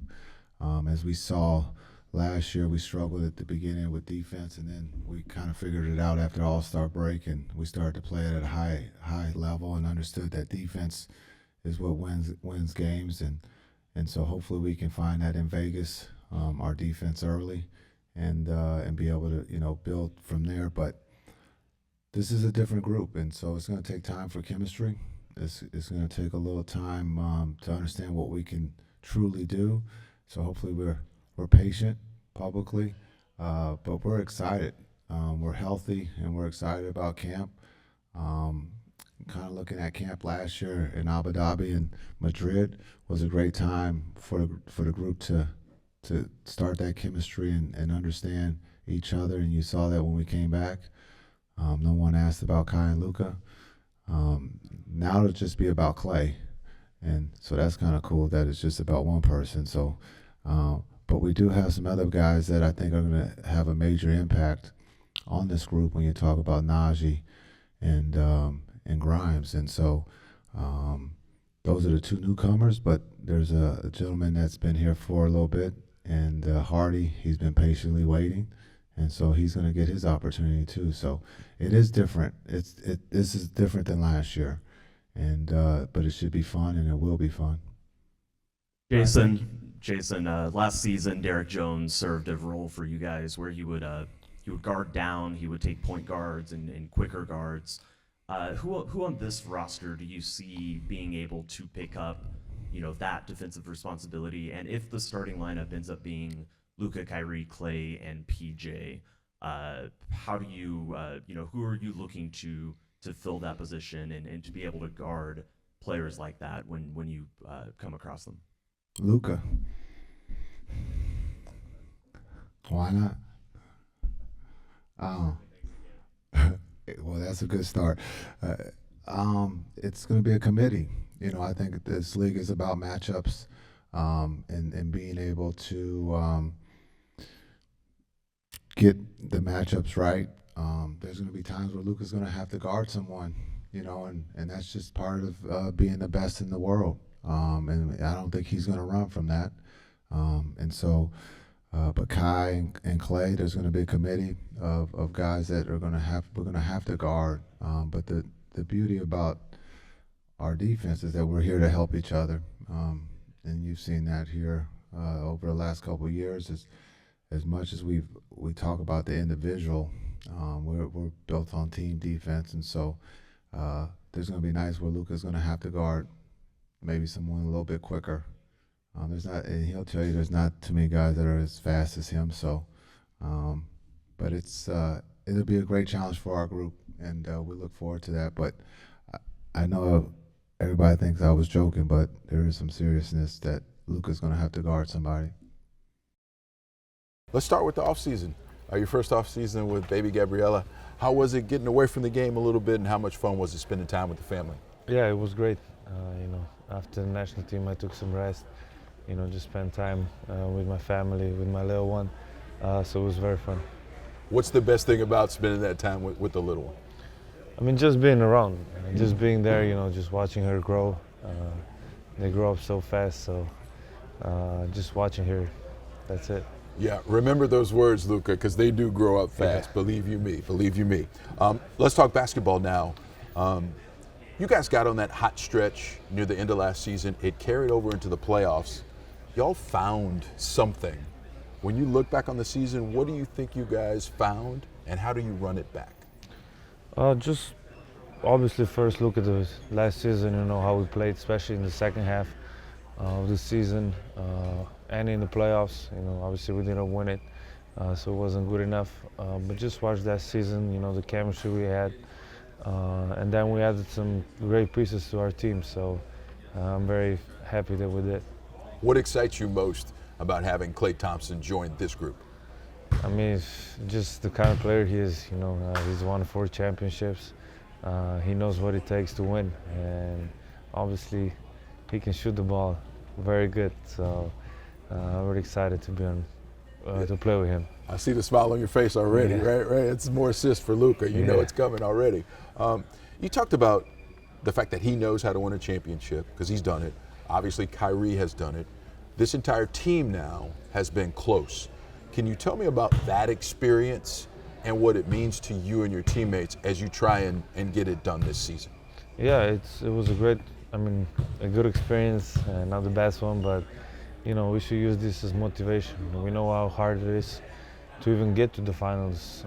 As we saw last year, we struggled at the beginning with defense, and then we kind of figured it out after All-Star break, and we started to play it at a high level and understood that defense is what wins games. And so hopefully we can find that in Vegas, our defense early, and be able to build from there. But this is a different group, and so it's going to take time for chemistry. It's going to take a little time to understand what we can truly do. So hopefully we're patient publicly, but we're excited. We're healthy, and we're excited about camp. Kind of looking at camp last year in Abu Dhabi and Madrid was a great time for the group to start that chemistry and understand each other. And you saw that when we came back. No one asked about Kai and Luka. Now it'll just be about Klay. And so that's kind of cool that it's just about one person. So, but we do have some other guys that I think are going to have a major impact on this group when you talk about Naji and Grimes. And so those are the two newcomers, but there's a gentleman that's been here for a little bit, and Hardy, he's been patiently waiting. And so he's going to get his opportunity too. So it is different. This is different than last year, and but it should be fun, and it will be fun. Jason, last season Derrick Jones served a role for you guys where he would guard down, he would take point guards and quicker guards. Who on this roster do you see being able to pick up, that defensive responsibility? And if the starting lineup ends up being Luka, Kyrie, Klay, and PJ, how do you, who are you looking to fill that position and to be able to guard players like that when you come across them? Luka. Why not? Well, that's a good start. It's going to be a committee. I think this league is about matchups and being able to get the matchups right. There's going to be times where Luka's going to have to guard someone, and that's just part of being the best in the world. And I don't think he's going to run from that. And so, but Kai and Klay, there's going to be a committee of guys that we're going to have to guard. But the beauty about our defense is that we're here to help each other. And you've seen that here over the last couple of years. As much as we talk about the individual, we're built on team defense. And so there's going to be nights where Luka's going to have to guard maybe someone a little bit quicker. And he'll tell you there's not too many guys that are as fast as him. So, but it'll be a great challenge for our group, and we look forward to that. But I know everybody thinks I was joking, but there is some seriousness that Luka's going to have to guard somebody. Let's start with the offseason. Your first offseason with baby Gabriella. How was it getting away from the game a little bit, and how much fun was it spending time with the family? Yeah, it was great. After the national team, I took some rest. Just spend time with my family, with my little one. So it was very fun. What's the best thing about spending that time with the little one? I mean, just being around, just being there, just watching her grow. They grow up so fast, so just watching her, that's it. Yeah, remember those words, Luka, because they do grow up fast. Yeah. Believe you me. Let's talk basketball now. You guys got on that hot stretch near the end of last season. It carried over into the playoffs. Y'all found something When you look back on the season, what do you think you guys found, and how do you run it back? Just obviously first look at the last season, how we played, especially in the second half of the season and in the playoffs. Obviously we didn't win it, so it wasn't good enough. But just watch that season, the chemistry we had. And then we added some great pieces to our team, so I'm very happy that we did. What excites you most about having Klay Thompson join this group? I mean, just the kind of player he is. He's won 4 championships. He knows what it takes to win, and obviously he can shoot the ball very good. So I'm really excited to be on to play with him. I see the smile on your face already, right? It's more assists for Luka. You know it's coming already. You talked about the fact that he knows how to win a championship because he's done it. Obviously, Kyrie has done it. This entire team now has been close. Can you tell me about that experience and what it means to you and your teammates as you try and get it done this season? Yeah, it was a good experience, not the best one, but we should use this as motivation. We know how hard it is to even get to the finals.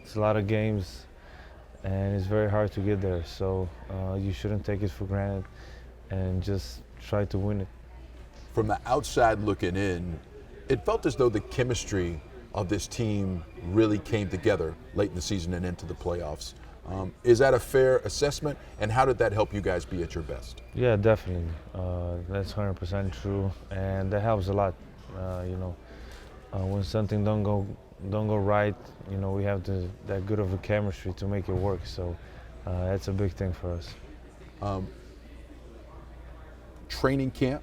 It's a lot of games, and it's very hard to get there. So you shouldn't take it for granted, and just try to win it. From the outside looking in, it felt as though the chemistry of this team really came together late in the season and into the playoffs. Is that a fair assessment, and how did that help you guys be at your best? Yeah, definitely. That's 100% true, and that helps a lot. When something don't go right, we have that good of a chemistry to make it work. So that's a big thing for us. Training camp,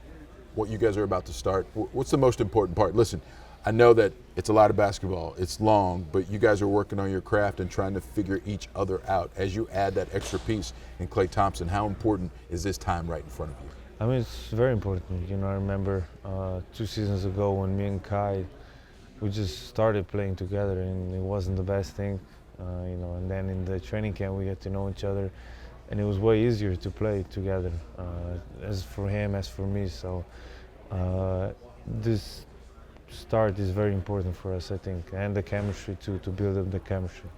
what you guys are about to start. What's the most important part? Listen, I know that it's a lot of basketball, it's long, but you guys are working on your craft and trying to figure each other out. As you add that extra piece in Klay Thompson, how important is this time right in front of you? I mean, it's very important. I remember 2 seasons ago when me and Kai, we just started playing together, and it wasn't the best thing, and then in the training camp we get to know each other, and it was way easier to play together, as for him, as for me. So this start is very important for us, I think, and the chemistry too, to build up the chemistry.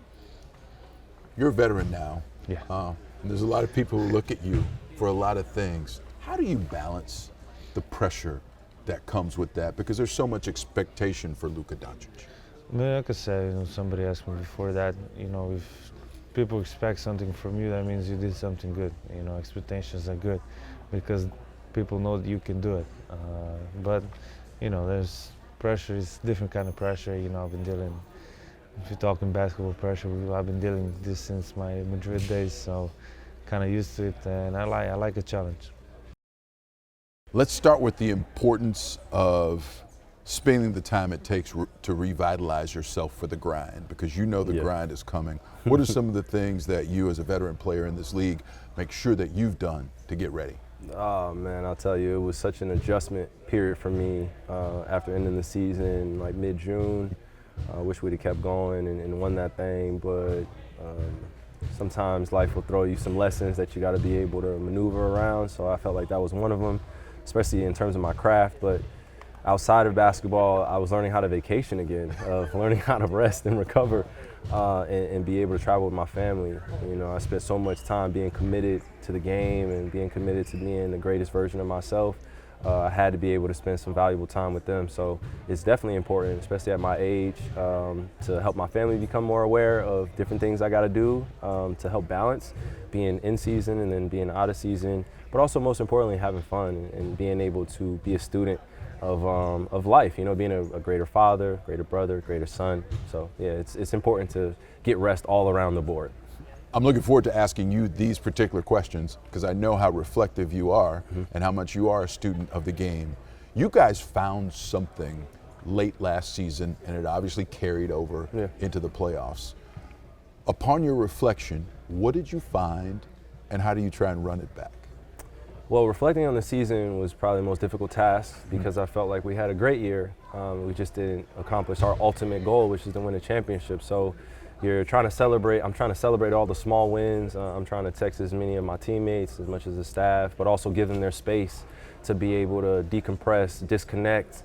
You're a veteran now. Yeah. And there's a lot of people who look at you for a lot of things. How do you balance the pressure that comes with that? Because there's so much expectation for Luka Doncic. I mean, like I said, somebody asked me before that, if people expect something from you, that means you did something good. Expectations are good because people know that you can do it. But, there's pressure, is different kind of pressure. I've been dealing, if you're talking basketball pressure, I've been dealing with this since my Madrid days, so kind of used to it, and I like a challenge. Let's start with the importance of spending the time it takes to revitalize yourself for the grind, because the grind is coming. What are some of the things that you, as a veteran player in this league, make sure that you've done to get ready? Oh man, I'll tell you, it was such an adjustment period for me after ending the season like mid-June. I wish we'd have kept going and won that thing, but sometimes life will throw you some lessons that you got to be able to maneuver around. So I felt like that was one of them, especially in terms of my craft. But outside of basketball, I was learning how to vacation again, learning how to rest and recover and be able to travel with my family. I spent so much time being committed to the game and being committed to being the greatest version of myself. I had to be able to spend some valuable time with them. So it's definitely important, especially at my age, to help my family become more aware of different things I got to do to help balance being in season and then being out of season, but also most importantly having fun and being able to be a student of life, being a greater father, greater brother, greater son. So yeah, it's important to get rest all around the board. I'm looking forward to asking you these particular questions because I know how reflective you are and how much you are a student of the game. You guys found something late last season, and it obviously carried over into the playoffs. Upon your reflection, what did you find, and how do you try and run it back? Well, reflecting on the season was probably the most difficult task because I felt like we had a great year. We just didn't accomplish our ultimate goal, which is to win a championship. So you're trying to celebrate. I'm trying to celebrate all the small wins. I'm trying to text as many of my teammates, as much as the staff, but also give them their space to be able to decompress, disconnect,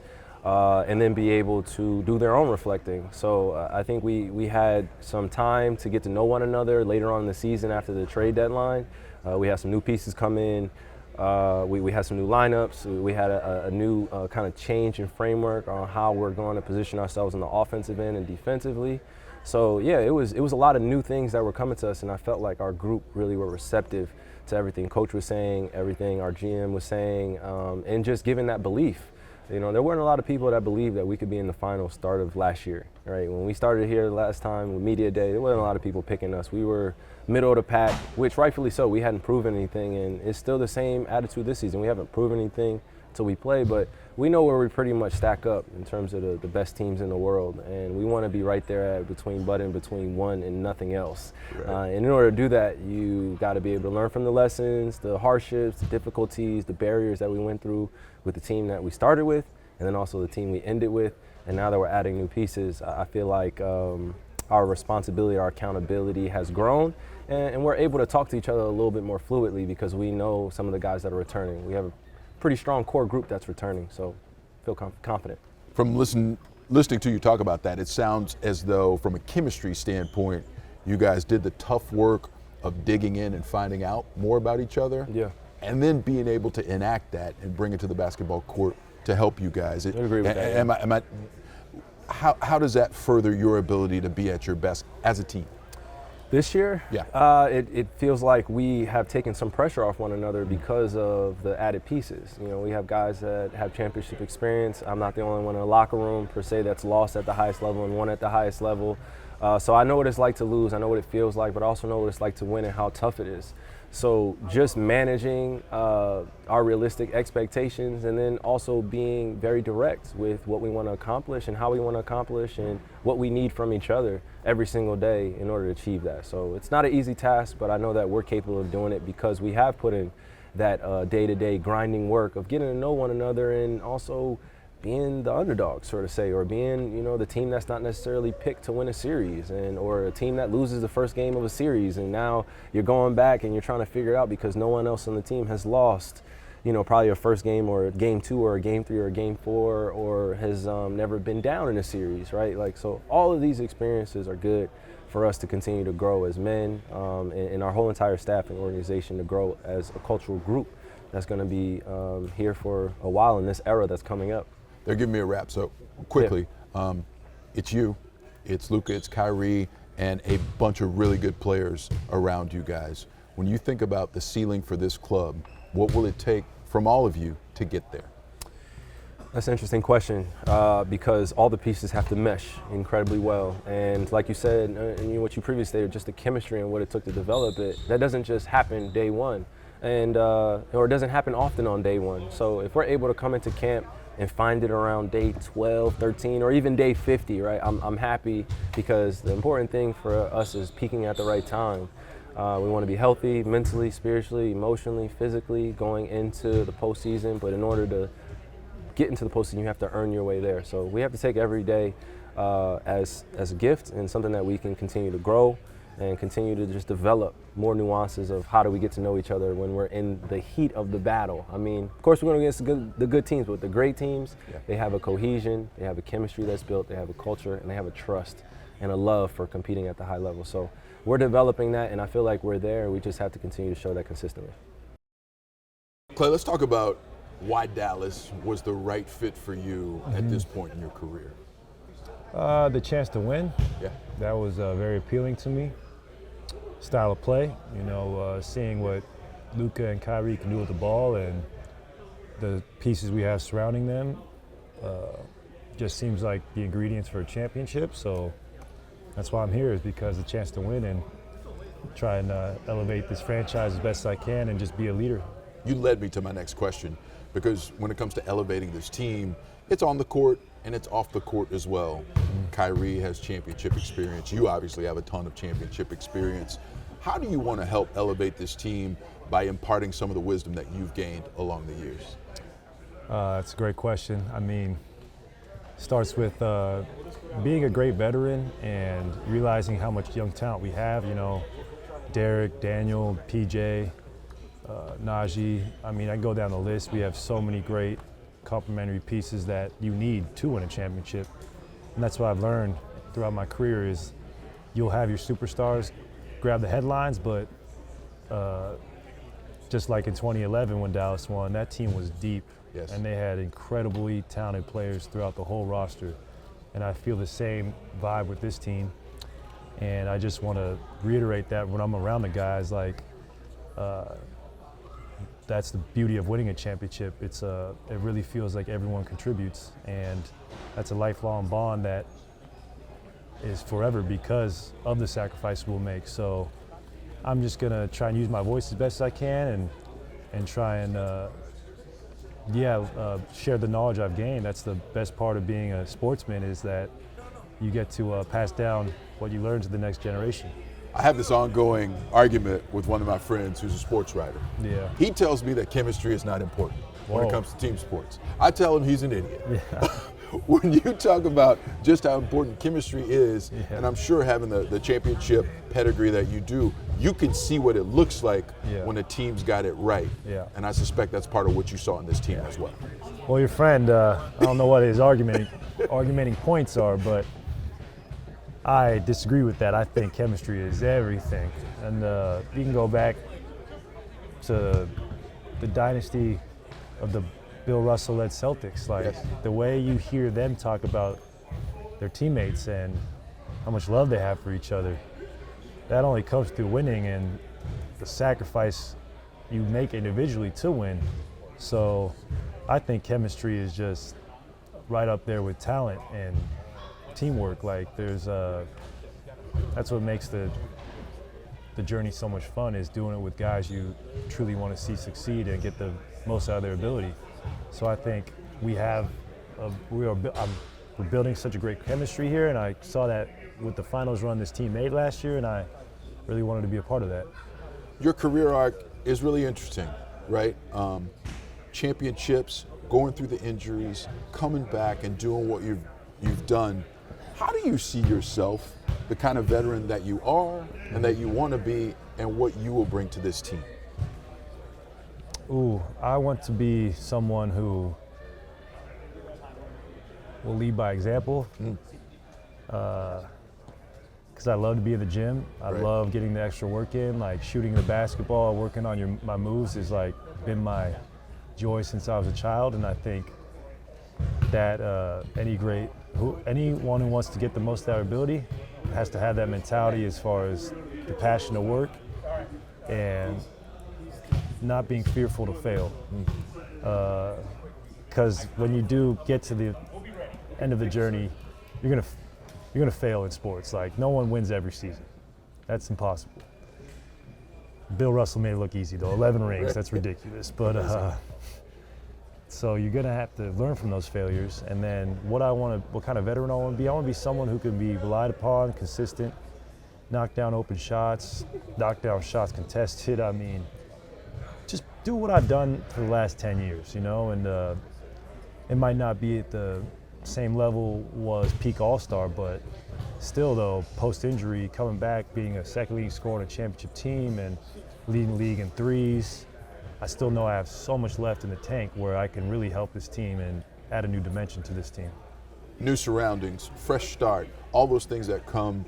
and then be able to do their own reflecting. So I think we had some time to get to know one another later on in the season after the trade deadline. We had some new pieces come in. We had some new lineups. We had a new kind of change in framework on how we're going to position ourselves on the offensive end and defensively. So yeah, it was a lot of new things that were coming to us, and I felt like our group really were receptive to everything Coach was saying, everything our GM was saying, and just giving that belief. You know, there weren't a lot of people that believed that we could be in the final start of last year, right? When we started here last time with Media Day, there wasn't a lot of people picking us. We were middle of the pack, which rightfully so. We hadn't proven anything, and it's still the same attitude this season. We haven't proven anything until we play, but we know where we pretty much stack up in terms of the best teams in the world, and we want to be right there at between one and nothing else. Right. And in order to do that, you got to be able to learn from the lessons, the hardships, the difficulties, the barriers that we went through with the team that we started with, and then also the team we ended with. And now that we're adding new pieces, I feel like our responsibility, our accountability has grown, and we're able to talk to each other a little bit more fluidly because we know some of the guys that are returning. We have a pretty strong core group that's returning, so feel confident. From listening to you talk about that, it sounds as though from a chemistry standpoint, you guys did the tough work of digging in and finding out more about each other. Yeah. And then being able to enact that and bring it to the basketball court to help you guys. I agree with that. How does that further your ability to be at your best as a team? This year, yeah, it feels like we have taken some pressure off one another because of the added pieces. You know, we have guys that have championship experience. I'm not the only one in the locker room per se that's lost at the highest level and won at the highest level. So I know what it's like to lose. I know what it feels like, but I also know what it's like to win and how tough it is. So just managing our realistic expectations and then also being very direct with what we want to accomplish and how we want to accomplish and what we need from each other every single day in order to achieve that. So it's not an easy task, but I know that we're capable of doing it because we have put in that day-to-day grinding work of getting to know one another and also being the underdog, sort of say, or being, you know, the team that's not necessarily picked to win a series, and or a team that loses the first game of a series, and now you're going back and you're trying to figure it out because no one else on the team has lost, you know, probably a first game or a game 2 or a game 3 or a game 4 or has never been down in a series, right? Like, so all of these experiences are good for us to continue to grow as men and our whole entire staff and organization to grow as a cultural group that's going to be here for a while in this era that's coming up. They're giving me a wrap, so quickly, it's you, it's Luka, it's Kyrie, and a bunch of really good players around you guys. When you think about the ceiling for this club, what will it take from all of you to get there? That's an interesting question because all the pieces have to mesh incredibly well. And like you said, and what you previously stated, just the chemistry and what it took to develop it, that doesn't just happen day one, and or it doesn't happen often on day one. So if we're able to come into camp and find it around day 12, 13, or even day 50, right? I'm happy because the important thing for us is peaking at the right time. We want to be healthy mentally, spiritually, emotionally, physically going into the postseason, but in order to get into the postseason, you have to earn your way there. So we have to take every day as a gift and something that we can continue to grow and continue to just develop more nuances of how do we get to know each other when we're in the heat of the battle. I mean, of course we're going against the good teams, but the great teams, they have a cohesion, they have a chemistry that's built, they have a culture, and they have a trust and a love for competing at the high level. So we're developing that, and I feel like we're there. We just have to continue to show that consistently. Klay, let's talk about why Dallas was the right fit for you at this point in your career. The chance to win, that was very appealing to me. Style of play, you know, seeing what Luka and Kyrie can do with the ball and the pieces we have surrounding them just seems like the ingredients for a championship. So that's why I'm here, is because the chance to win and try and elevate this franchise as best I can and just be a leader. You led me to my next question, because when it comes to elevating this team, it's on the court and it's off the court as well. Kyrie has championship experience. You obviously have a ton of championship experience. How do you want to help elevate this team by imparting some of the wisdom that you've gained along the years? That's a great question. I mean, it starts with being a great veteran and realizing how much young talent we have. You know, Dereck, Daniel, PJ, Naji. I mean, I can go down the list. We have so many great complementary pieces that you need to win a championship. And that's what I've learned throughout my career is you'll have your superstars grab the headlines, but just like in 2011 when Dallas won, that team was deep. Yes. And they had incredibly talented players throughout the whole roster. And I feel the same vibe with this team. And I just want to reiterate that when I'm around the guys, like, that's the beauty of winning a championship. It really feels like everyone contributes, and that's a lifelong bond that is forever because of the sacrifice we'll make. So I'm just gonna try and use my voice as best as I can and try and share the knowledge I've gained. That's the best part of being a sportsman is that you get to pass down what you learn to the next generation. I have this ongoing argument with one of my friends who's a sports writer. Yeah. He tells me that chemistry is not important when Whoa. it comes to team sports. I tell him he's an idiot. Yeah. When you talk about just how important chemistry is, Yeah. and I'm sure having the championship pedigree that you do, you can see what it looks like Yeah. when a team's got it right. Yeah. And I suspect that's part of what you saw in this team as well. Well, your friend, I don't know what his argumenting points are, but I disagree with that. I think chemistry is everything. And you can go back to the dynasty of the Bill Russell-led Celtics. Like, Yes. the way you hear them talk about their teammates and how much love they have for each other, that only comes through winning and the sacrifice you make individually to win. So I think chemistry is just right up there with talent and teamwork. Like, that's what makes the journey so much fun, is doing it with guys you truly want to see succeed and get the most out of their ability. So I think we're building such a great chemistry here, and I saw that with the finals run this team made last year, and I really wanted to be a part of that. Your career arc is really interesting, right? Championships, going through the injuries, coming back and doing what you've done. How do you see yourself, the kind of veteran that you are and that you want to be, and what you will bring to this team? Ooh, I want to be someone who will lead by example. Because I love to be in the gym. I love getting the extra work in, like shooting the basketball, working on my moves has like been my joy since I was a child. And I think that anyone who wants to get the most out of their ability has to have that mentality as far as the passion to work and not being fearful to fail. Because when you do get to the end of the journey, you're gonna fail in sports. Like, no one wins every season. That's impossible. Bill Russell made it look easy though. 11 rings, that's ridiculous. But so you're gonna have to learn from those failures. And then what kind of veteran I want to be? I want to be someone who can be relied upon, consistent, knock down open shots, knock down shots contested. I mean, just do what I've done for the last 10 years, you know, and it might not be at the same level was peak all-star, but still though, post-injury, coming back, being a second leading scorer on a championship team and leading the league in threes, I still know I have so much left in the tank where I can really help this team and add a new dimension to this team. New surroundings, fresh start, all those things that come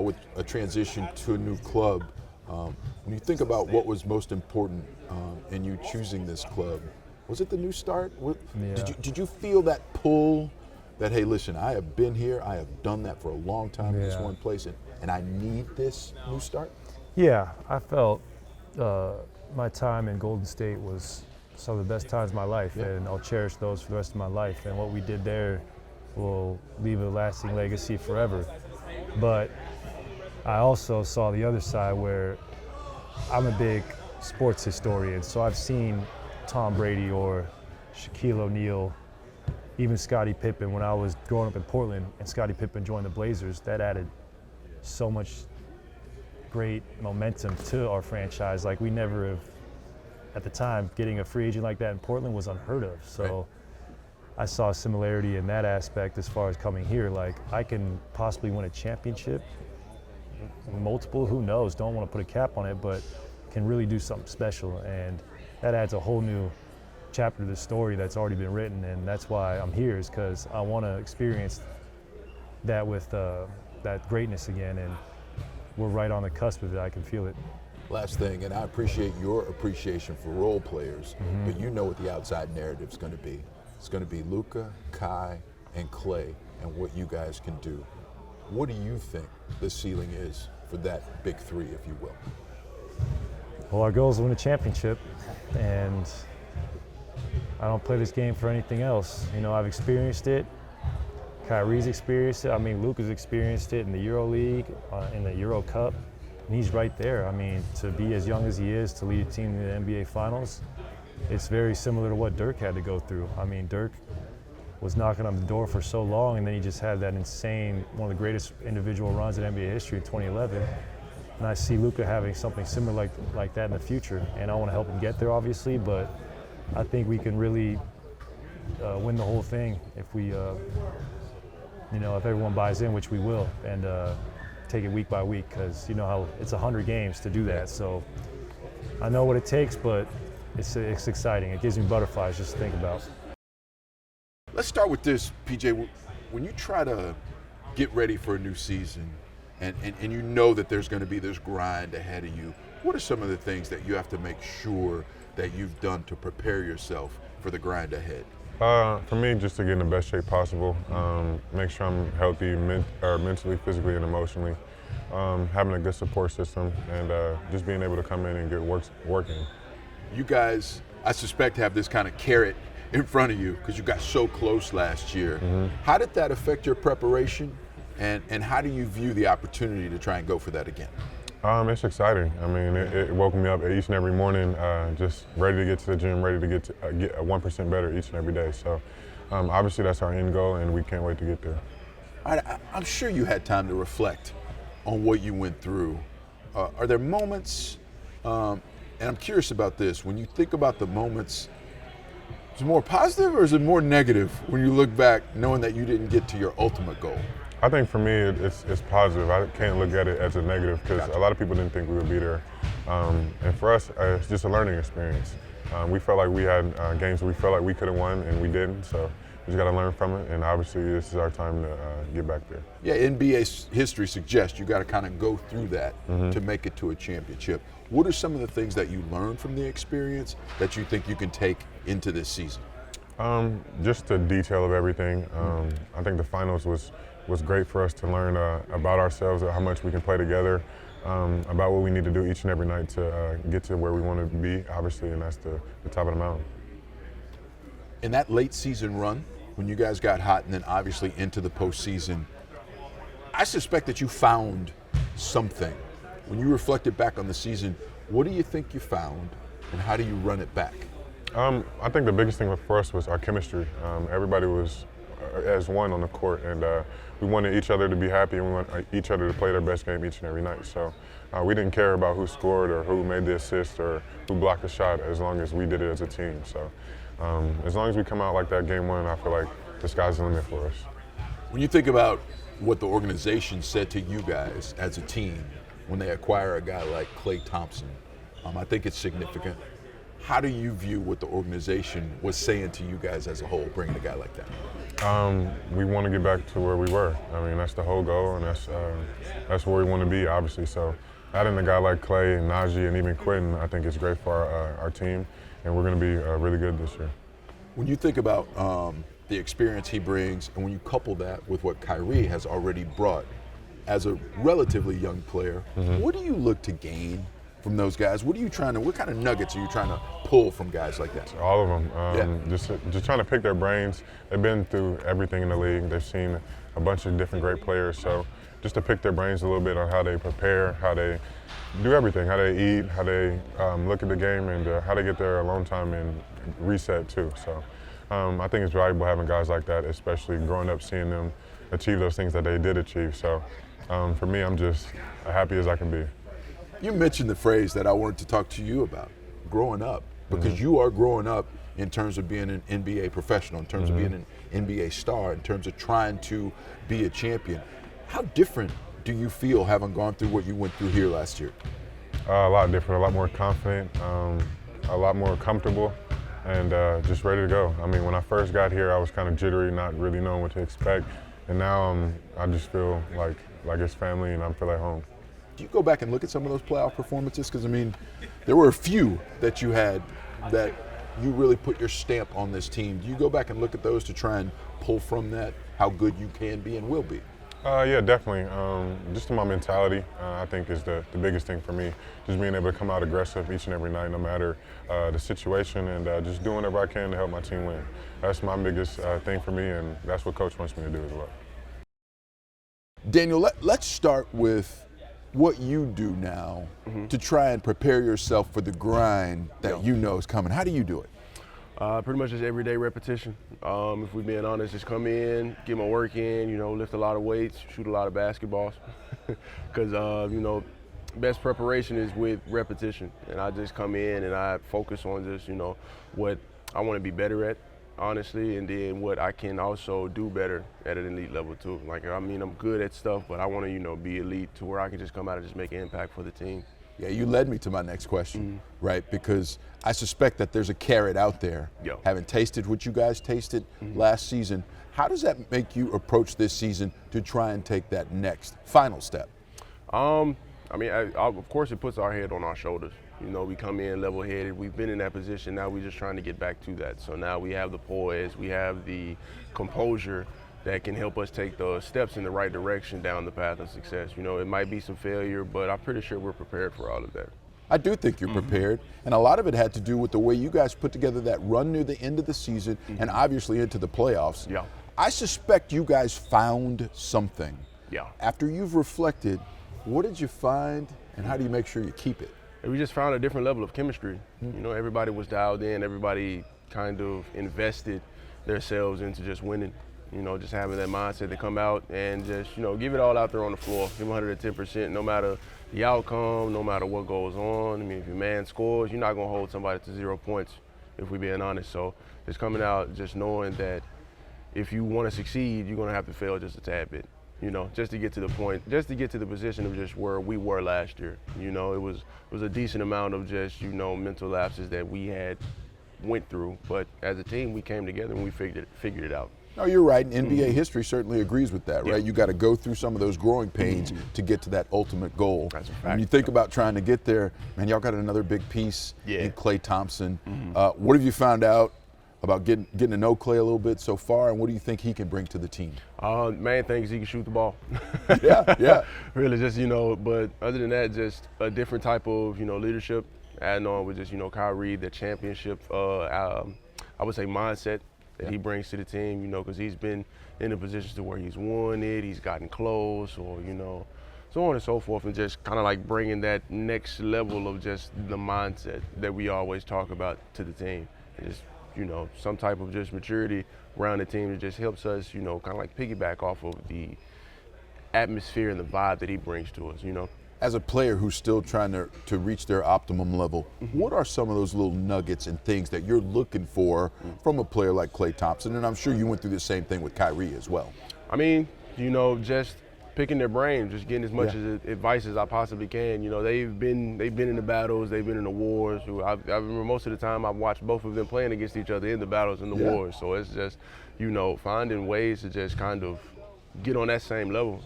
with a transition to a new club. When you think about what was most important in you choosing this club, was it the new start? Did you feel that pull that, hey, listen, I have been here, I have done that for a long time in this one place, and I need this new start? Yeah, I felt my time in Golden State was some of the best times of my life, and I'll cherish those for the rest of my life. And what we did there will leave a lasting legacy forever. But I also saw the other side where I'm a big sports historian, so I've seen Tom Brady or Shaquille O'Neal, even Scottie Pippen. When I was growing up in Portland and Scottie Pippen joined the Blazers, that added so much great momentum to our franchise. Like, we never have, at the time, getting a free agent like that in Portland was unheard of. So I saw a similarity in that aspect as far as coming here. Like, I can possibly win a championship, multiple, who knows, don't want to put a cap on it, but can really do something special. And that adds a whole new chapter of the story that's already been written, and that's why I'm here, is because I want to experience that with that greatness again, and we're right on the cusp of it. I can feel it. Last thing, and I appreciate your appreciation for role players, but you know what the outside narrative's going to be. It's going to be Luka, Kai, and Klay, and what you guys can do. What do you think the ceiling is for that big three, if you will? Well, our goal is to win a championship, and I don't play this game for anything else. You know, I've experienced it. Kyrie's experienced it. I mean, Luka's experienced it in the Euro League, in the Euro Cup, and he's right there. I mean, to be as young as he is, to lead a team in the NBA Finals, it's very similar to what Dirk had to go through. I mean, Dirk was knocking on the door for so long, and then he just had that insane, one of the greatest individual runs in NBA history in 2011. And I see Luka having something similar like that in the future, and I want to help him get there, obviously, but I think we can really win the whole thing if we, you know, if everyone buys in, which we will, and take it week by week, because you know how it's 100 games to do that. So I know what it takes, but it's exciting. It gives me butterflies just to think about. Let's start with this, PJ. When you try to get ready for a new season, and you know that there's going to be this grind ahead of you, what are some of the things that you have to make sure that you've done to prepare yourself for the grind ahead? For me, just to get in the best shape possible, make sure I'm healthy mentally, physically, and emotionally, having a good support system, and just being able to come in and get working. You guys, I suspect, have this kind of carrot in front of you because you got so close last year. How did that affect your preparation, and how do you view the opportunity to try and go for that again? It's exciting. I mean, it woke me up each and every morning, just ready to get to the gym, ready to get 1% better each and every day. So obviously that's our end goal, and we can't wait to get there. I'm sure you had time to reflect on what you went through. Are there moments, and I'm curious about this, when you think about the moments, is it more positive or is it more negative when you look back knowing that you didn't get to your ultimate goal? I think for me, it's positive. I can't look at it as a negative because a lot of people didn't think we would be there. And for us, it's just a learning experience. We felt like we had games that we felt like we could have won and we didn't. So we just got to learn from it. And obviously, this is our time to get back there. Yeah, NBA history suggests you got to kind of go through that to make it to a championship. What are some of the things that you learned from the experience that you think you can take into this season? Just the detail of everything. I think the finals was great for us to learn about ourselves, how much we can play together, about what we need to do each and every night to get to where we want to be, obviously, and that's the top of the mountain. In that late season run, when you guys got hot and then obviously into the postseason, I suspect that you found something. When you reflected back on the season, what do you think you found, and how do you run it back? I think the biggest thing for us was our chemistry. Everybody was as one on the court, and we wanted each other to be happy, and we want each other to play their best game each and every night. So we didn't care about who scored or who made the assist or who blocked the shot, as long as we did it as a team. So as long as we come out like that game one, I feel like the sky's the limit for us. When you think about what the organization said to you guys as a team when they acquire a guy like Klay Thompson, I think it's significant. How do you view what the organization was saying to you guys as a whole, bringing a guy like that? We want to get back to where we were. I mean, that's the whole goal, and that's where we want to be, obviously. So adding a guy like Klay and Naji and even Quentin, I think is great for our team, and we're going to be really good this year. When you think about the experience he brings, and when you couple that with what Kyrie has already brought as a relatively young player, what do you look to gain from those guys? What kind of nuggets are you trying to pull from guys like that? All of them. Just trying to pick their brains. They've been through everything in the league. They've seen a bunch of different great players. So just to pick their brains a little bit on how they prepare, how they do everything, how they eat, how they look at the game, and how they get their alone time and reset too. So I think it's valuable having guys like that, especially growing up seeing them achieve those things that they did achieve. So for me, I'm just happy as I can be. You mentioned the phrase that I wanted to talk to you about, growing up, because you are growing up in terms of being an NBA professional, in terms of being an NBA star, in terms of trying to be a champion. How different do you feel having gone through what you went through here last year? A lot different, a lot more confident, a lot more comfortable. and just ready to go. I mean, when I first got here, I was kind of jittery, not really knowing what to expect, and now I just feel like it's family and I feel at home. Do you go back and look at some of those playoff performances? Because, I mean, there were a few that you had that you really put your stamp on this team. Do you go back and look at those to try and pull from that how good you can be and will be? Yeah, definitely. Just in my mentality, I think is the biggest thing for me. Just being able to come out aggressive each and every night, no matter the situation, and just doing whatever I can to help my team win. That's my biggest thing for me, and that's what Coach wants me to do as well. Daniel, let's start with what you do now to try and prepare yourself for the grind that you know is coming. How do you do it? Pretty much just everyday repetition. If we're being honest, just come in, get my work in, lift a lot of weights, shoot a lot of basketballs. Because, best preparation is with repetition. And I just come in and I focus on just, what I want to be better at, honestly, and then what I can also do better at an elite level too. I'm good at stuff, but I want to, be elite to where I can just come out and just make an impact for the team. Yeah, you led me to my next question, right? Because I suspect that there's a carrot out there. Having tasted what you guys tasted last season, how does that make you approach this season to try and take that next final step? Of course, it puts our head on our shoulders. We come in level-headed. We've been in that position. Now we're just trying to get back to that. So now we have the poise, we have the composure that can help us take the steps in the right direction down the path of success. It might be some failure, but I'm pretty sure we're prepared for all of that. I do think you're prepared, and a lot of it had to do with the way you guys put together that run near the end of the season and obviously into the playoffs. Yeah. I suspect you guys found something. Yeah. After you've reflected, what did you find, and how do you make sure you keep it? We just found a different level of chemistry. Everybody was dialed in. Everybody kind of invested themselves into just winning. Just having that mindset to come out and just, give it all out there on the floor. Give 110%, no matter the outcome, no matter what goes on. If your man scores, you're not going to hold somebody to 0 points, if we're being honest. So just coming out, just knowing that if you want to succeed, you're going to have to fail just a tad bit. Just to get to the point, just to get to the position of just where we were last year. It was a decent amount of just, mental lapses that we had went through. But as a team, we came together and we figured it out. No, you're right. And NBA history certainly agrees with that, right? You got to go through some of those growing pains to get to that ultimate goal. That's a fact. When you think about trying to get there, man, y'all got another big piece in Klay Thompson. What have you found out about getting to know Klay a little bit so far, and what do you think he can bring to the team? Main thing is he can shoot the ball. Yeah. Really, just, but other than that, just a different type of, leadership, adding on with just, Kyrie, the championship, I would say mindset that he brings to the team, because he's been in a position to where he's won it, he's gotten close, or, so on and so forth, and just kind of like bringing that next level of just the mindset that we always talk about to the team. And just, some type of just maturity around the team that just helps us, kind of like piggyback off of the atmosphere and the vibe that he brings to us, As a player who's still trying to reach their optimum level, what are some of those little nuggets and things that you're looking for from a player like Klay Thompson? And I'm sure you went through the same thing with Kyrie as well. Just picking their brain, just getting as much advice as I possibly can. They've been in the battles, they've been in the wars. I remember most of the time I've watched both of them playing against each other in the battles and the wars. So it's just, finding ways to just kind of get on that same level.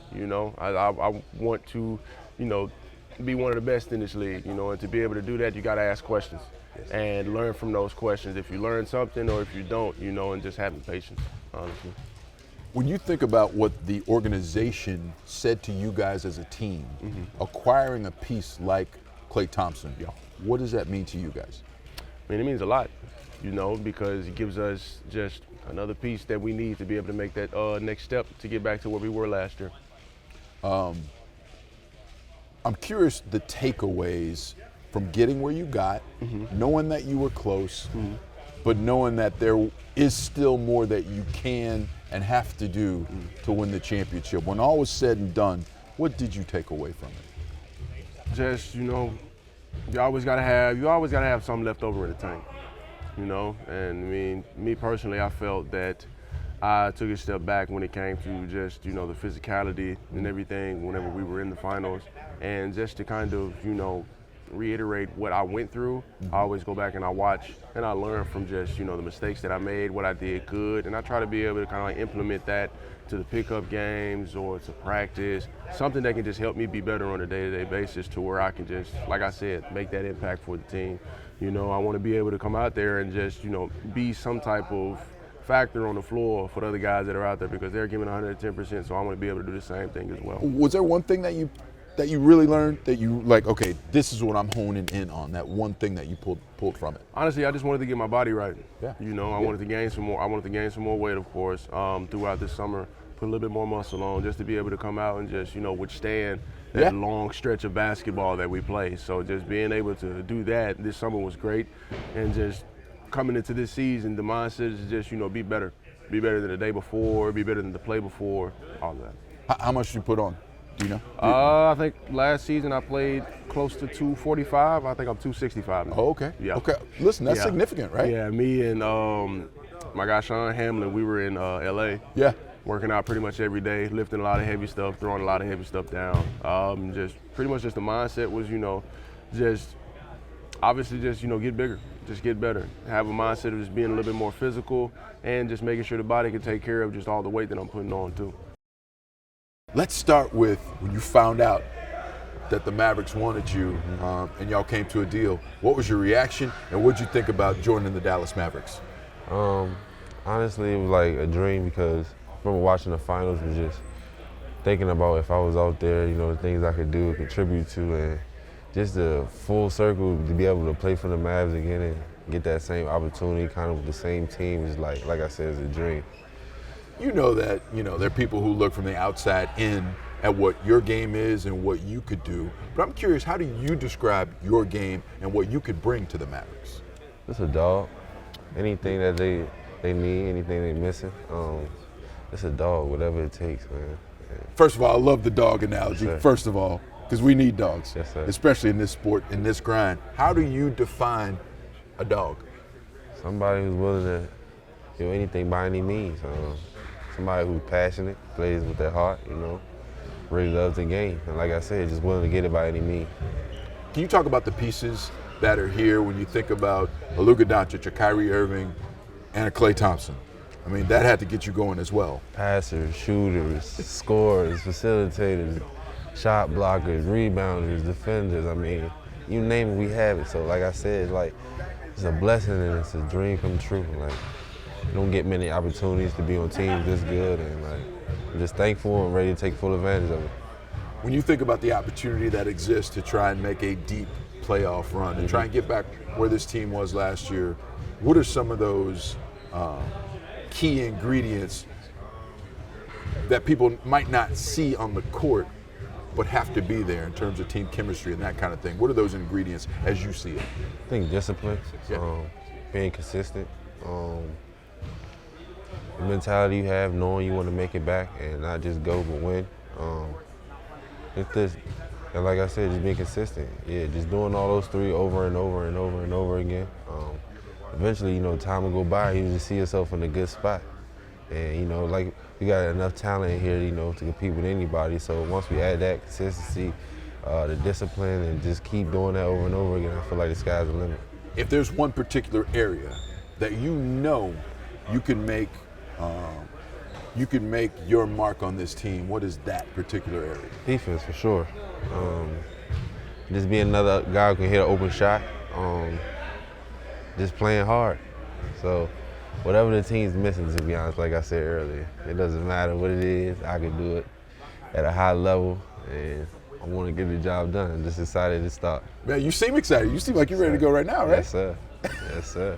I want to, be one of the best in this league, and to be able to do that, you got to ask questions and learn from those questions. If you learn something or if you don't, and just having patience, honestly. When you think about what the organization said to you guys as a team, acquiring a piece like Klay Thompson, what does that mean to you guys? It means a lot, because it gives us just another piece that we need to be able to make that next step to get back to where we were last year. I'm curious the takeaways from getting where you got, knowing that you were close, but knowing that there is still more that you can and have to do to win the championship. When all was said and done, what did you take away from it? Just, you always gotta have something left over in the tank. And me personally, I felt that I took a step back when it came to just, the physicality and everything whenever we were in the finals. And just to kind of, reiterate what I went through. I always go back and I watch and I learn from just, the mistakes that I made, what I did good, and I try to be able to kind of like implement that to the pickup games or to practice, something that can just help me be better on a day-to-day basis to where I can just, like I said, make that impact for the team. I want to be able to come out there and just, be some type of factor on the floor for the other guys that are out there because they're giving 110%, so I want to be able to do the same thing as well. Was there one thing that you really learned that you like, okay, this is what I'm honing in on, that one thing that you pulled from it? Honestly, I just wanted to get my body right. Yeah. I wanted to gain some more. I wanted to gain some more weight, of course, throughout this summer, put a little bit more muscle on just to be able to come out and just, withstand that long stretch of basketball that we play. So just being able to do that this summer was great. And just coming into this season, the mindset is just, be better. Be better than the day before, be better than the play before, all that. How much did you put on? Do you know? I think last season I played close to 245. I think I'm 265 now. Oh, okay. Yeah. Okay. Listen, that's significant, right? Yeah, me and my guy Sean Hamlin, we were in LA. Yeah. Working out pretty much every day, lifting a lot of heavy stuff, throwing a lot of heavy stuff down. Just pretty much just the mindset was, just obviously just, get bigger, just get better. Have a mindset of just being a little bit more physical and just making sure the body can take care of just all the weight that I'm putting on too. Let's start with when you found out that the Mavericks wanted you and y'all came to a deal. What was your reaction and what did you think about joining the Dallas Mavericks? Honestly, it was like a dream because I remember watching the finals and just thinking about if I was out there, the things I could do, contribute to, and just the full circle to be able to play for the Mavs again and get that same opportunity kind of with the same team is like I said, it's a dream. You know that, there are people who look from the outside in at what your game is and what you could do. But I'm curious, how do you describe your game and what you could bring to the Mavericks? It's a dog. Anything that they need, anything they're missing, it's a dog, whatever it takes, man. First of all, I love the dog analogy, yes, first of all, because we need dogs, yes, especially in this sport, in this grind. How do you define a dog? Somebody who's willing to do anything by any means. Somebody who's passionate, plays with their heart, really loves the game. And like I said, just willing to get it by any means. Can you talk about the pieces that are here when you think about a Luka Doncic, a Kyrie Irving, and a Klay Thompson? I mean, that had to get you going as well. Passers, shooters, scorers, facilitators, shot blockers, rebounders, defenders. I mean, you name it, we have it. So like I said, it's a blessing and it's a dream come true. You don't get many opportunities to be on teams this good, and I'm just thankful and ready to take full advantage of it. When you think about the opportunity that exists to try and make a deep playoff run and try and get back where this team was last year, what are some of those key ingredients that people might not see on the court but have to be there in terms of team chemistry and that kind of thing? What are those ingredients as you see it? I think discipline, being consistent, the mentality you have, knowing you want to make it back and not just go but win. And like I said, just being consistent. Yeah, just doing all those three over and over and over and over again. Eventually, time will go by, you just see yourself in a good spot. And, we got enough talent here, to compete with anybody. So once we add that consistency, the discipline, and just keep doing that over and over again, I feel like the sky's the limit. If there's one particular area that you can make your mark on this team, what is that particular area? Defense, for sure. Just being another guy who can hit an open shot, just playing hard. So whatever the team's missing, to be honest, like I said earlier, it doesn't matter what it is, I can do it at a high level, and I want to get the job done. I'm just excited to start. Man, you seem excited. You seem like you're ready to go right now, right? Yes, sir. Yes, sir.